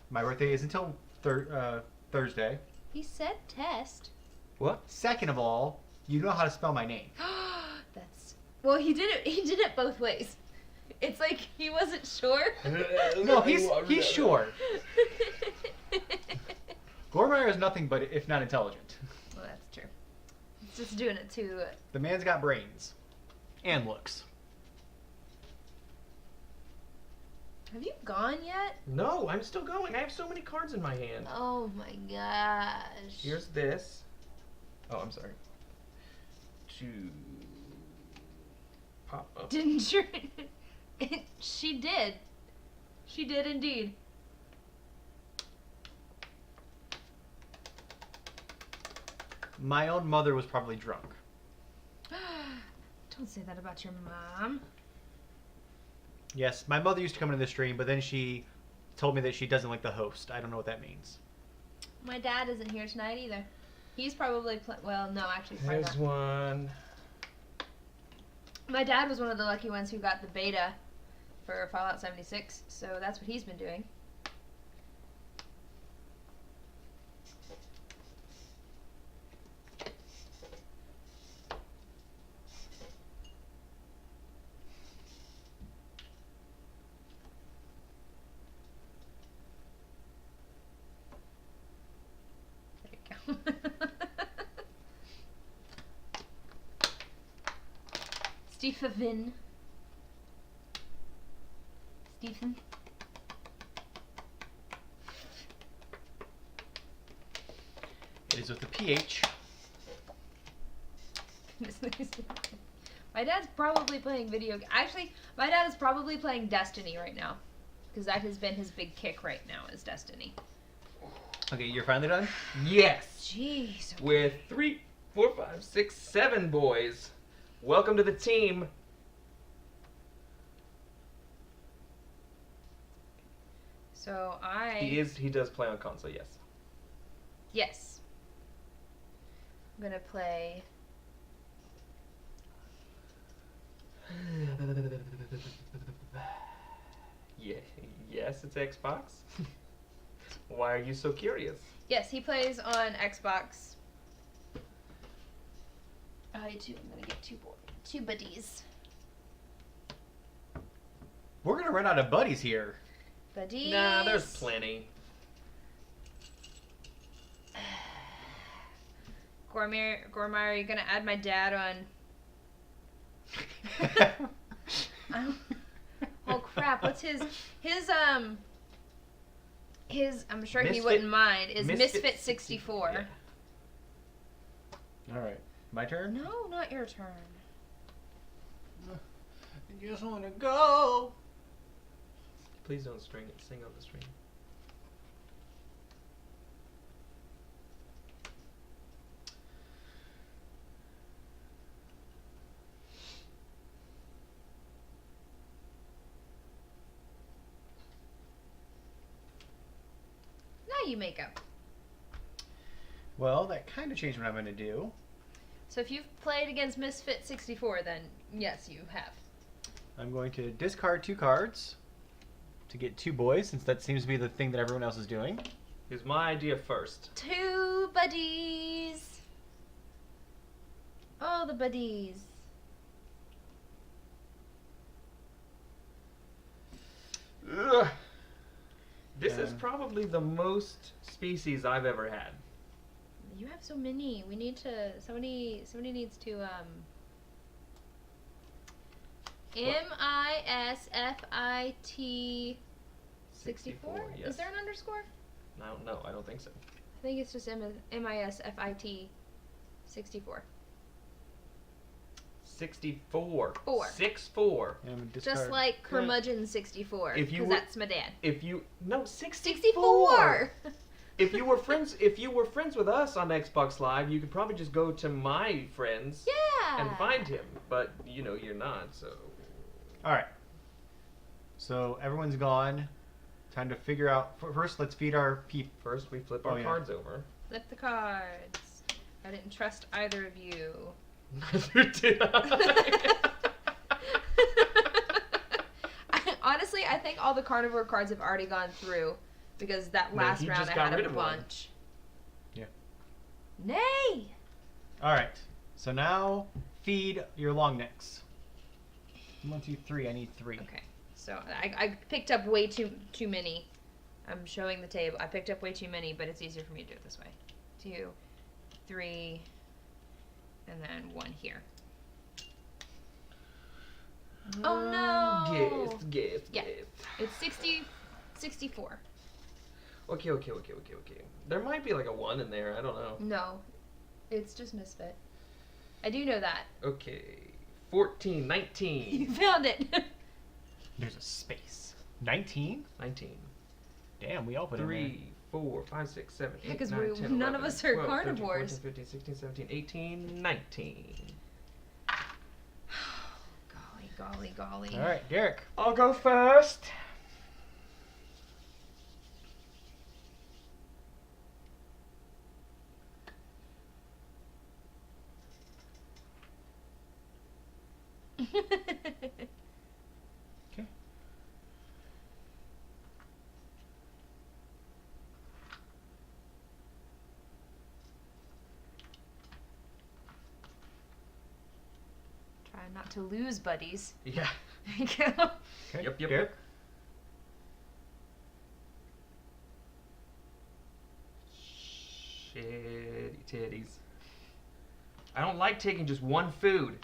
my birthday is until Thursday. He said test. What? Second of all, you know how to spell my name. That's well. He did it. He did it both ways. It's like he wasn't sure. No, he's sure. Gormeyer is nothing but if not intelligent. Well, that's true. It's just doing it to. The man's got brains. And looks. Have you gone yet? No, I'm still going. I have so many cards in my hand. Oh my gosh. Here's this. Oh, I'm sorry. To pop up. Didn't you? She did. She did indeed. My own mother was probably drunk. Don't say that about your mom. Yes, my mother used to come into the stream, but then she told me that she doesn't like the host. I don't know what that means. My dad isn't here tonight either. He's probably well, no, actually, probably There's not. one. My dad was one of the lucky ones who got the beta for Fallout 76, so that's what he's been doing. There you go. Stephen. Stephen. It is with the PH. My dad's probably playing Actually, my dad is probably playing Destiny right now. Because that has been his big kick right now, is Destiny. Okay, you're finally done? Yes. Jeez. With 3, 4, 5, 6, 7 boys. Welcome to the team. So He does play on console, yes. Yes. I'm gonna play. Yeah, yes, it's Xbox. Why are you so curious? Yes, he plays on Xbox. I too. I'm gonna get two buddies. We're gonna run out of buddies here. Buddies. Nah, there's plenty. Gormire, are you gonna add my dad on? Oh crap! What's his? I'm sure he wouldn't mind. Is Misfit 64? Yeah. All right, my turn. No, not your turn. I just want to go. Please don't string it. Sing on the string. Now you make up. Well, that kind of changed what I'm going to do. So if you've played against Misfit 64, then yes, you have. I'm going to discard 2 cards to get 2 boys, since that seems to be the thing that everyone else is doing. Here's my idea first. 2 buddies. Oh, the buddies. Ugh. This is probably the most species I've ever had. You have so many. We need to. Somebody needs to. MISFIT 64. Yes. Is there an underscore? No, I don't think so. I think it's just MISFIT 64. 64. 4. 6-4. Just like Curmudgeon 64. If you Because were- that's my dad. No, 64. 64. If you were friends with us on Xbox Live, you could probably just go to my friends Yeah. and find him. But you're not. So All right. So everyone's gone. Time to figure out. First, let's feed our peep. first we flip our cards over. Flip the cards. I didn't trust either of you. Neither did I. Honestly, I think all the carnivore cards have already gone through because that No, last he round just I got had rid a of one. bunch. Yeah. Nay! All right. So now feed your long necks. 1, 2, 3. I need 3. Okay. So I picked up way too many. I'm showing the table. I picked up way too many, but it's easier for me to do it this way. 2, 3, and then 1 here. Oh no! Guess. Yeah. It's 64. Okay. There might be like a 1 in there. I don't know. No. It's just Misfit. I do know that. Okay. 14, You 19. found it. There's a space. 19? 19. Damn, we all put it in 3, 4, 5, 6, 7, Yeah, 8, 'cause 9, we- 10, none of 11, us are 12, 13, 14, carnivores. 15, 16, 17, 18, 19. Golly. there. All right, Derek. I'll go first. Okay. Try not to lose buddies. Yeah. There you go. Okay. Yep. Derek? Shitty titties. I don't like taking just one food.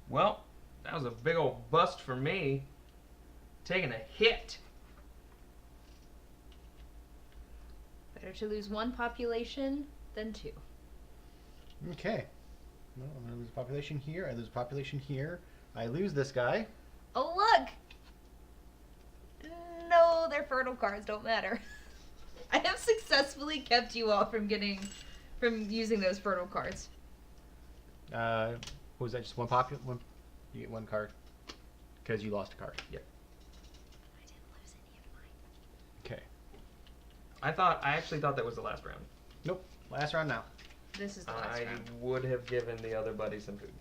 Well, that was a big old bust for me. Taking a hit. Better to lose one population than two. Okay. Well, I'm going to lose population here. I lose population here. I lose this guy. Oh, look! No, their fertile cards don't matter. I have successfully kept you all from using those fertile cards. What was that? Just one one? You get one card. Because you lost a card. Yep. I didn't lose any of mine. Okay. I actually thought that was the last round. Nope. Last round now. This is the last I round. would have given the other buddy some food.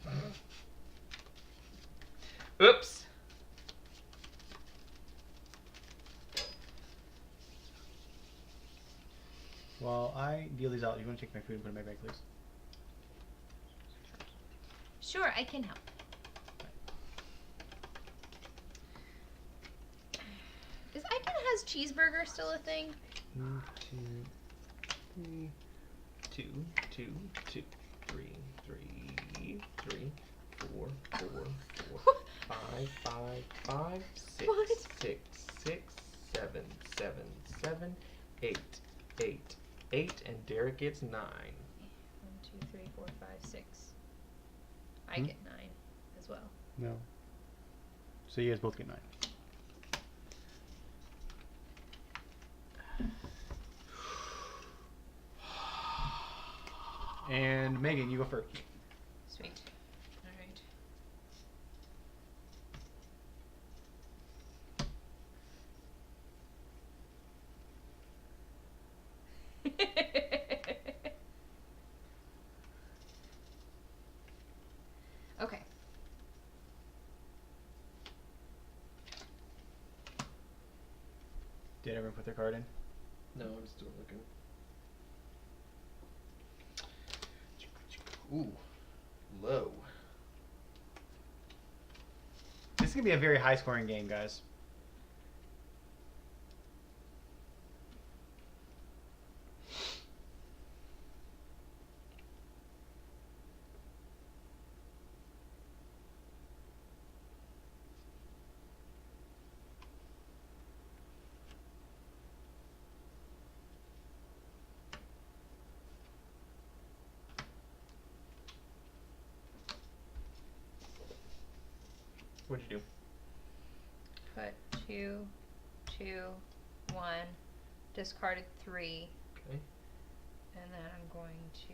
Oops. While I deal these out, you want to take my food and put it in my bag, please? Sure, I can help. Is Icon has cheeseburger still a thing? 1, 2, 3. 2, 2, 2, 3, 3, 4, 4, 4, 5, 5, 5, 6, What? 6, 6, 7, 7, 7, 8, 8, 8, and Derek gets 9. 1, 2, 3, 4, 5, 6. I Hmm? get 9 as well. No. So you guys both get 9. And Megan, you go first. Sweet. All right. Okay. Did everyone put their card in? No, I'm still looking. Ooh, low. This is going to be a very high-scoring game, guys. What'd you do? Put 2, 2, 1, discarded 3, Okay. and then I'm going to.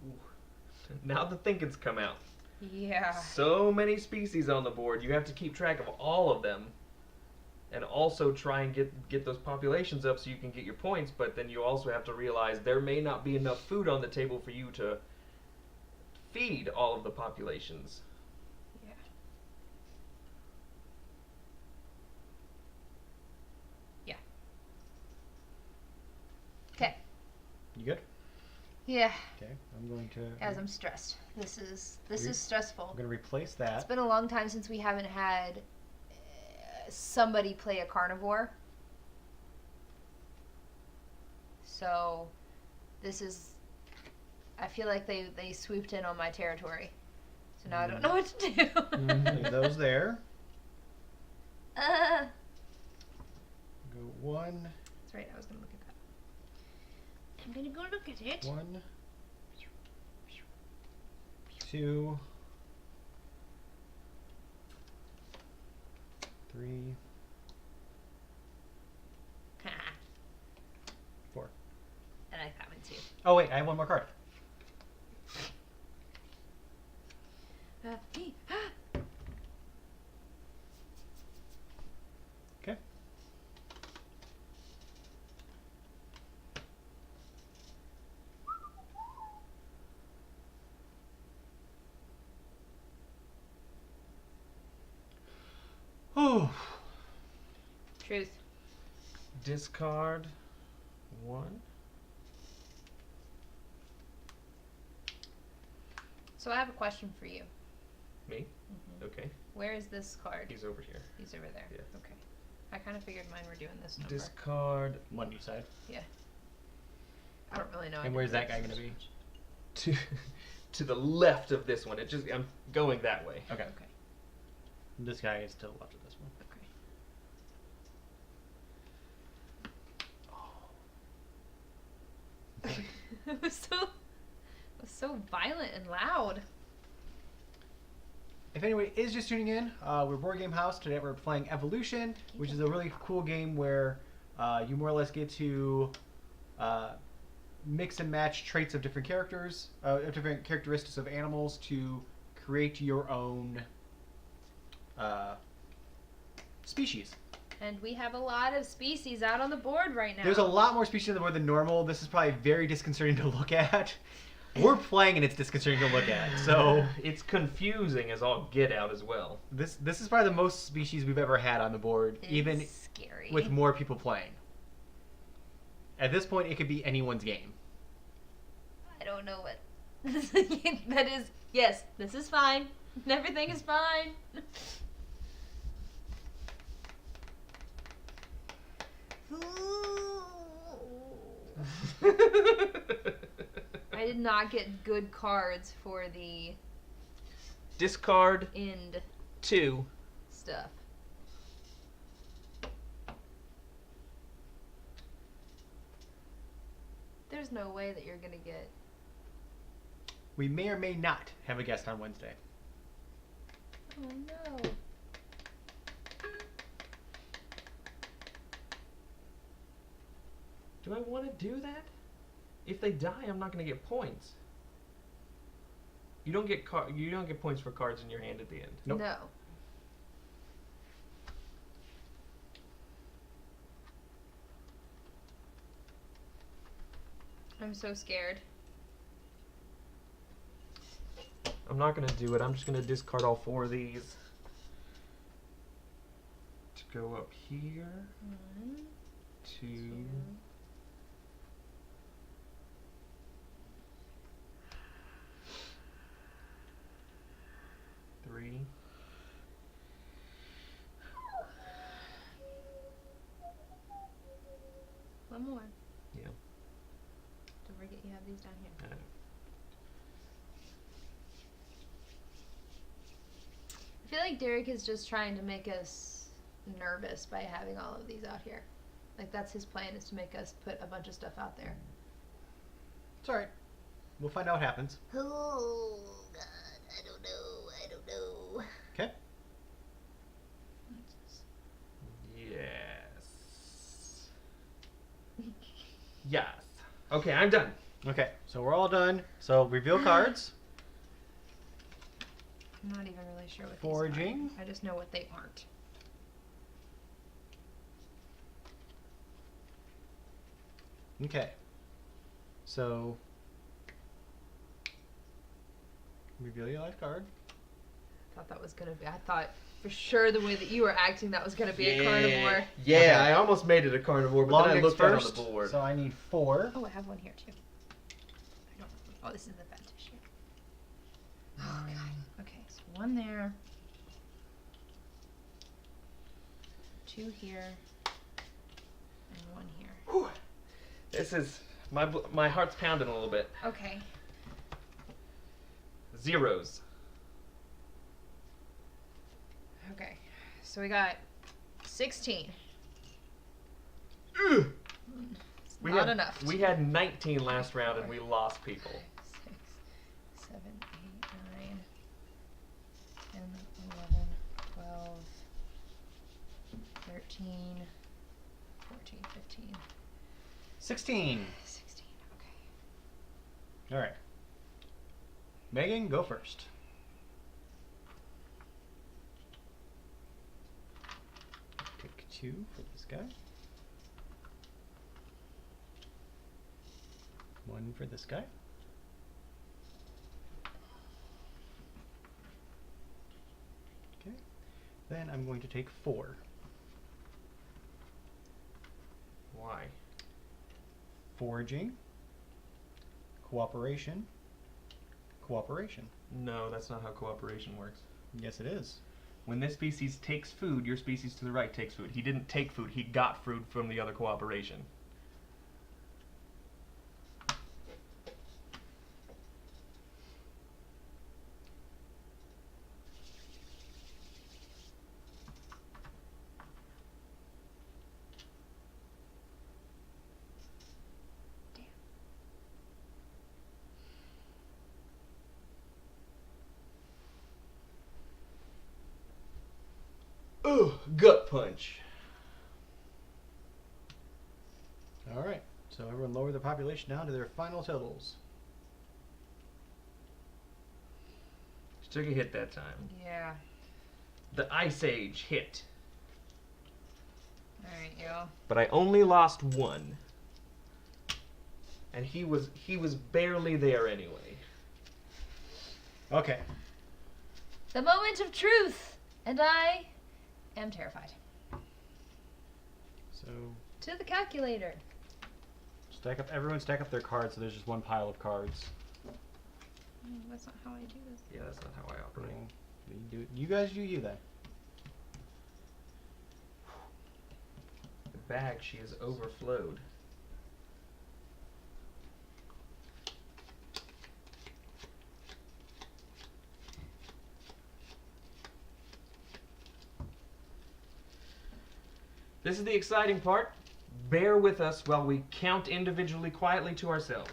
Ooh. Now the thinking's come out. Yeah. So many species on the board. You have to keep track of all of them. And also try and get those populations up so you can get your points, but then you also have to realize there may not be enough food on the table for you to feed all of the populations. Yeah. Yeah. Okay. You good? Yeah. Okay, I'm going to... Guys, I'm stressed. This is I'm stressful. going to replace It's that. been a long time since we haven't had somebody play a carnivore. So this is, I feel like they swooped in on my territory. So now I don't know what to do. Leave those there. That's Go 1, right, I was going to look at that. I'm going to go look at it. 1, 2, 3, 4. And I got one too. Oh wait, I have one more card. Truth. Discard 1. So I have a question for you. Me? Mm-hmm. Okay. Where is this card? He's over here. He's over there. Yeah. Okay. I kind of figured mine were doing this number. Discard One you said. I don't really know. And where's that guy gonna be? to the left of this one. I'm going that way. Okay. Okay. This guy is to the left of this one. Okay. It was so violent and loud. If anyone is just tuning in, we're Board Game House. Today we're playing Evolution, which is a really cool game where you more or less get to mix and match traits of different characters, different characteristics of animals to create your own species. And we have a lot of species out on the board right now. There's a lot more species on the board than normal. This is probably very disconcerting to look at. We're playing and it's disconcerting to look at. So it's confusing as all get out as well. This is probably the most species we've ever had on the board, It's even scary. with more people playing. At this point, it could be anyone's game. I don't know what that is. Yes, this is fine. Everything is fine. I did not get good cards for the Discard end 2. stuff. There's no way that you're gonna get. We may or may not have a guest on Wednesday. Oh no. Do I want to do that? If they die, I'm not going to get points. You don't get points for cards in your hand at the end. Nope. No. I'm so scared. I'm not going to do it. I'm just going to discard all 4 of these. To go up here. 1, 2. 3. One more. Yeah. Don't forget you have these down here. I know. I feel like Derek is just trying to make us nervous by having all of these out here. Like that's his plan, is to make us put a bunch of stuff out there. It's alright. We'll find out what happens. Oh God, I don't know. Okay. Yes. Yes. Okay, I'm done. Okay, so we're all done. So reveal cards. I'm not even really sure what Foraging. these are. I just know what they aren't. Okay. So reveal your life card. I thought that was gonna be. I thought for sure the way that you were acting, that was gonna be a carnivore. Yeah, Okay. I almost made it a carnivore, but Long then I necks looked at it on first. the board. So I need 4. Oh, I have one here too. I don't. Oh, this is the fat tissue. Oh God. Okay, so one there. 2 here. And 1 here. Whew. This is my heart's pounding a little bit. Okay. Zeros. Okay. So we got 16. Ugh. It's not enough. We had 19 last round and we lost people. 6, 7, 8, 9, 10, 11, 12, 13, 14, 15, 16. 16. Okay. All right. Megan, go first. Pick 2 for this guy. 1 for this guy. Okay. Then I'm going to take 4. Why? Foraging. Cooperation. Cooperation. No, that's not how cooperation works. Yes, it is. When this species takes food, your species to the right takes food. He didn't take food, he got food from the other cooperation. Ugh, gut punch. All right. So everyone lower the population down to their final totals. She took a hit that time. Yeah. The Ice Age hit. Alright, yo. But I only lost 1. And he was barely there anyway. Okay. The moment of truth! And I am terrified. So To the calculator. everyone stack up their cards so there's just one pile of cards. That's not how I do this. Yeah, that's not how I operate. You guys do you then. The bag, she has overflowed. This is the exciting part. Bear with us while we count individually quietly to ourselves.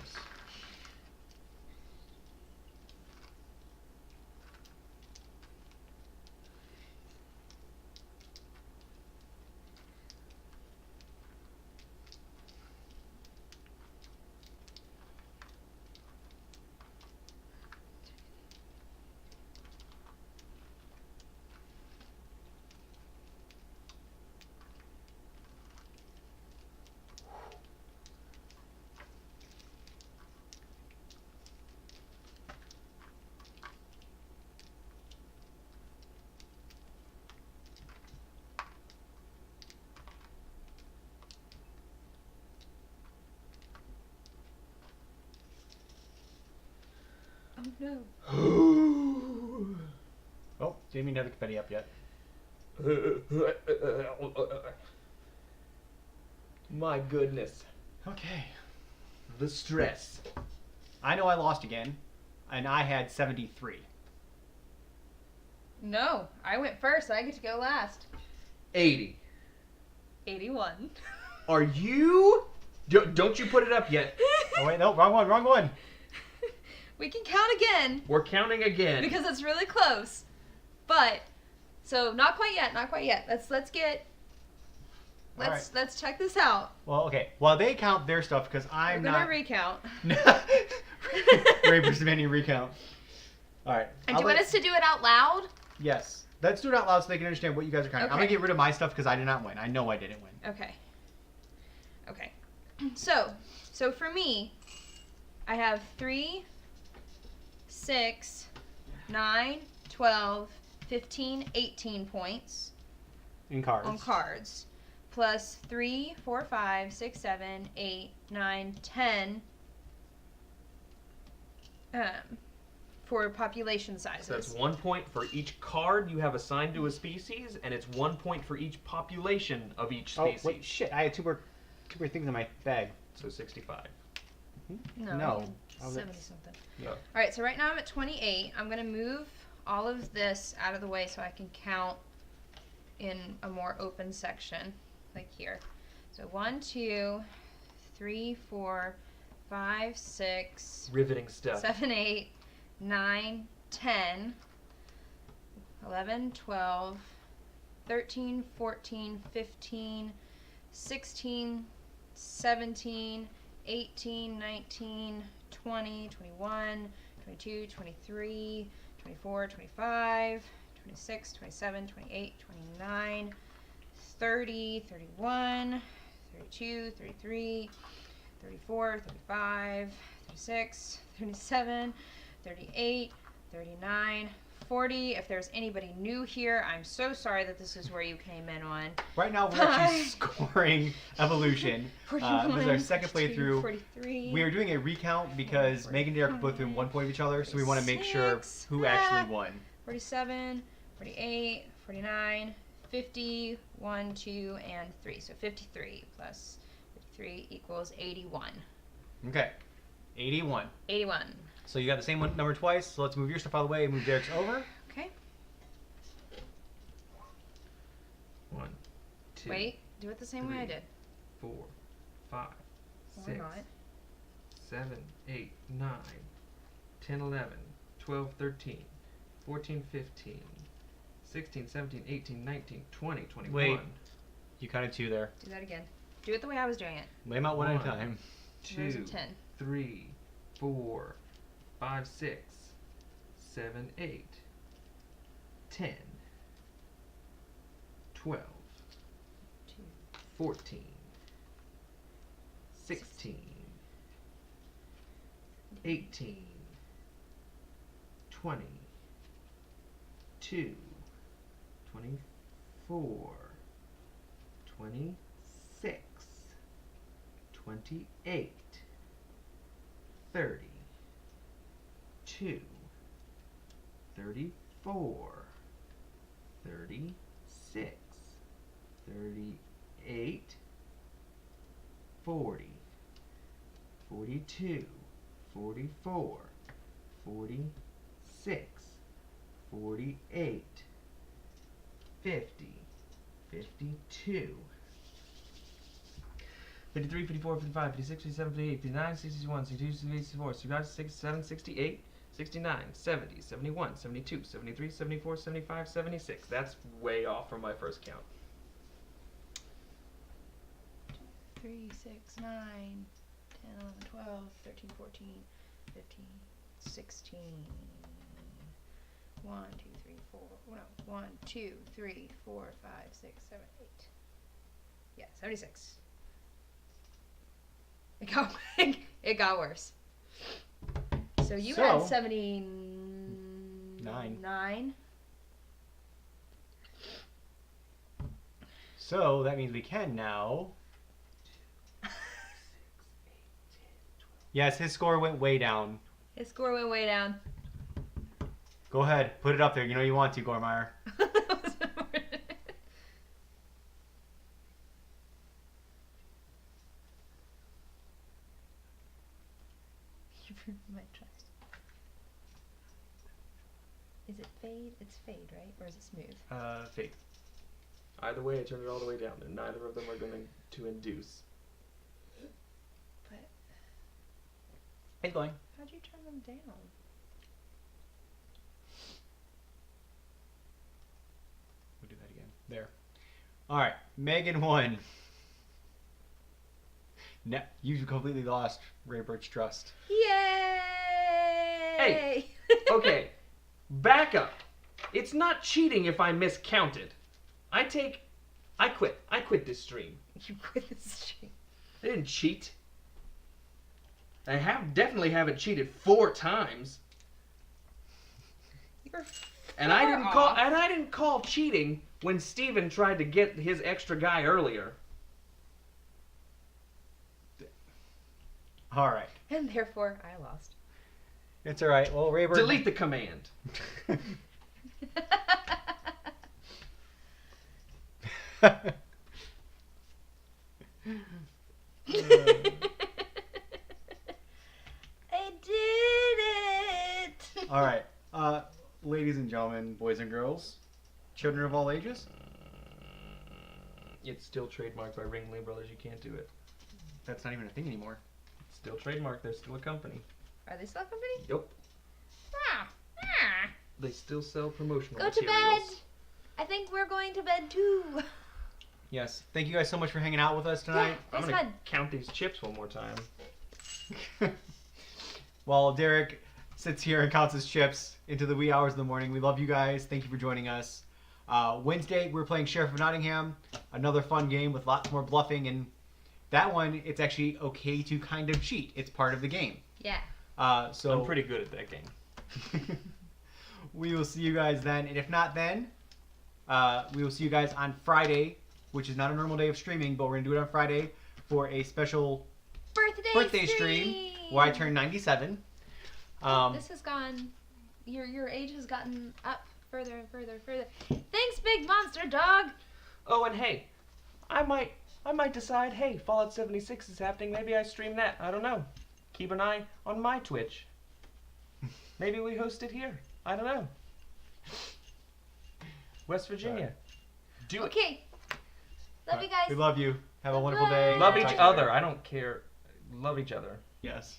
Oh no. Oh, didn't even have the confetti up yet. My goodness. Okay. The stress. I know I lost again, and I had 73. No, I went first. I get to go last. 80. 81. Are you? Don't you put it up yet. Oh wait, no, wrong one. We can count again We're counting again. because it's really close. But so not quite yet. Let's check this out. Well, okay. Well, they count their stuff because I'm We're gonna not. recount. Raper's demanding recount. All right. And do you want us to do it out loud? Yes. Let's do it out loud so they can understand what you guys are counting. I'm Okay. gonna get rid of my stuff because I did not win. I know I didn't win. Okay. So for me, I have 3, 6, 9, 12, 15, 18 points In cards. on cards. Plus 3, 4, 5, 6, 7, 8, 9, 10 for population sizes. So that's 1 point for each card you have assigned to a species, and it's 1 point for each population of each Oh species. wait, shit! I had two more things in my bag. So 65. No. Oh, 70 something. Yeah. All right, so right now I'm at 28. I'm going to move all of this out of the way so I can count in a more open section, like here. So 1, 2, 3, 4, 5, 6, Riveting stuff. 7, 8, 9, 10, 11, 12, 13, 14, 15, 16, 17, 18, 19, 20, 21, 22, 23, 24, 25, 26, 27, 28, 29, 30, 31, 32, 33, 34, 35, 36, 37, 38, 39, 40. If there's anybody new here, I'm so sorry that this is where you came in on. Right now, we're actually scoring Evolution. This is our second 42, playthrough. 43. We are doing a recount because Megan and Derek are both within 1 point of each other, so we want to make sure 46. who actually won. 47, 48, 49, 50, 1, 2, and 3. So 53 plus 53 equals 81. Okay, 81. 81. So you got the same number twice, so let's move your stuff out of the way and move Derek's over. Okay. 1, 2. Wait, do it the same way I did. 4, 5, Or 6, not. 7, 8, 9, 10, 11, 12, 13, 14, 15, 16, 17, 18, 19, 20, 21. Wait. You counted 2 there. Do that again. Do it the way I was doing it. Lay them out one at a time. There's a 2, 10. 3, 4, 5, 6, 7, 8, 10, 12, 2, 14, 16, 18, 20, 2, 24, 26, 28, 30, 2, 34, 36, 38, 40, 42, 44, 46, 48, 50, 52, 53, 54, 55, 56, 57, 58, 59, 61, 62, 64, 65, 67, 68, 69, 70, 71, 72, 73, 74, 75, 76. That's way off from my first count. 3, 6, 9, 10, 11, 12, 13, 14, 15, 16. 1, 2, 3, 4. No, 1, 2, 3, 4, 5, 6, 7, 8. Yeah, 76. It got worse. So you had 79. So that means we can now. Yes, his score went way down. His score went way down. Go ahead, put it up there. You know you want to, Gormeyer. My trust. Is it fade? It's fade, right? Or is it smooth? Fade. Either way, I turned it all the way down, and neither of them are going to induce. But It's going. how'd you turn them down? We'll do that again. There. Alright, Megan won. No, you completely lost Raybert's trust. Yay! Hey! Okay, back up. It's not cheating if I miscounted. I quit. I quit this stream. You quit the stream. I didn't cheat. I definitely haven't cheated 4 times. You're And I didn't call cheating when Steven tried to get his extra guy earlier. Alright. And therefore, I lost. It's alright. Well, Raybert. Delete the command. I did it! Alright. Ladies and gentlemen, boys and girls, children of all ages, It's still trademarked by Ringling Brothers. You can't do it. that's not even a thing anymore. It's still trademarked. They're still a company. Are they still a company? Yep. Ah, ah. They still sell promotional Go to materials. bed. I think we're going to bed too. Yes. Thank you guys so much for hanging out with us tonight. Yeah, I'm it's gonna fun. count these chips one more time. While Derek sits here and counts his chips into the wee hours of the morning. We love you guys. Thank you for joining us. Wednesday, we're playing Sheriff of Nottingham. Another fun game with lots more bluffing. And that one, it's actually okay to kind of cheat. It's part of the game. Yeah. So I'm pretty good at that game. we will see you guys then. And if not then, we will see you guys on Friday, which is not a normal day of streaming, but we're going to do it on Friday for a special birthday stream where I turn 97. This has gone. Your age has gotten up further and further and further. Thanks, Big Monster Dog. Oh, and hey, I might decide, hey, Fallout 76 is happening. Maybe I stream that. I don't know. Keep an eye on my Twitch. Maybe we host it here. I don't know. West Virginia. Do it. Okay. Love you guys. We love you. Have a wonderful day. Love Talk each to you other. later. I don't care. Love each other. Yes.